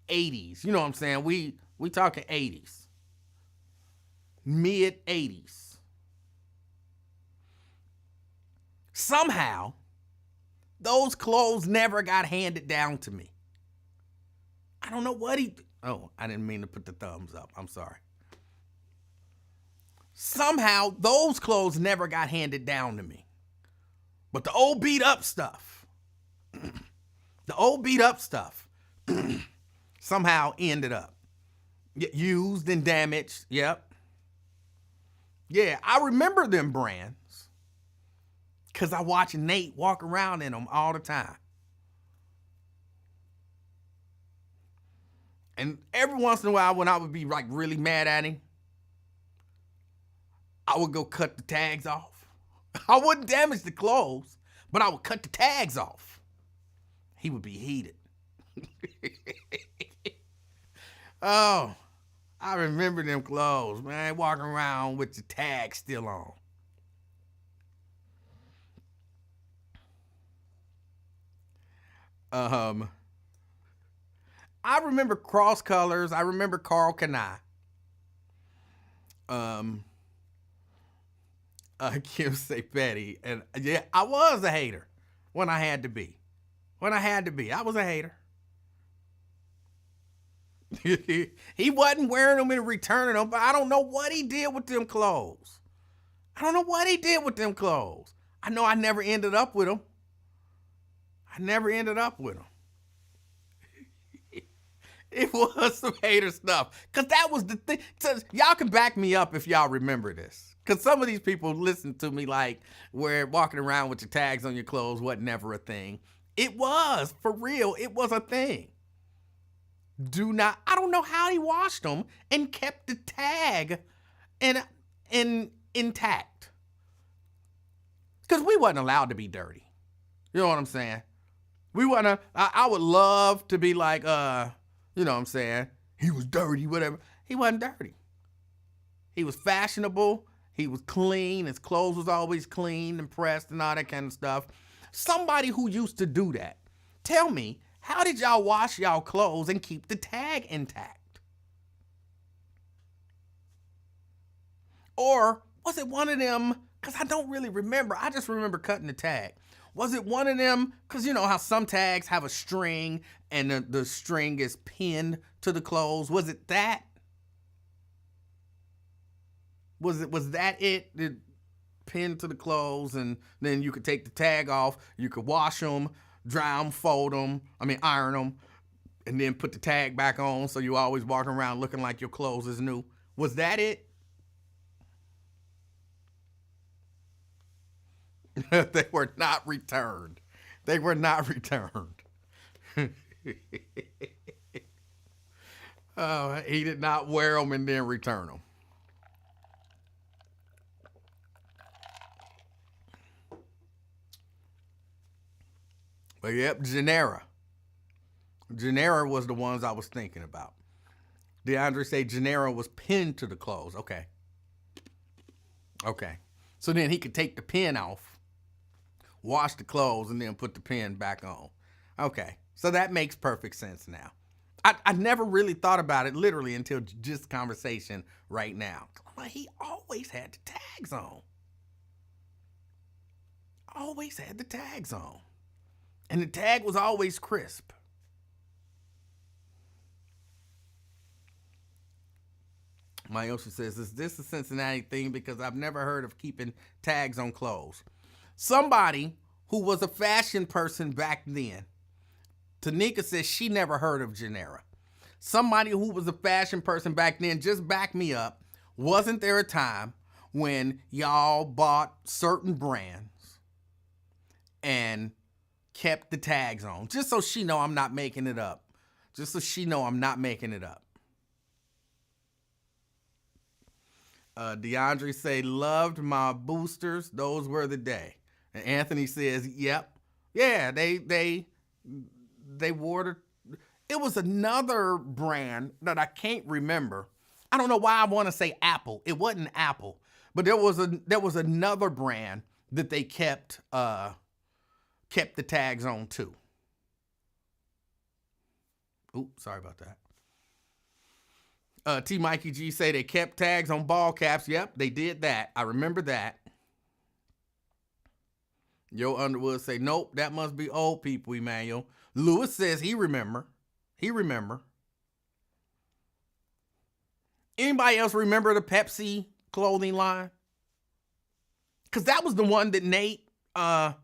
80s. You know what I'm saying? We talking 80s. Mid 80s. Somehow, those clothes never got handed down to me. I don't know what oh, I didn't mean to put the thumbs up. I'm sorry. Somehow, those clothes never got handed down to me. But the old beat up stuff, somehow ended up used and damaged. Yep. Yeah, I remember them brands because I watch Nate walk around in them all the time. And every once in a while when I would be like really mad at him, I would go cut the tags off. I wouldn't damage the clothes, but I would cut the tags off. He would be heated. Oh, I remember them clothes, man. Walking around with the tag still on. I remember cross colors. I remember Carl Kanai. Kim say Petty. And yeah, I was a hater when I had to be. I was a hater. He wasn't wearing them and returning them, but I don't know what he did with them clothes. I know I never ended up with them. It was some hater stuff. Because that was the thing. Y'all can back me up if y'all remember this. Because some of these people listen to me like where walking around with your tags on your clothes wasn't never a thing. It was, for real, it was a thing. I don't know how he washed them and kept the tag intact. Because we wasn't allowed to be dirty. You know what I'm saying? I would love to be like, you know what I'm saying? He was dirty, whatever. He wasn't dirty. He was fashionable. He was clean. His clothes was always clean and pressed and all that kind of stuff. Somebody who used to do that, tell me, how did y'all wash y'all clothes and keep the tag intact? Or was it one of them, because I don't really remember. I just remember cutting the tag. Was it one of them, because you know how some tags have a string and the string is pinned to the clothes? Was it that? Was that it? Pinned to the clothes, and then you could take the tag off. You could wash them, dry them, iron them, and then put the tag back on so you always walking around looking like your clothes is new. Was that it? They were not returned. They were not returned. He did not wear them and then return them. But yep, Genera. Genera was the ones I was thinking about. DeAndre said Genera was pinned to the clothes. Okay. So then he could take the pin off, wash the clothes, and then put the pin back on. Okay. So that makes perfect sense now. I never really thought about it literally until just conversation right now. He always had the tags on. Always had the tags on. And the tag was always crisp. Myosha says, is this a Cincinnati thing? Because I've never heard of keeping tags on clothes. Somebody who was a fashion person back then. Tanika says she never heard of Genera. Somebody who was a fashion person back then, just back me up. Wasn't there a time when y'all bought certain brands and kept the tags on? Just so she know I'm not making it up. DeAndre say, loved my boosters. Those were the day. And Anthony says, yep. Yeah, they wore the... It was another brand that I can't remember. I don't know why I want to say Apple. It wasn't Apple. But there was another brand that they kept the tags on too. Oops, sorry about that. T. Mikey G say they kept tags on ball caps. Yep, they did that. I remember that. Yo Underwood say, nope, that must be old people, Emanuel. Lewis says he remember. Anybody else remember the Pepsi clothing line? Because that was the one that Nate, I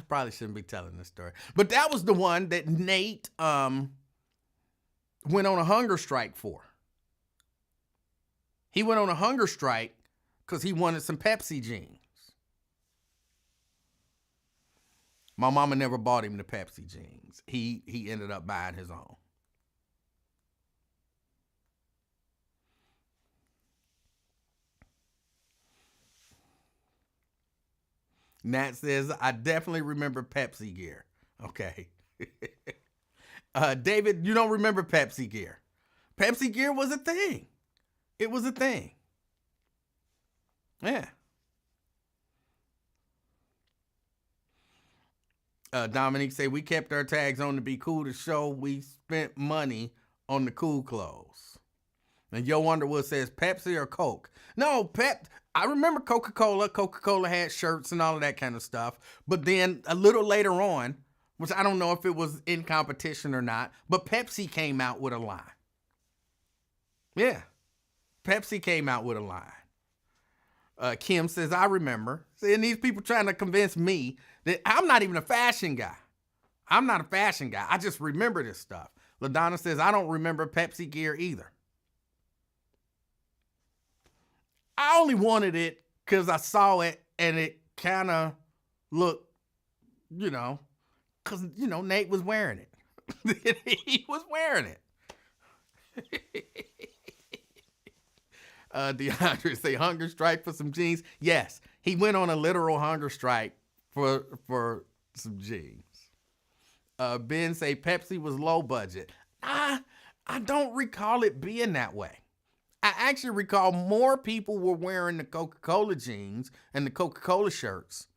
probably shouldn't be telling this story, but that was the one that Nate went on a hunger strike for. He went on a hunger strike because he wanted some Pepsi jeans. My mama never bought him the Pepsi jeans. He ended up buying his own. Nat says, I definitely remember Pepsi gear. Okay. David, you don't remember Pepsi gear. Pepsi gear was a thing. It was a thing. Yeah. Dominique say, we kept our tags on to be cool to show we spent money on the cool clothes. And Yo Underwood says, Pepsi or Coke? No, I remember Coca-Cola. Coca-Cola had shirts and all of that kind of stuff. But then a little later on, which I don't know if it was in competition or not, but Pepsi came out with a line. Yeah. Pepsi came out with a line. Kim says, I remember. And these people trying to convince me that I'm not even a fashion guy. I'm not a fashion guy. I just remember this stuff. LaDonna says, I don't remember Pepsi gear either. I only wanted it because I saw it and it kind of looked, because, Nate was wearing it. He was wearing it. DeAndre say hunger strike for some jeans. Yes, he went on a literal hunger strike for some jeans. Ben say Pepsi was low budget. I don't recall it being that way. I actually recall more people were wearing the Coca-Cola jeans and the Coca-Cola shirts,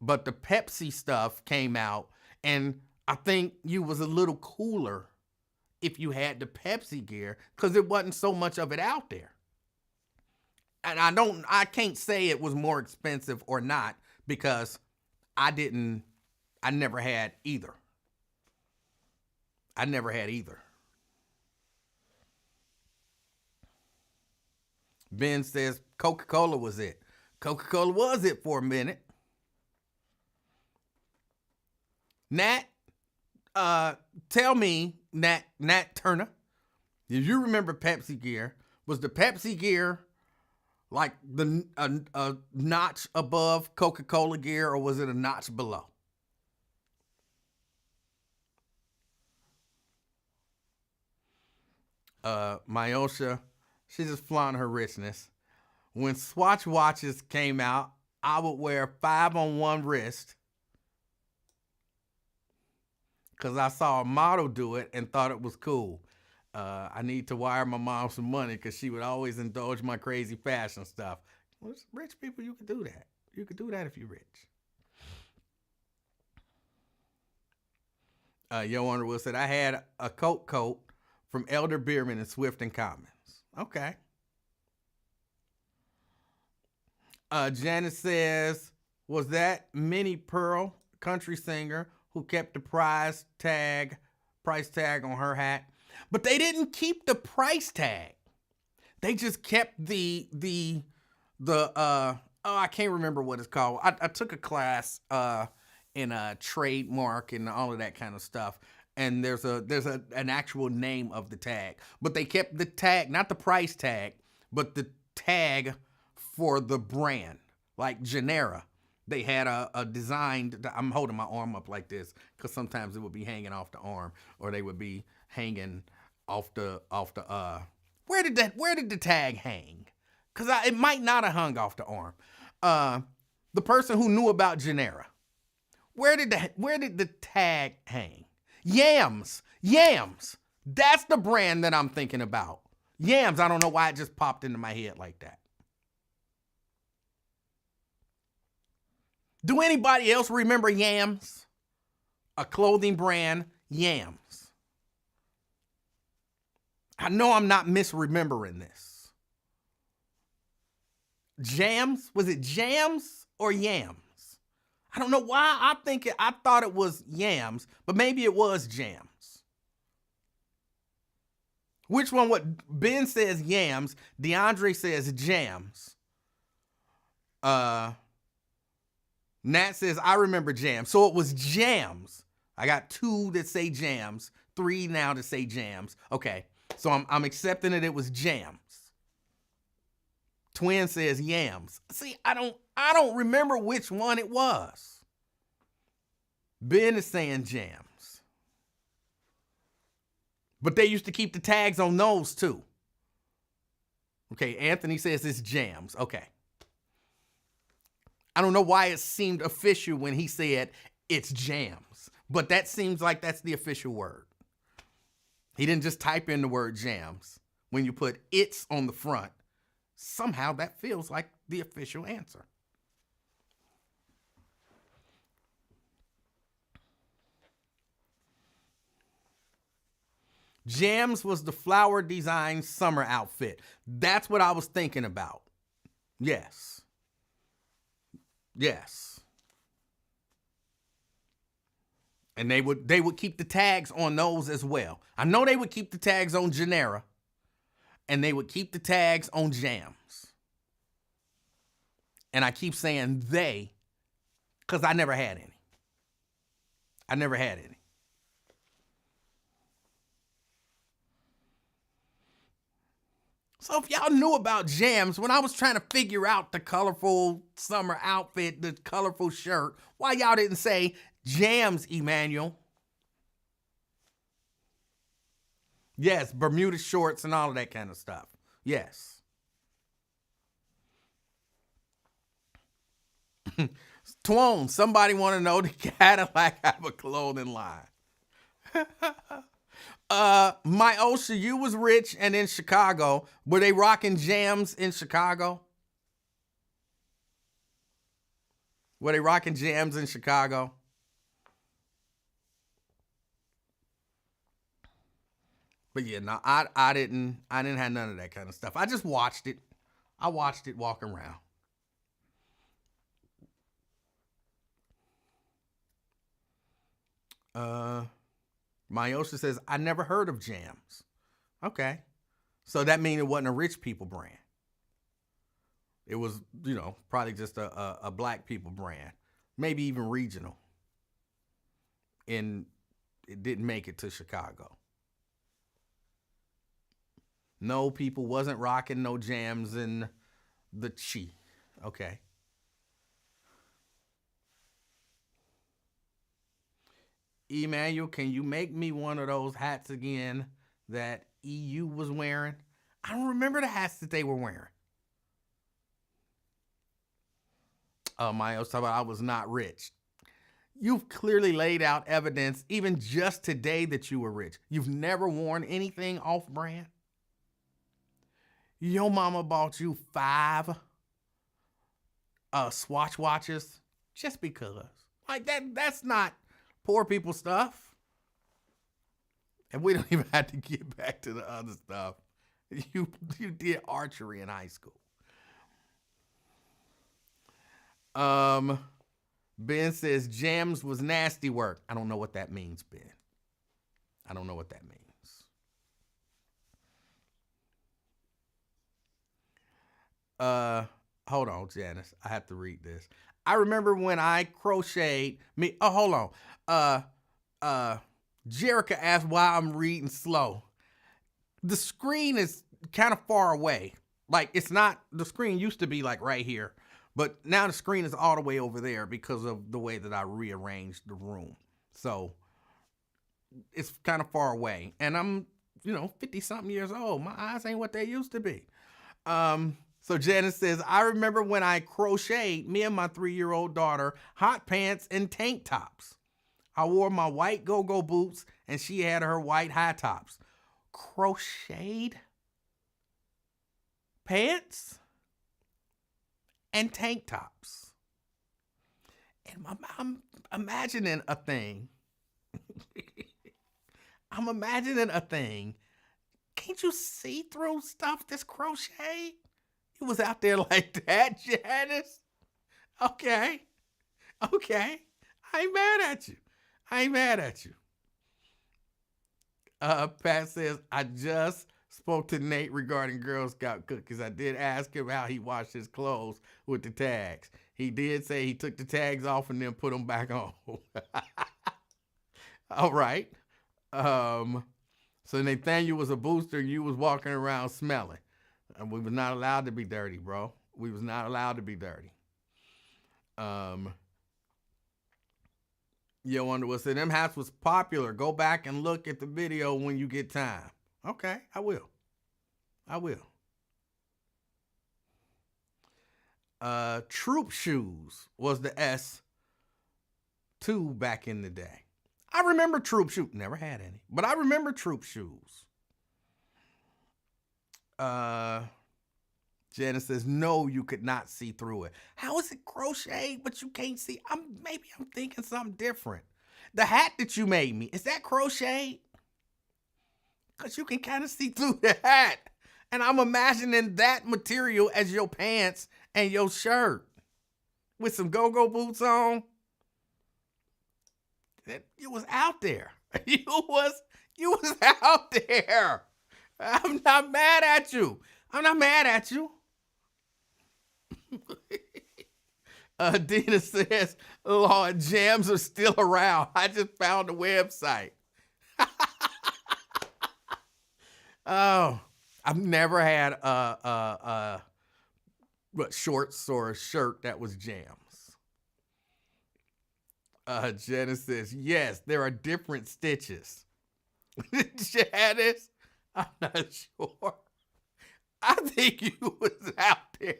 but the Pepsi stuff came out, and I think you was a little cooler if you had the Pepsi gear because there wasn't so much of it out there. And I can't say it was more expensive or not because I never had either. I never had either. Ben says Coca-Cola was it. Coca-Cola was it for a minute. Nat, tell me, Nat Turner, if you remember Pepsi gear, was the Pepsi gear like a notch above Coca-Cola gear, or was it a notch below? Myosha, she's just flaunting her richness. When Swatch watches came out, I would wear 5 on one wrist because I saw a model do it and thought it was cool. I need to wire my mom some money because she would always indulge my crazy fashion stuff. Well, rich people, you can do that. You can do that if you're rich. Yo Underwood said, I had a coat from Elder Beerman and Swift and Commons. Okay. Janice says, was that Minnie Pearl, country singer, who kept the price tag on her hat? But they didn't keep the price tag. They just kept the I can't remember what it's called. I took a class in a trademark and all of that kind of stuff. And there's an actual name of the tag. But they kept the tag, not the price tag, but the tag for the brand. Like Genera. They had a designed, I'm holding my arm up like this because sometimes it would be hanging off the arm, or they would be hanging off the where did the tag hang? Because it might not have hung off the arm. The person who knew about Genera, where did the tag hang? Yams. That's the brand that I'm thinking about. Yams. I don't know why it just popped into my head like that. Do anybody else remember Yams? A clothing brand, Yams. I know I'm not misremembering this. Jams? Was it Jams or Yams? I don't know why I thought it was Yams, but maybe it was Jams. Which one? What Ben says Yams, DeAndre says Jams. Nat says, I remember Jams. So it was Jams. I got 2 that say Jams, 3 now that say Jams. Okay, so I'm accepting it was Jams. Twin says Yams. See, I don't remember which one it was. Ben is saying Jams. But they used to keep the tags on those too. Okay, Anthony says it's Jams. Okay. I don't know why it seemed official when he said it's Jams, but that seems like that's the official word. He didn't just type in the word Jams. When you put it's on the front, somehow that feels like the official answer. Jams was the flower design summer outfit. That's what I was thinking about. Yes. And they would keep the tags on those as well. I know they would keep the tags on Genera, and they would keep the tags on Jams. And I keep saying they, because I never had any. So if y'all knew about jams, when I was trying to figure out the colorful summer outfit, the colorful shirt, why y'all didn't say jams, Emanuel? Yes, Bermuda shorts and all of that kind of stuff. Yes. Twone, somebody want to know the Cadillac have a clothing line? My Osha, you was rich and in Chicago. Were they rocking jams in Chicago? Were they rocking jams in Chicago? But yeah, no, I didn't have none of that kind of stuff. I just watched it. I watched it walking around. Myosha says, I never heard of jams. Okay. So that means it wasn't a rich people brand. It was, probably just a black people brand. Maybe even regional. And it didn't make it to Chicago. No, people wasn't rocking no jams in the Chi. Okay. Emanuel, can you make me one of those hats again that EU was wearing? I don't remember the hats that they were wearing. Mayo, so I was not rich. You've clearly laid out evidence, even just today, that you were rich. You've never worn anything off-brand. Your mama bought you 5 Swatch watches just because. Like that's not poor people stuff. And we don't even have to get back to the other stuff. You did archery in high school. Ben says jams was nasty work. I don't know what that means, Ben. I don't know what that means. Hold on, Janice. I have to read this. I remember when I crocheted me. Oh, hold on. Jerica asked why I'm reading slow. The screen is kind of far away. Like it's not, the screen used to be like right here, but now the screen is all the way over there because of the way that I rearranged the room. So it's kind of far away. And I'm, 50 something years old. My eyes ain't what they used to be. So Janice says, I remember when I crocheted me and my 3-year-old daughter hot pants and tank tops. I wore my white go-go boots and she had her white high tops. Crocheted pants and tank tops. And I'm imagining a thing. I'm imagining a thing. Can't you see through stuff that's crocheted? You was out there like that, Janice? Okay. I ain't mad at you. Pat says, I just spoke to Nate regarding Girl Scout cookies. I did ask him how he washed his clothes with the tags. He did say he took the tags off and then put them back on. All right. So Nathaniel was a booster and you was walking around smelling. And we was not allowed to be dirty, bro. We was not allowed to be dirty. Yo Underwood said, them hats was popular. Go back and look at the video when you get time. Okay, I will. Troop shoes was the S2 back in the day. I remember troop shoes. Never had any, but I remember troop shoes. Janice says, no, you could not see through it. How is it crocheted, but you can't see? Maybe I'm thinking something different. The hat that you made me, is that crocheted? Because you can kind of see through the hat. And I'm imagining that material as your pants and your shirt with some go-go boots on. You was out there. You was out there. I'm not mad at you. Dina says, Lord, jams are still around. I just found the website. Oh, I've never had shorts or a shirt that was jams. Janice says, yes, there are different stitches. Janice, I'm not sure. I think you was out there.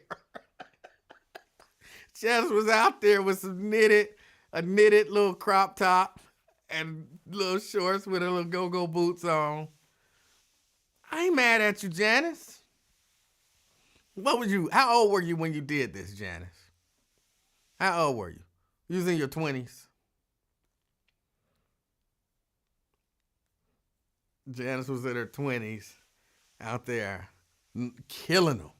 Janice was out there with a knitted little crop top and little shorts with a little go-go boots on. I ain't mad at you, Janice. How old were you when you did this, Janice? How old were you? You was in your 20s. Janice was in her 20s out there killing them.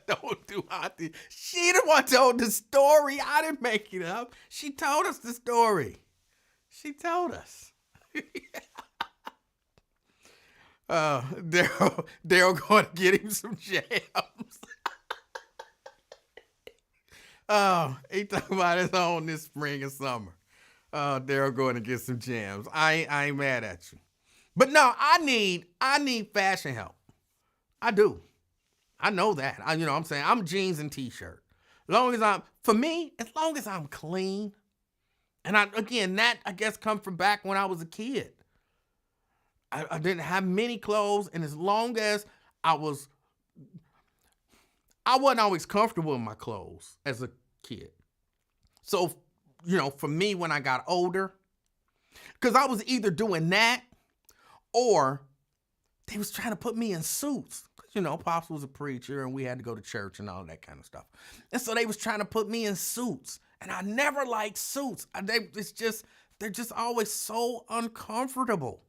Don't do Auntie. She the one told the story. I didn't make it up. She told us the story. She told us. Daryl going to get him some jams. He talking about his own this spring and summer. Daryl going to get some jams. I ain't mad at you. But no, I need fashion help. I do. I know that. You know what I'm saying? I'm jeans and t-shirt. As long as I'm clean. And that I guess come from back when I was a kid. I didn't have many clothes, and as long as I wasn't always comfortable in my clothes as a kid. So, for me, when I got older, because I was either doing that or they was trying to put me in suits. Pops was a preacher and we had to go to church and all that kind of stuff. And so they was trying to put me in suits. And I never liked suits. They're just always so uncomfortable.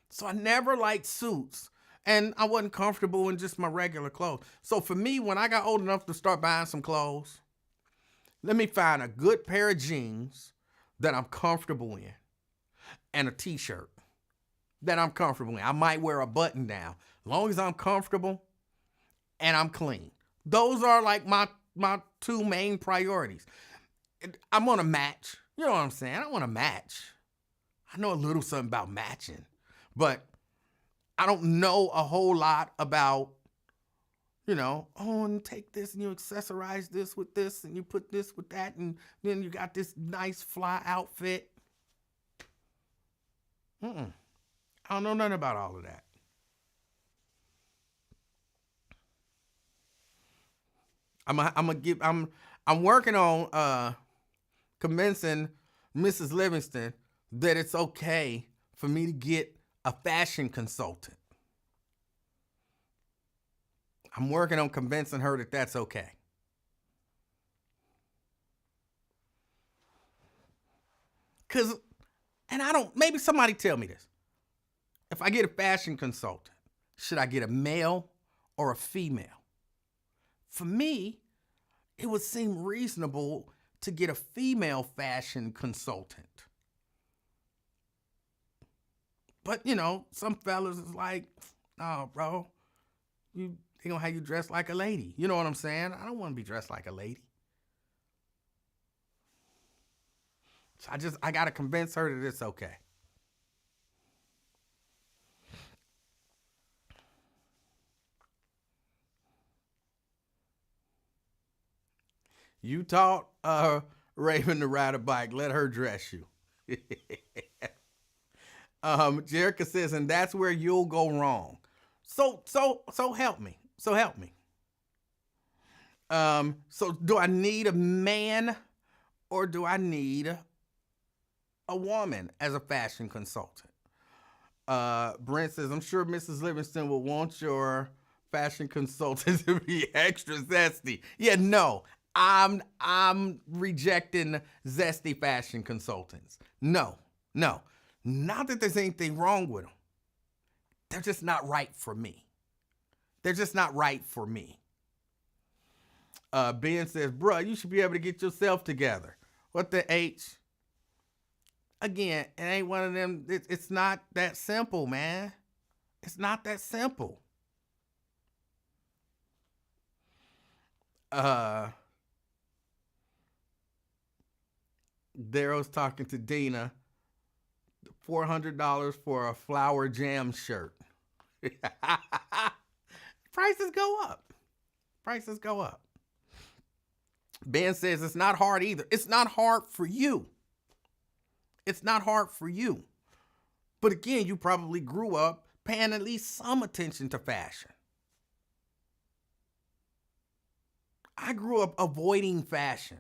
So I never liked suits. And I wasn't comfortable in just my regular clothes. So for me, when I got old enough to start buying some clothes, let me find a good pair of jeans that I'm comfortable in and a t-shirt that I'm comfortable in. I might wear a button down. As long as I'm comfortable and I'm clean. Those are like my two main priorities. I'm going to match. You know what I'm saying? I want to match. I know a little something about matching, but I don't know a whole lot about, and take this and you accessorize this and you put this with that and then you got this nice fly outfit. I don't know nothing about all of that. I'm working on convincing Mrs. Livingston that it's okay for me to get a fashion consultant. I'm working on convincing her that that's okay. Maybe somebody tell me this. If I get a fashion consultant, should I get a male or a female? For me, it would seem reasonable to get a female fashion consultant. But, some fellas is like, oh, bro, they gonna have you dressed like a lady. You know what I'm saying? I don't want to be dressed like a lady. So I got to convince her that it's okay. You taught Raven to ride a bike. Let her dress you. Jerica says, and that's where you'll go wrong. So help me. So do I need a man or do I need a woman as a fashion consultant? Brent says, I'm sure Mrs. Livingston will want your fashion consultant to be extra zesty. Yeah, no. I'm rejecting zesty fashion consultants. No. Not that there's anything wrong with them. They're just not right for me. Ben says, bruh, you should be able to get yourself together. What the H? Again, it ain't one of them. It's not that simple, man. It's not that simple. Daryl's talking to Dina. $400 for a flower jam shirt. Prices go up. Prices go up. Ben says it's not hard either. It's not hard for you. It's not hard for you. But again, you probably grew up paying at least some attention to fashion. I grew up avoiding fashion.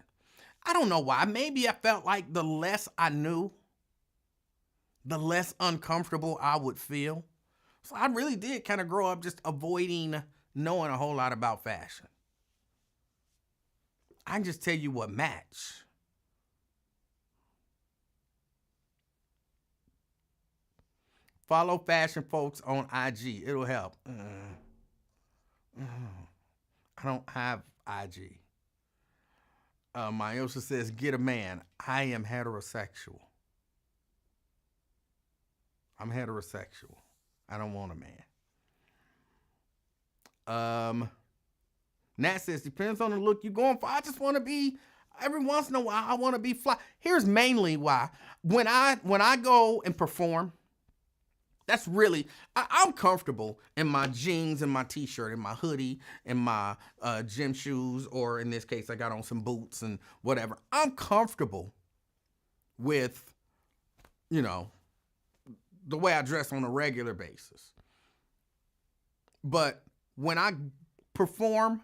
I don't know why. Maybe I felt like the less I knew, the less uncomfortable I would feel. So I really did kind of grow up just avoiding knowing a whole lot about fashion. I can just tell you what match. Follow fashion folks on IG. It'll help. I don't have IG. Myosha says, get a man. I am heterosexual. I'm heterosexual. I don't want a man. Nat says, depends on the look you're going for. I just want to be, every once in a while, I want to be fly. Here's mainly why. When I go and perform, that's really, I'm comfortable in my jeans and my t-shirt and my hoodie and my gym shoes, or in this case, I got on some boots and whatever. I'm comfortable with, the way I dress on a regular basis. But when I perform,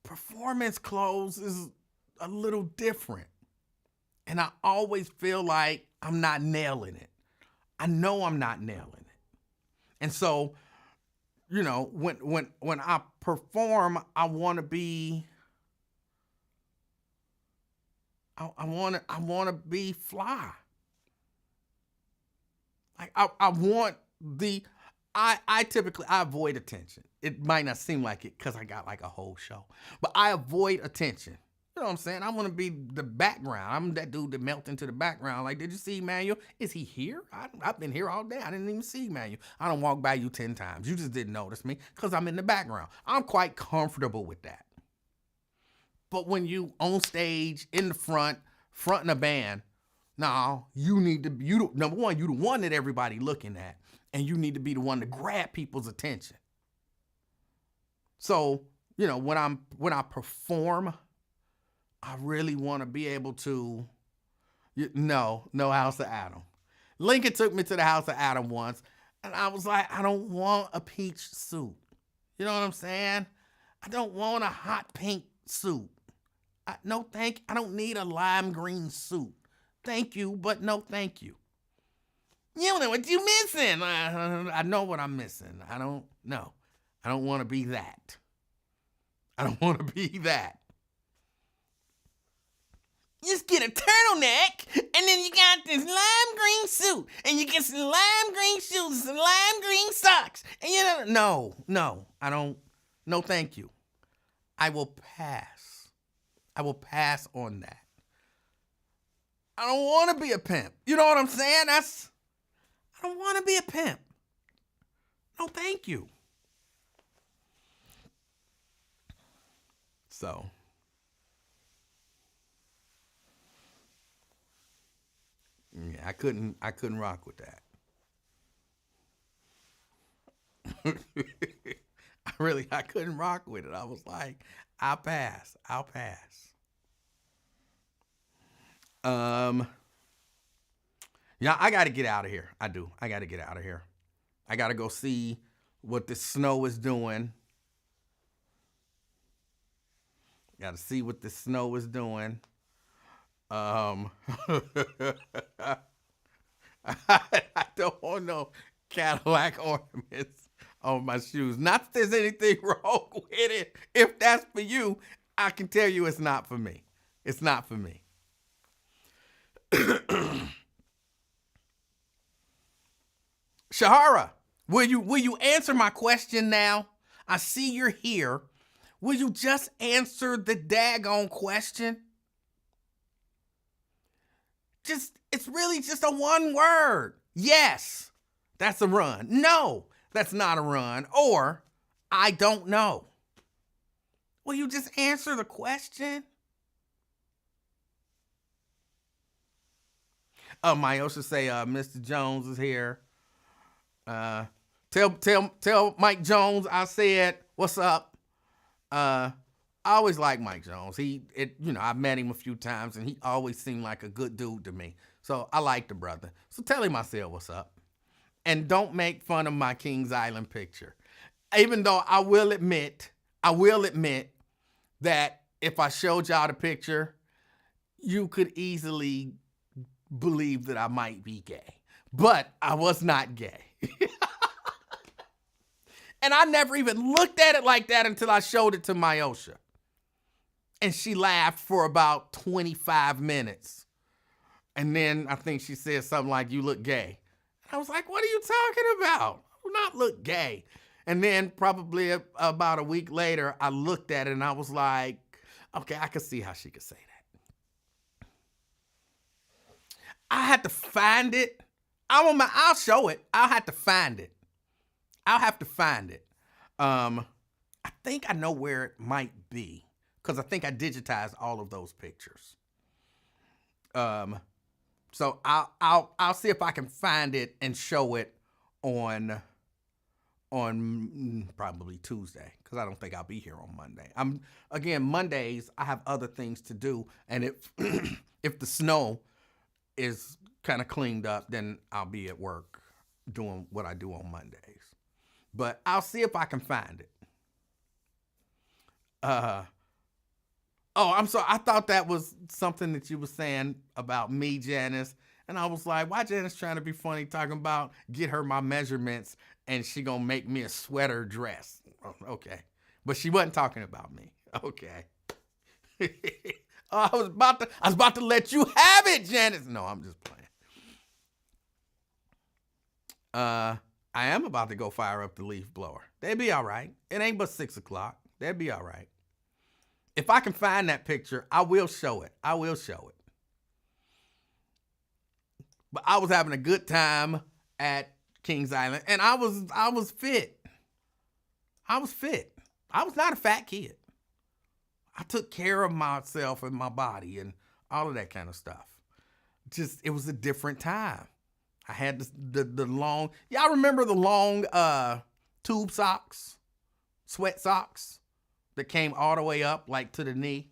performance clothes is a little different. And I always feel like I'm not nailing it. I know I'm not nailing it. And so, when I perform, I want to be, I want to be fly. Like I typically avoid attention. It might not seem like it because I got like a whole show, but I avoid attention. You know what I'm saying? I want to be the background. I'm that dude that melts into the background. Like, did you see Emanuel? Is he here? I've been here all day. I didn't even see Emanuel. I don't walk by you 10 times. You just didn't notice me because I'm in the background. I'm quite comfortable with that. But when you on stage, in the fronting a band, no, you need to be, number one, you the one that everybody looking at, and you need to be the one to grab people's attention. So, when I perform, I really want to be able to, no House of Adam. Lincoln took me to the House of Adam once, and I was like, I don't want a peach suit. You know what I'm saying? I don't want a hot pink suit. I don't need a lime green suit. Thank you, but no thank you. You don't know what you're missing. I know what I'm missing. I don't want to be that. I don't want to be that. Just get a turtleneck, and then you got this lime green suit, and you get some lime green shoes and some lime green socks. And no, I don't, no thank you. I will pass. I will pass on that. I don't want to be a pimp. You know what I'm saying? I don't want to be a pimp. No thank you. So. Yeah, I couldn't rock with that. I couldn't rock with it. I was like, I'll pass. Yeah, I got to get out of here. I do. I got to get out of here. I got to go see what the snow is doing. Got to see what the snow is doing. I don't want no Cadillac ornaments on my shoes. Not that there's anything wrong with it. If that's for you, I can tell you it's not for me. It's not for me. Shahara, will you answer my question now? I see you're here. Will you just answer the daggone question? It's really just a one word. Yes, that's a run. No, that's not a run. Or, I don't know. Will you just answer the question? Myosha say, Mr. Jones is here. Tell Mike Jones I said, what's up? I always like Mike Jones. I've met him a few times, and he always seemed like a good dude to me. So I like the brother. So tell him I said, what's up? And don't make fun of my Kings Island picture. Even though I will admit that if I showed y'all the picture, you could easily believe that I might be gay. But I was not gay. And I never even looked at it like that until I showed it to Myosha. And she laughed for about 25 minutes. And then I think she said something like, you look gay. I was like, what are you talking about? I do not look gay. And then probably about a week later, I looked at it and I was like, okay, I could see how she could say that. I had to find it. I'll show it. I'll have to find it. I think I know where it might be because I think I digitized all of those pictures. So I'll see if I can find it and show it on probably Tuesday because I don't think I'll be here on Monday. Mondays I have other things to do, and if the snow is kind of cleaned up, then I'll be at work doing what I do on Mondays. But I'll see if I can find it. I'm sorry. I thought that was something that you were saying about me, Janice. And I was like, why Janice trying to be funny talking about get her my measurements and she gonna make me a sweater dress. Okay. But she wasn't talking about me. Okay. I was about to let you have it, Janice. No, I'm just playing. I am about to go fire up the leaf blower. They'd be all right. It ain't but 6 o'clock. They'd be all right. If I can find that picture, I will show it. But I was having a good time at Kings Island, and I was fit. I was not a fat kid. I took care of myself and my body and all of that kind of stuff. It was a different time. I had the long, y'all remember the long tube socks, sweat socks that came all the way up like to the knee?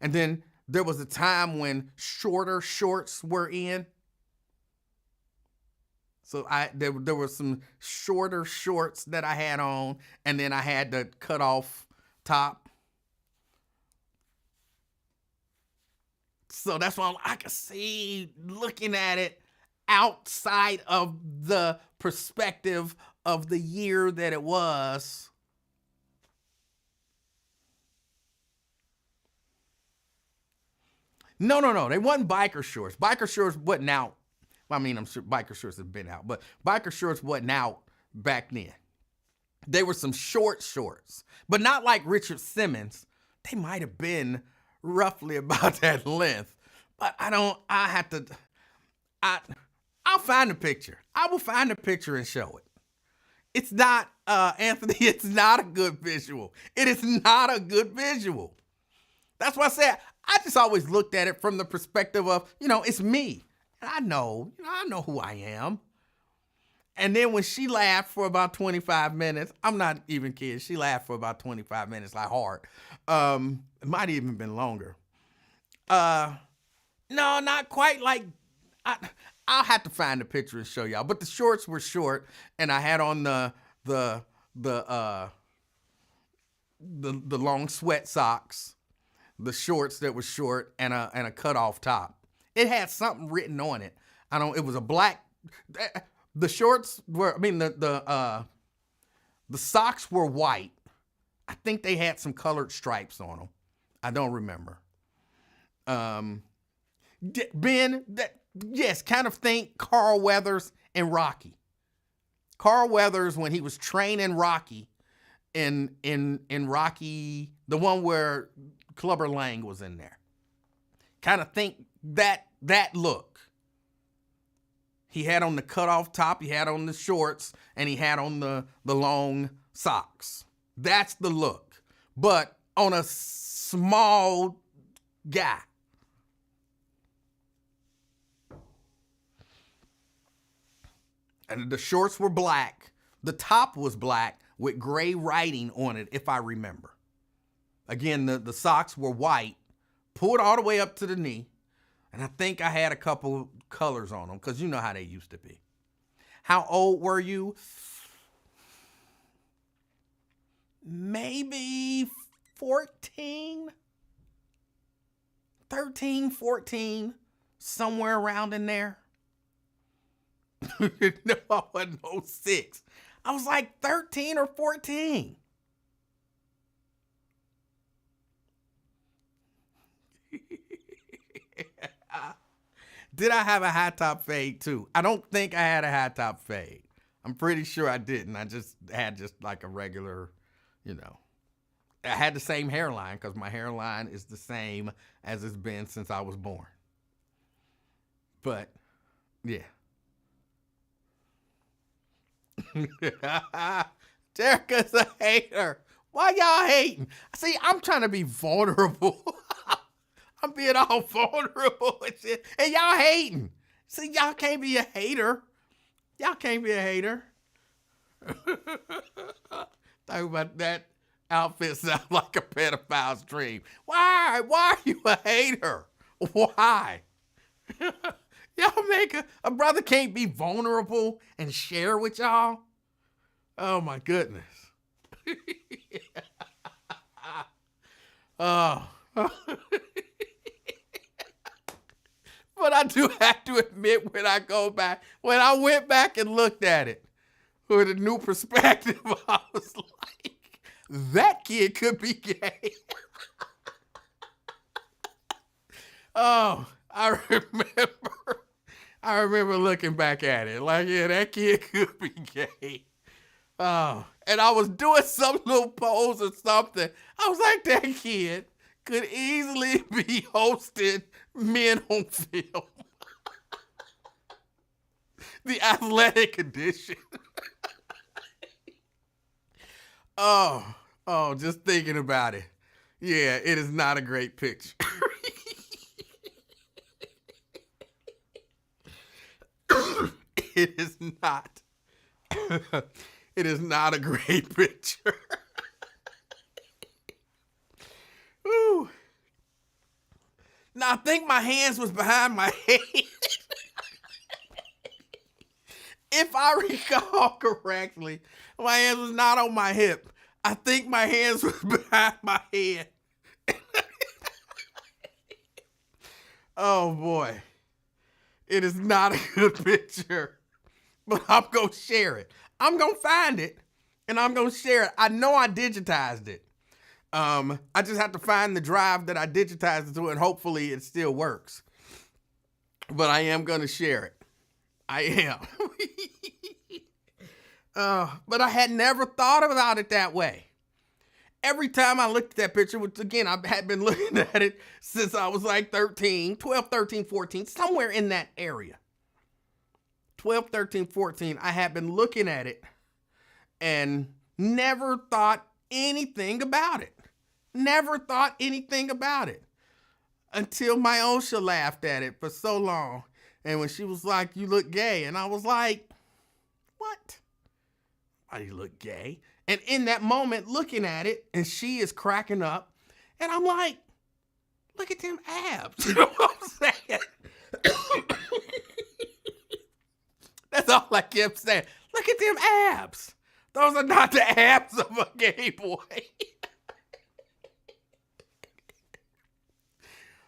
And then there was a time when shorter shorts were in. So there were some shorter shorts that I had on, and then I had the cut off top. So that's why I could see looking at it outside of the perspective of the year that it was. No. They wasn't biker shorts. Biker shorts wasn't out. I mean, I'm sure biker shorts have been out, but biker shorts wasn't out back then. They were some shorts, but not like Richard Simmons. They might have been roughly about that length, but I'll find the picture. I will find the picture and show it. It's not, Anthony, it's not a good visual. It is not a good visual. That's why I said, I just always looked at it from the perspective of, it's me. And I know who I am. And then when she laughed for about 25 minutes, I'm not even kidding. She laughed for about 25 minutes, like hard. It might have even been longer. No, not quite like, I'll have to find the picture and show y'all. But the shorts were short, and I had on the long sweat socks, the shorts that were short, and a cut off top. It had something written on it. It was a black. The shorts were. The socks were white. I think they had some colored stripes on them. I don't remember. Ben, yes, kind of think Carl Weathers and Rocky. Carl Weathers, when he was training Rocky in Rocky, the one where Clubber Lang was in there. Kind of think that look. He had on the cutoff top, he had on the shorts, and he had on the long socks. That's the look. But on a small guy. And the shorts were black. The top was black with gray writing on it, if I remember. Again, the socks were white, pulled all the way up to the knee. And I think I had a couple colors on them because you know how they used to be. How old were you? Maybe 14, 13, 14, somewhere around in there. No, I wasn't 06. I was like 13 or 14. Did I have a high top fade too? I don't think I had a high top fade. I'm pretty sure I didn't. I just had like a regular, I had the same hairline because my hairline is the same as it's been since I was born. But, yeah. Jerica's a hater. Why y'all hating? See, I'm trying to be vulnerable. I'm being all vulnerable and shit. And y'all hating. See, y'all can't be a hater. Y'all can't be a hater. Talk about that outfit sounds like a pedophile's dream. Why? Why are you a hater? Why? Y'all make a brother can't be vulnerable and share with y'all? Oh my goodness. Oh. But I do have to admit when I went back and looked at it with a new perspective, I was like, that kid could be gay. Oh, I remember looking back at it like, yeah, that kid could be gay. Oh, and I was doing some little pose or something. I was like, that kid could easily be hosting Men on Film. The athletic edition. Oh, just thinking about it. Yeah, it is not a great picture. It is not. It is not a great picture. Ooh. Now, I think my hands was behind my head. If I recall correctly, my hands was not on my hip. I think my hands was behind my head. Oh, boy. It is not a good picture. But I'm going to share it. I'm going to find it, and I'm going to share it. I know I digitized it. I just have to find the drive that I digitized it to, and hopefully it still works. But I am going to share it. I am. But I had never thought about it that way. Every time I looked at that picture, which again, I had been looking at it since I was like 13, 12, 13, 14, somewhere in that area. 12, 13, 14, I had been looking at it and never thought anything about it. Never thought anything about it until my Osha laughed at it for so long. And when she was like, you look gay. And I was like, what? Why do you look gay? And in that moment, looking at it, and she is cracking up. And I'm like, look at them abs. You know what I'm saying? That's all I kept saying. Look at them abs. Those are not the abs of a gay boy.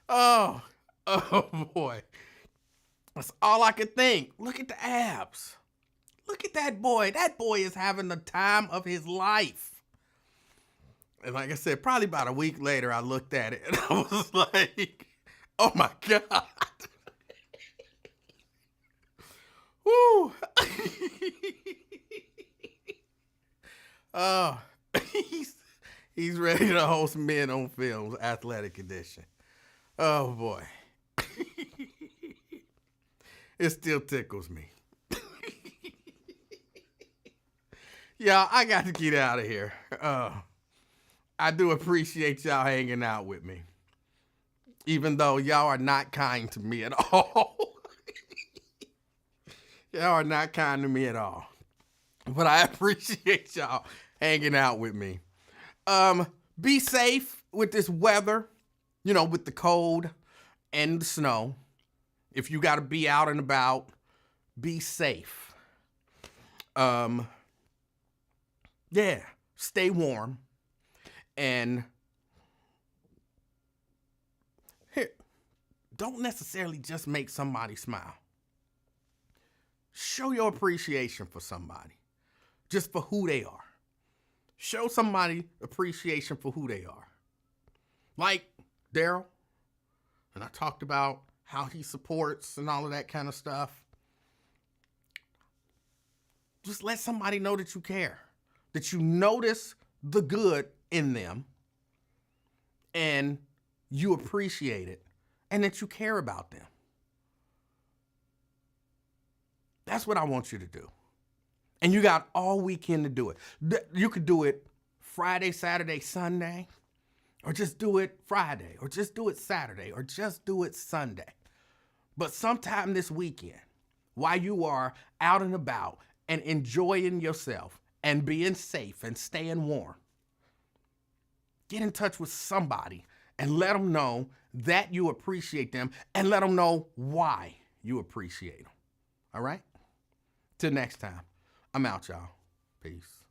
Oh boy. That's all I could think. Look at the abs. Look at that boy. That boy is having the time of his life. And like I said, probably about a week later, I looked at it and I was like, oh my God. Woo. Oh, he's ready to host Men on Film's Athletic Edition. Oh boy. It still tickles me. Y'all, I got to get out of here. I do appreciate y'all hanging out with me. Even though y'all are not kind to me at all. Y'all are not kind to me at all. But I appreciate y'all hanging out with me. Be safe with this weather, with the cold and the snow. If you got to be out and about, be safe. Stay warm. And here, don't necessarily just make somebody smile. Show your appreciation for somebody, just for who they are. Show somebody appreciation for who they are. Like Daryl, and I talked about how he supports and all of that kind of stuff. Just let somebody know that you care, that you notice the good in them, and you appreciate it, and that you care about them. That's what I want you to do. And you got all weekend to do it. You could do it Friday, Saturday, Sunday, or just do it Friday, or just do it Saturday, or just do it Sunday. But sometime this weekend, while you are out and about and enjoying yourself and being safe and staying warm, get in touch with somebody and let them know that you appreciate them, and let them know why you appreciate them. All right? Till next time, I'm out, y'all. Peace.